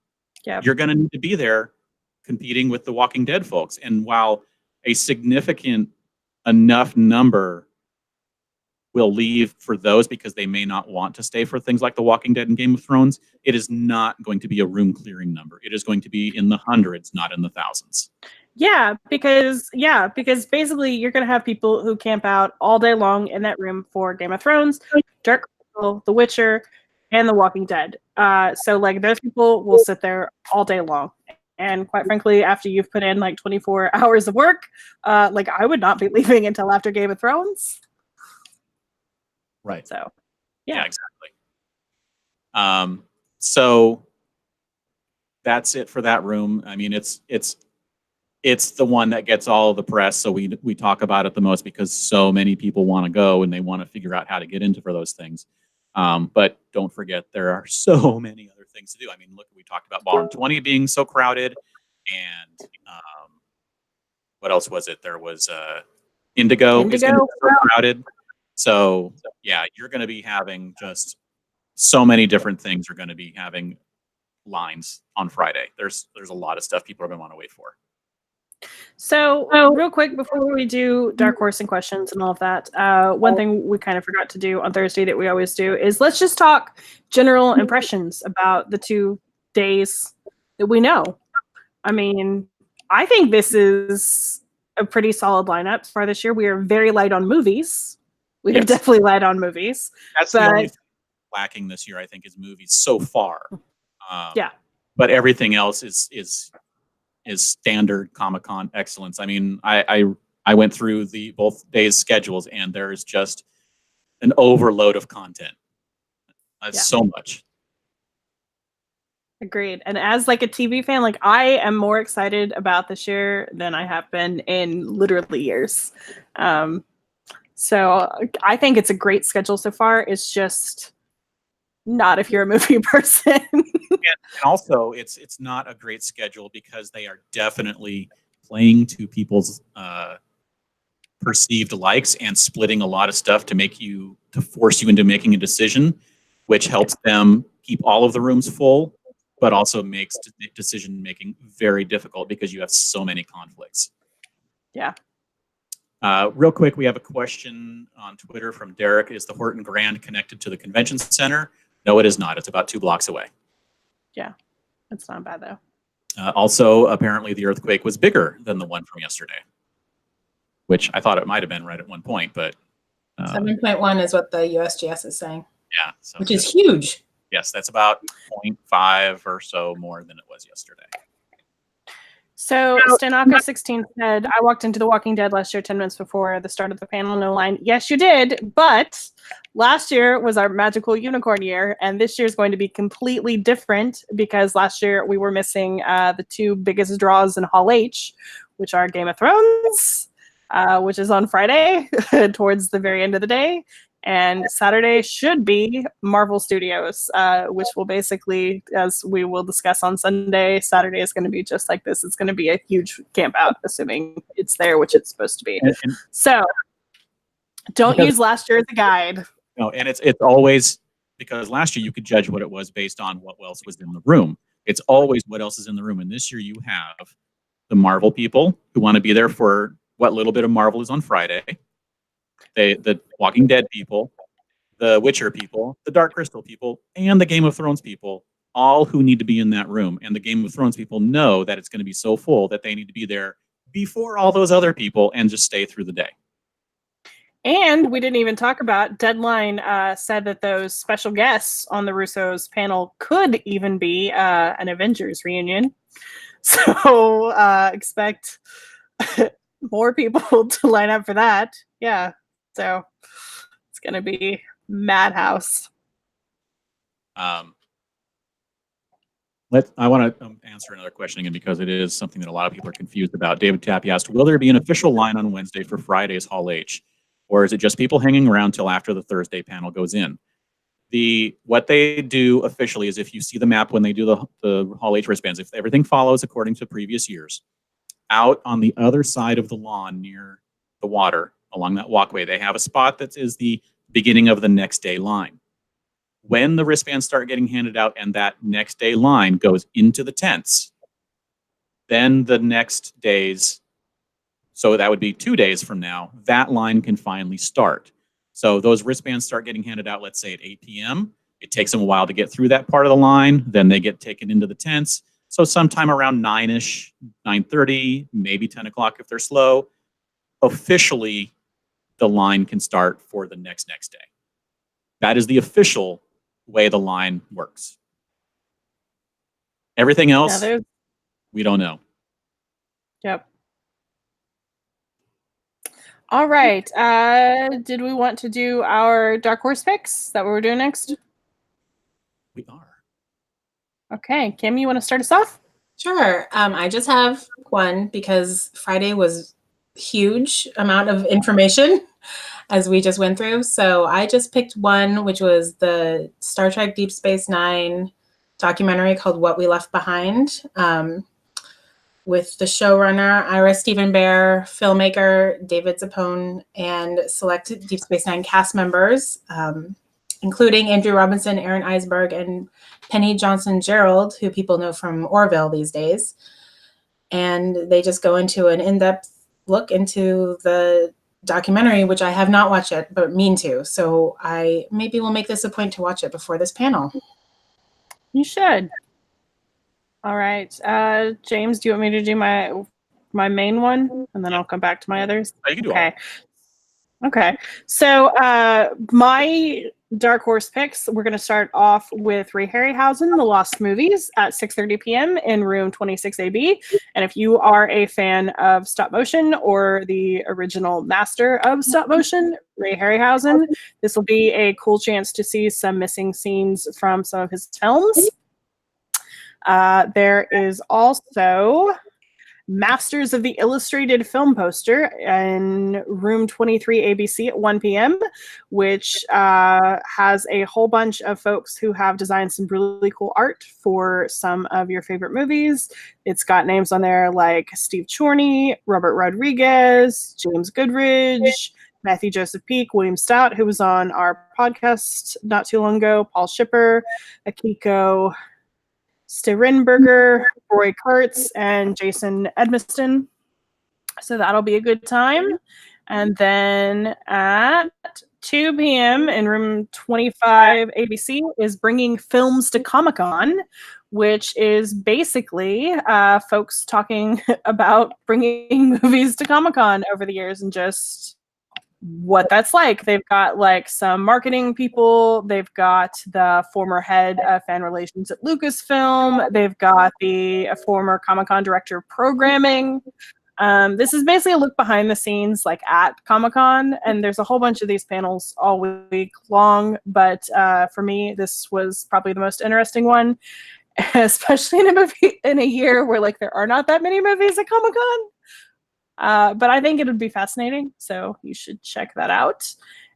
Yeah. You're going to need to be there competing with the Walking Dead folks. And while a significant enough number will leave for those because they may not want to stay for things like The Walking Dead and Game of Thrones, it is not going to be a room clearing number. It is going to be in the hundreds, not in the thousands. Yeah, because basically you're going to have people who camp out all day long in that room for Game of Thrones, Dark Crystal, The Witcher, and The Walking Dead. So like those people will sit there all day long. And quite frankly, after you've put in like 24 hours of work, like I would not be leaving until after Game of Thrones. Right. So, yeah, exactly. So that's it for that room. I mean, it's the one that gets all the press, so we talk about it the most because so many people want to go and they want to figure out how to get into for those things. But don't forget, there are so many other things to do. I mean, look, we talked about Ballroom 20 being so crowded, and what else was it? There was Indigo is going to be so crowded. So yeah, you're going to be having just so many different things. Are going to be having lines on Friday. There's a lot of stuff people are going to want to wait for. So real quick before we do Dark Horse and questions and all of that, one thing we kind of forgot to do on Thursday that we always do is let's just talk general impressions about the 2 days that we know. I mean, I think this is a pretty solid lineup for this year. We are very light on movies. We are definitely light on movies. That's the only thing lacking this year, I think, is movies so far. Yeah. But everything else is standard Comic-Con excellence. I mean, I went through both days' schedules, and there's just an overload of content. So much. Agreed. And as like a TV fan, like I am more excited about this year than I have been in literally years. So I think it's a great schedule so far. It's just not if you're a movie person. And also, it's not a great schedule because they are definitely playing to people's perceived likes and splitting a lot of stuff to force you into making a decision, which helps them keep all of the rooms full, but also makes decision making very difficult because you have so many conflicts. Yeah. Real quick, we have a question on Twitter from Derek. Is the Horton Grand connected to the convention center? No, it is not. It's about 2 blocks away. Yeah, that's not bad though. Also, apparently the earthquake was bigger than the one from yesterday, which I thought it might have been right at one point, but 7.1 is what the USGS is saying. Yeah, so which is huge. Yes, that's about 0.5 or so more than it was yesterday. So Stanaka16 said, I walked into The Walking Dead last year 10 minutes before the start of the panel, no line. Yes, you did, but last year was our magical unicorn year, and this year is going to be completely different because last year we were missing the 2 biggest draws in Hall H, which are Game of Thrones, which is on Friday towards the very end of the day, and Saturday should be Marvel Studios, which will basically, as we will discuss on Sunday, Saturday is going to be just like this. It's going to be a huge camp out, assuming it's there, which it's supposed to be. So don't use last year as a guide. No, and it's always, because last year you could judge what it was based on what else was in the room. It's always what else is in the room. And this year you have the Marvel people who want to be there for what little bit of Marvel is on Friday. The Walking Dead people, the Witcher people, the Dark Crystal people, and the Game of Thrones people, all who need to be in that room. And the Game of Thrones people know that it's going to be so full that they need to be there before all those other people and just stay through the day. And we didn't even talk about, Deadline said that those special guests on the Russos panel could even be an Avengers reunion. So expect more people to line up for that. Yeah. So it's going to be madhouse. I want to answer another question again because it is something that a lot of people are confused about. David Tappy asked, will there be an official line on Wednesday for Friday's Hall H? Or is it just people hanging around till after the Thursday panel goes in? What they do officially is, if you see the map when they do the Hall H wristbands, if everything follows according to previous years, out on the other side of the lawn near the water, along that walkway, they have a spot that is the beginning of the next day line. When the wristbands start getting handed out and that next day line goes into the tents, then the next days, so that would be 2 days from now, that line can finally start. So those wristbands start getting handed out, let's say at 8 p.m. It takes them a while to get through that part of the line. Then they get taken into the tents. So sometime around 9-ish, 9:30, maybe 10 o'clock if they're slow, officially the line can start for the next day. That is the official way the line works. Everything else, we don't know. Yep. All right. Did we want to do our dark horse picks? Is that what we're doing next? We are. Okay. Kim, you want to start us off? Sure. I just have one because Friday was huge amount of information as we just went through. So I just picked one, which was the Star Trek Deep Space Nine documentary called What We Left Behind, with the showrunner, Ira Stephen Bear, filmmaker David Zappone, and select Deep Space Nine cast members, including Andrew Robinson, Aaron Eisberg, and Penny Johnson-Gerald, who people know from Orville these days. And they just go into an in-depth look into the documentary, which I have not watched yet, but mean to. So I maybe will make this a point to watch it before this panel. You should. All right. James, do you want me to do my main one? And then I'll come back to my others? You can do okay. Okay. So my dark horse picks, we're going to start off with Ray Harryhausen, The Lost Movies at 6:30 p.m. in room 26AB. And if you are a fan of stop motion or the original master of stop motion, Ray Harryhausen, this will be a cool chance to see some missing scenes from some of his films. There is also Masters of the Illustrated Film Poster in room 23 ABC at 1 p.m., which has a whole bunch of folks who have designed some really cool art for some of your favorite movies. It's got names on there like Steve Chorney, Robert Rodriguez, James Goodrich, Matthew Joseph Peak, William Stout, who was on our podcast not too long ago, Paul Shipper, Akiko Sterenberger, Roy Kurtz, and Jason Edmiston. So that'll be a good time. And then at 2 p.m. in room 25 ABC is Bringing Films to Comic-Con, which is basically folks talking about bringing movies to Comic-Con over the years and just what that's like. They've got like some marketing people. They've got the former head of fan relations at Lucasfilm. They've got the former Comic-Con director of programming. This is basically a look behind the scenes like at Comic-Con, and there's a whole bunch of these panels all week long. But for me, this was probably the most interesting one, especially in a year where like there are not that many movies at Comic-Con. But I think it would be fascinating, so you should check that out.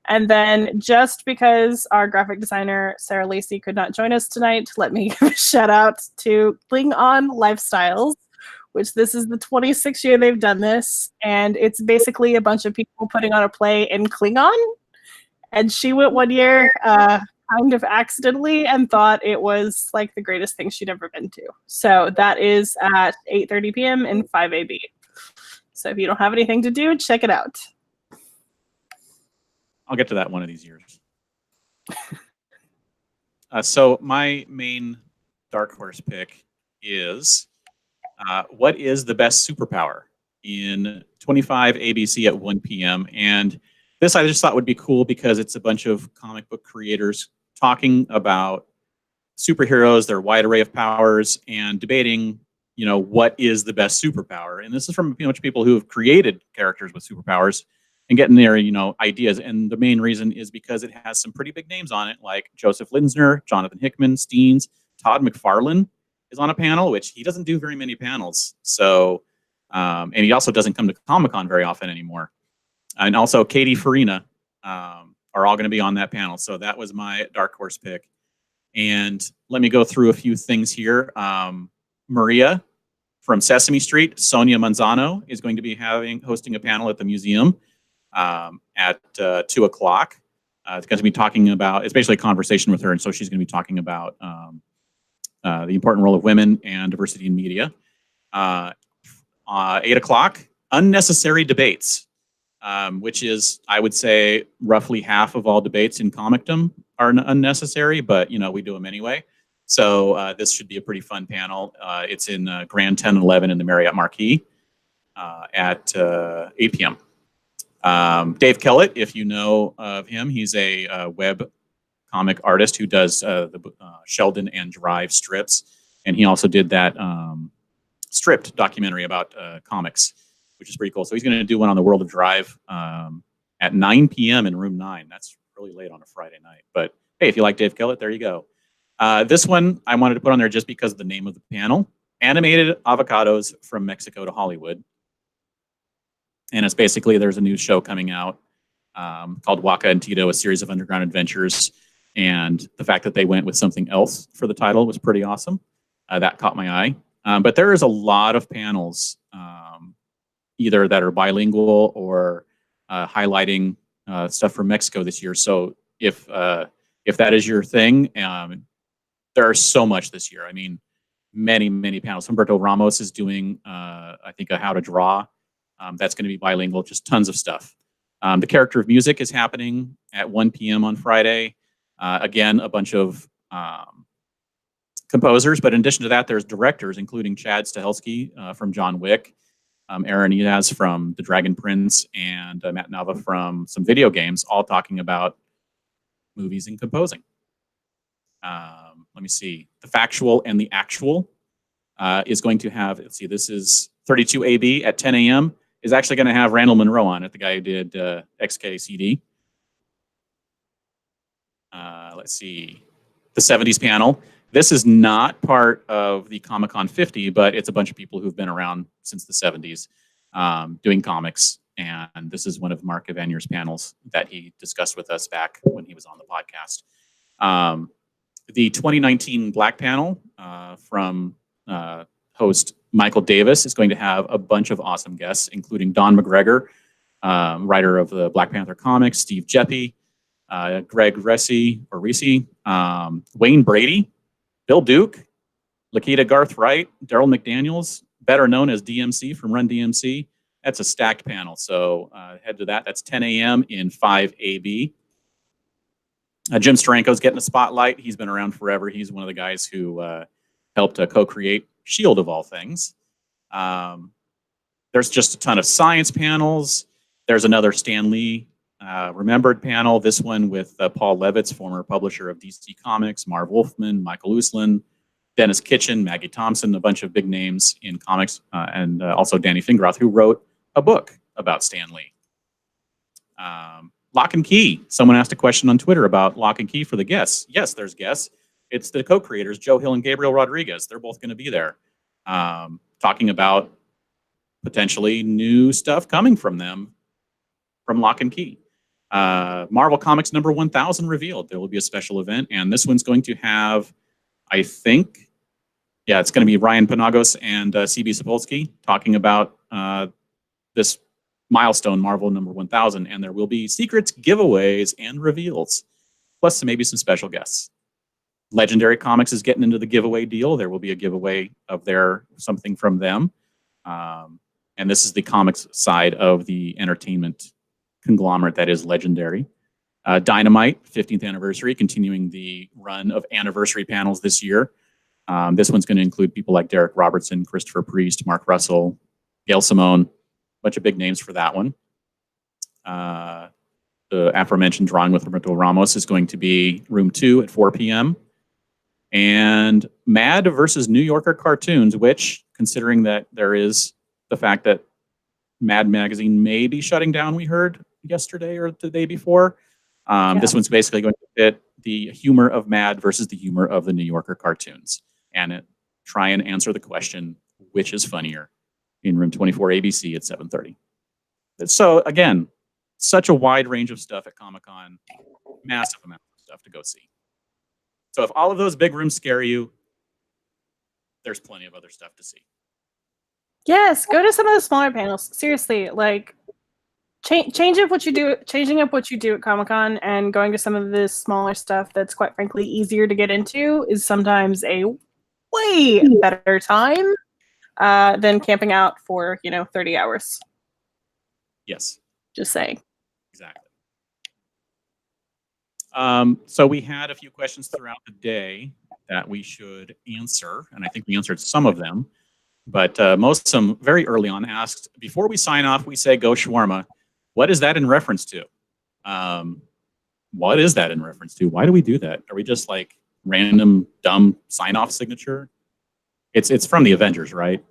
And then just because our graphic designer, Sarah Lacey, could not join us tonight, let me give a shout out to Klingon Lifestyles, which this is the 26th year they've done this. And it's basically a bunch of people putting on a play in Klingon. And she went one year kind of accidentally and thought it was like the greatest thing she'd ever been to. So that is at 8:30 p.m. in 5AB. So if you don't have anything to do, check it out. I'll get to that one of these years. So my main dark horse pick is what is the best superpower in 25 ABC at 1 p.m. And this I just thought would be cool because it's a bunch of comic book creators talking about superheroes, their wide array of powers, and debating what is the best superpower? And this is from a bunch of people who have created characters with superpowers and getting their, ideas. And the main reason is because it has some pretty big names on it, like Joseph Linsner, Jonathan Hickman, Steens, Todd McFarlane is on a panel, which he doesn't do very many panels. So, and he also doesn't come to Comic-Con very often anymore. And also Katie Farina are all going to be on that panel. So that was my dark horse pick. And let me go through a few things here. Maria from Sesame Street, Sonia Manzano, is going to be hosting a panel at the museum at 2 o'clock. It's going to be talking about, it's basically a conversation with her. And so she's going to be talking about the important role of women and diversity in media. 8 o'clock, unnecessary debates, which is, I would say, roughly half of all debates in comicdom are unnecessary, but we do them anyway. So this should be a pretty fun panel. It's in Grand 1011 in the Marriott Marquis at 8 p.m. Dave Kellett, if you know of him, he's a web comic artist who does the Sheldon and Drive strips, and he also did that stripped documentary about comics, which is pretty cool. So he's going to do one on the world of Drive at 9 p.m. in room 9. That's really late on a Friday night. But hey, if you like Dave Kellett, there you go. This one I wanted to put on there just because of the name of the panel. Animated Avocados from Mexico to Hollywood. And it's basically, there's a new show coming out called Waka and Tito, a series of underground adventures. And the fact that they went with something else for the title was pretty awesome. That caught my eye. But there is a lot of panels, either that are bilingual or highlighting stuff from Mexico this year. So if that is your thing, there are so much this year. I mean, many, many panels. Humberto Ramos is doing, I think, a How to Draw. That's going to be bilingual, just tons of stuff. The Character of Music is happening at 1 p.m. on Friday. Again, a bunch of composers, but in addition to that, there's directors, including Chad Stahelski from John Wick, Aaron Eaz from The Dragon Prince, and Matt Nava from some video games, all talking about movies and composing. Let me see. The Factual and the Actual is going to have, let's see, this is 32AB at 10 a.m. is actually going to have Randall Monroe on it, the guy who did XKCD. Let's see. The 70s panel. This is not part of the Comic-Con 50, but it's a bunch of people who've been around since the 70s doing comics. And this is one of Mark Evaniers' panels that he discussed with us back when he was on the podcast. The 2019 Black panel from host Michael Davis is going to have a bunch of awesome guests, including Don McGregor, writer of the Black Panther comics, Steve Jeppy, Greg Risi, Wayne Brady, Bill Duke, Lakita Garth Wright, Daryl McDaniels, better known as DMC from Run DMC. That's a stacked panel, so head to that. That's 10 a.m. in 5AB. Jim Steranko's getting a spotlight. He's been around forever. He's one of the guys who helped co-create S.H.I.E.L.D. of all things. There's just a ton of science panels. There's another Stan Lee Remembered panel, this one with Paul Levitz, former publisher of DC Comics, Marv Wolfman, Michael Uslan, Dennis Kitchen, Maggie Thompson, a bunch of big names in comics, and also Danny Fingroth, who wrote a book about Stan Lee. Lock and Key. Someone asked a question on Twitter about Lock and Key for the guests. Yes, there's guests. It's the co-creators, Joe Hill and Gabriel Rodriguez. They're both going to be there talking about potentially new stuff coming from them from Lock and Key. Marvel Comics number 1000 revealed. There will be a special event, and this one's going to have, I think, yeah, it's going to be Ryan Panagos and CB Sapolsky talking about this milestone, Marvel number 1000, and there will be secrets, giveaways, and reveals, plus maybe some special guests. Legendary Comics is getting into the giveaway deal. There will be a giveaway of something from them. And this is the comics side of the entertainment conglomerate that is Legendary. Dynamite, 15th anniversary, continuing the run of anniversary panels this year. This one's going to include people like Derek Robertson, Christopher Priest, Mark Russell, Gail Simone, a bunch of big names for that one. The aforementioned Drawing with Roberto Ramos is going to be room 2 at 4 p.m. And Mad versus New Yorker Cartoons, which considering that there is the fact that Mad Magazine may be shutting down, we heard yesterday or the day before. This one's basically going to fit the humor of Mad versus the humor of the New Yorker cartoons, and try and answer the question, which is funnier, in Room 24 ABC at 7:30. So again, such a wide range of stuff at Comic-Con, massive amount of stuff to go see. So if all of those big rooms scare you, there's plenty of other stuff to see. Yes, go to some of the smaller panels. Seriously, like changing up what you do at Comic-Con and going to some of this smaller stuff that's quite frankly easier to get into is sometimes a way better time than camping out for 30 hours. Yes. Just saying. Exactly. So we had a few questions throughout the day that we should answer, and I think we answered some of them. But most of them very early on asked, before we sign off, we say, go shawarma. What is that in reference to? What is that in reference to? Why do we do that? Are we just like random, dumb sign-off signature? It's from the Avengers, right?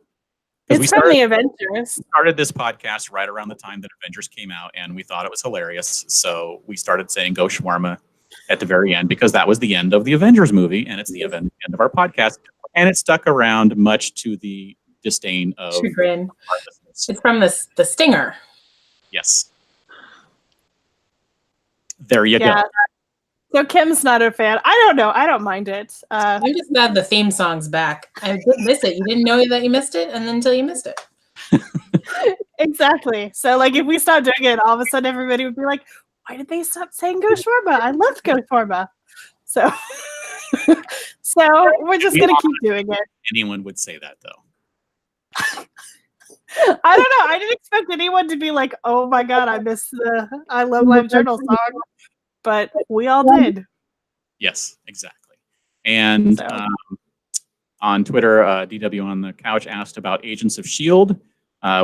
It's from the Avengers. Started this podcast right around the time that Avengers came out, and we thought it was hilarious. So we started saying, go shawarma at the very end, because that was the end of the Avengers movie, and it's the end of our podcast. And it stuck around much to the disdain of chagrin. It's from the Stinger. Yes. There you go. So Kim's not a fan. I don't know. I don't mind it. I'm just glad the theme song's back. I didn't miss it. You didn't know that you missed it, and then until you missed it. Exactly. So like if we stopped doing it, all of a sudden everybody would be like, why did they stop saying go shawarma? I love go shawarma. So we're just gonna keep doing it. Anyone would say that though. I don't know. I didn't expect anyone to be like, oh my god, I missed the I Love Live Journal song. But we all did. Yes, exactly. And on Twitter, DW on the Couch asked about Agents of S.H.I.E.L.D.,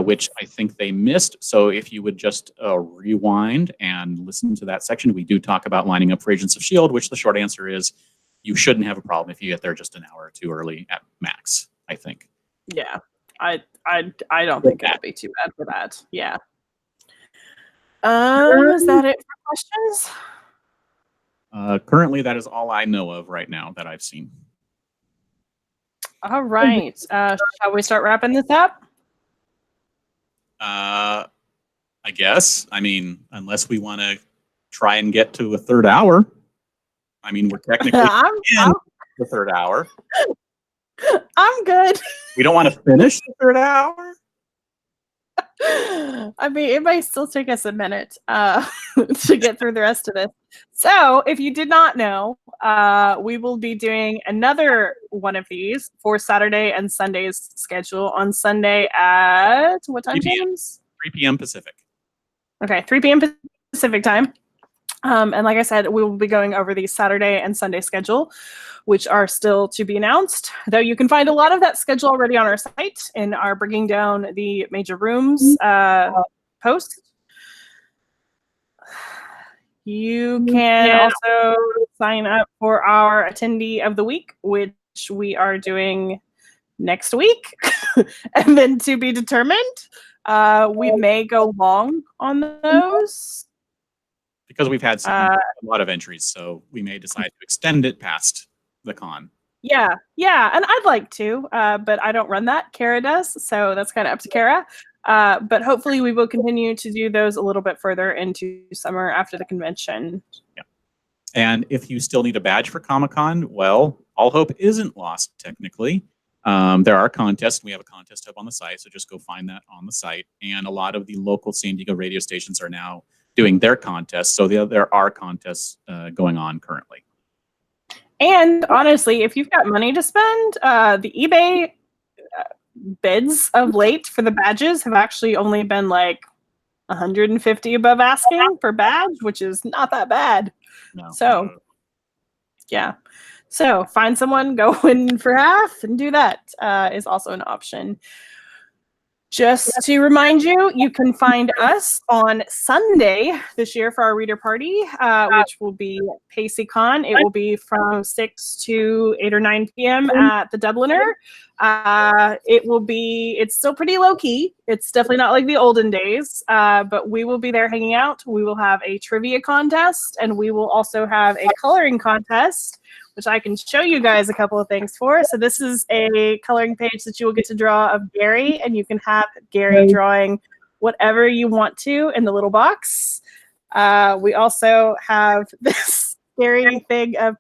which I think they missed. So if you would just rewind and listen to that section, we do talk about lining up for Agents of S.H.I.E.L.D., which the short answer is you shouldn't have a problem if you get there just an hour or two early at max, I think. Yeah, I don't think it'll be too bad for that. Yeah. Is that it for questions? Currently, that is all I know of right now that I've seen. All right. Shall we start wrapping this up? I guess. I mean, unless we want to try and get to a third hour. I mean, we're technically in the third hour. I'm good. We don't want to finish the third hour? I mean, it might still take us a minute to get through the rest of this. So, if you did not know, we will be doing another one of these for Saturday and Sunday's schedule. On Sunday at what time, James? 3 p.m. Pacific. Okay, 3 p.m. Pacific time. And like I said, we will be going over the Saturday and Sunday schedule, which are still to be announced. Though you can find a lot of that schedule already on our site in our Bringing Down the Major Rooms post. You can also sign up for our Attendee of the Week, which we are doing next week, and then to be determined. We may go long on those. Because we've had a lot of entries, so we may decide to extend it past the con. Yeah, and I'd like to, but I don't run that. Kara does, so that's kind of up to Kara. But hopefully we will continue to do those a little bit further into summer after the convention. Yeah. And if you still need a badge for Comic-Con, well, all hope isn't lost, technically. There are contests. We have a contest hub on the site, so just go find that on the site. And a lot of the local San Diego radio stations are now doing their contests, so there are contests going on currently. And honestly, if you've got money to spend, the eBay bids of late for the badges have actually only been like 150 above asking per badge, which is not that bad. No. So, yeah. So find someone, go in for half, and do that is also an option. Just to remind you, you can find us on Sunday this year for our reader party, which will be PaceyCon. It will be from 6 to 8 or 9 p.m. at the Dubliner. It's still pretty low key. It's definitely not like the olden days, but we will be there hanging out. We will have a trivia contest, and we will also have a coloring contest, which I can show you guys a couple of things for. So this is a coloring page that you will get to draw of Gary, and you can have Gary drawing whatever you want to in the little box. We also have this scary thing of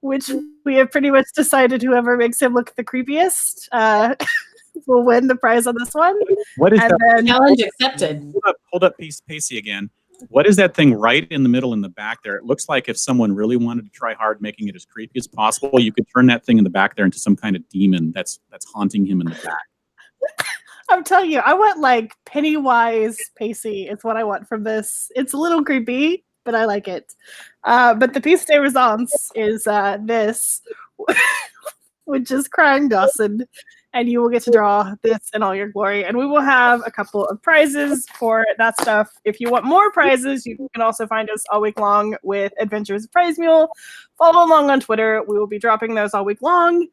which we have pretty much decided whoever makes him look the creepiest will win the prize on this one. What is that? Challenge accepted. Hold up, Pacey again. What is that thing right in the middle in the back there? It looks like if someone really wanted to try hard making it as creepy as possible, you could turn that thing in the back there into some kind of demon that's haunting him in the back. I'm telling you, I want like Pennywise Pacey. It's what I want from this. It's a little creepy, but I like it. But the piece de resistance is this, which is Crying Dawson. And you will get to draw this in all your glory. And we will have a couple of prizes for that stuff. If you want more prizes, you can also find us all week long with Adventures of Prize Mule. Follow along on Twitter. We will be dropping those all week long.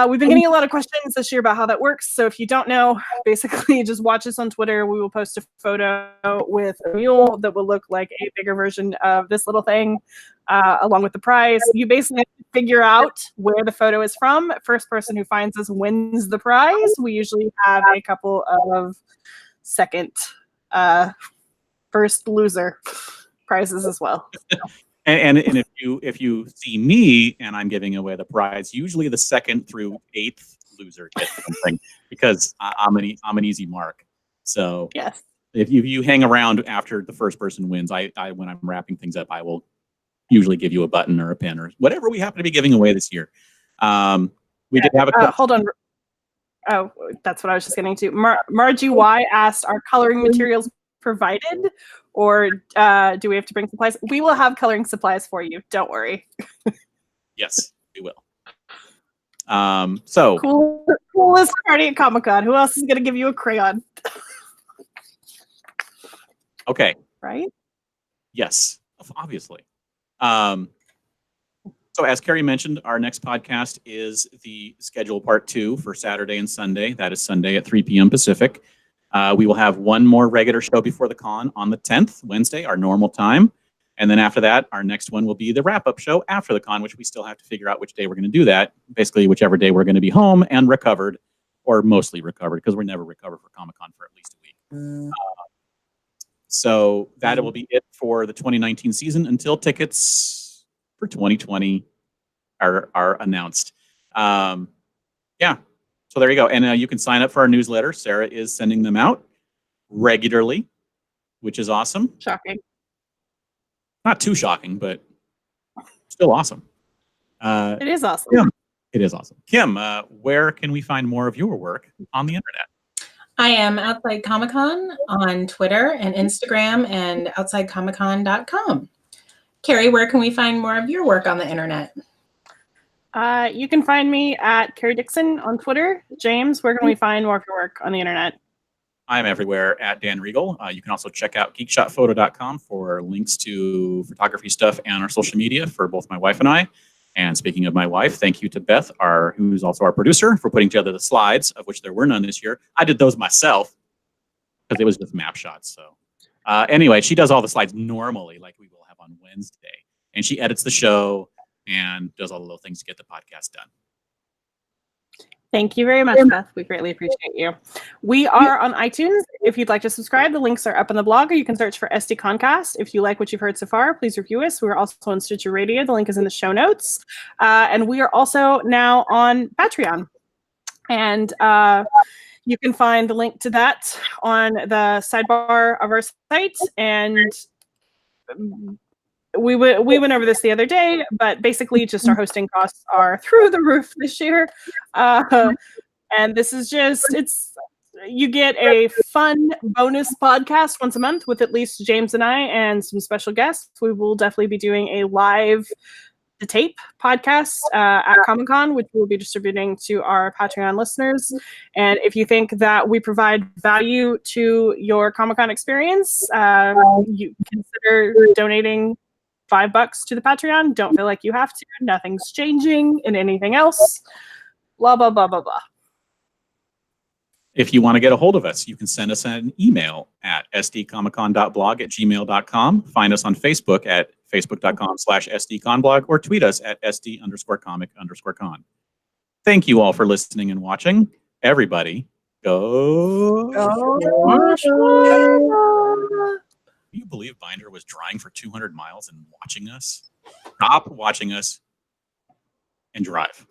We've been getting a lot of questions this year about how that works. So if you don't know, basically just watch us on Twitter. We will post a photo with a mule that will look like a bigger version of this little thing, along with the prize. You basically have to figure out where the photo is from. First person who finds us wins the prize. We usually have a couple of second, first loser prizes as well. And if you see me and I'm giving away the prize, usually the 2nd through 8th loser gets something because I'm an easy mark. So yes, if you hang around after the first person wins, I when I'm wrapping things up, I will usually give you a button or a pin or whatever we happen to be giving away this year. We did have a hold on. Oh, that's what I was just getting to. Margie Y asked, "Are coloring materials provided, or do we have to bring supplies?" We will have coloring supplies for you. Don't worry. Yes, we will. So coolest party at Comic-Con. Who else is going to give you a crayon? Okay. Right? Yes, obviously. So as Carrie mentioned, our next podcast is the schedule part 2 for Saturday and Sunday. That is Sunday at 3 p.m. Pacific. We will have one more regular show before the con on the 10th, Wednesday, our normal time. And then after that, our next one will be the wrap-up show after the con, which we still have to figure out which day we're going to do that. Basically, whichever day we're going to be home and recovered, or mostly recovered, because we're never recovered for Comic-Con for at least a week. So that will be it for the 2019 season until tickets for 2020 are announced. Yeah. So there you go. And you can sign up for our newsletter. Sarah is sending them out regularly, which is awesome. Shocking. Not too shocking, but still awesome. It is awesome. Yeah, it is awesome. Kim, where can we find more of your work on the internet? I am Outside Comic-Con on Twitter and Instagram and OutsideComicCon.com. Carrie, where can we find more of your work on the internet? You can find me at Carrie Dixon on Twitter. James, where can we find more of your work on the internet? I'm everywhere at Dan Regal. You can also check out geekshotphoto.com for links to photography stuff and our social media for both my wife and I. And speaking of my wife, thank you to Beth, who's also our producer, for putting together the slides, of which there were none this year. I did those myself because it was just map shots. So anyway, she does all the slides normally, like we will have on Wednesday. And she edits the show and does all the little things to get the podcast done. Thank you very much, Beth. We greatly appreciate you. We are on iTunes. If you'd like to subscribe, the links are up on the blog, or you can search for SDConCast. If you like what you've heard so far, please review us. We're also on Stitcher Radio. The link is in the show notes. And we are also now on Patreon. And you can find the link to that on the sidebar of our site. And we went over this the other day, but basically just our hosting costs are through the roof this year. And this is you get a fun bonus podcast once a month with at least James and I and some special guests. We will definitely be doing a live the Tape podcast at Comic-Con, which we'll be distributing to our Patreon listeners. And if you think that we provide value to your Comic-Con experience, you consider donating $5 to the Patreon. Don't feel like you have to. Nothing's changing in anything else. Blah, blah, blah, blah, blah. If you want to get a hold of us, you can send us an email at sdcomiccon.blog@gmail.com. Find us on Facebook at facebook.com/sdconblog or tweet us at sd_comic_con. Thank you all for listening and watching. Everybody, go. Can you believe Binder was driving for 200 miles and watching us? Stop watching us and drive.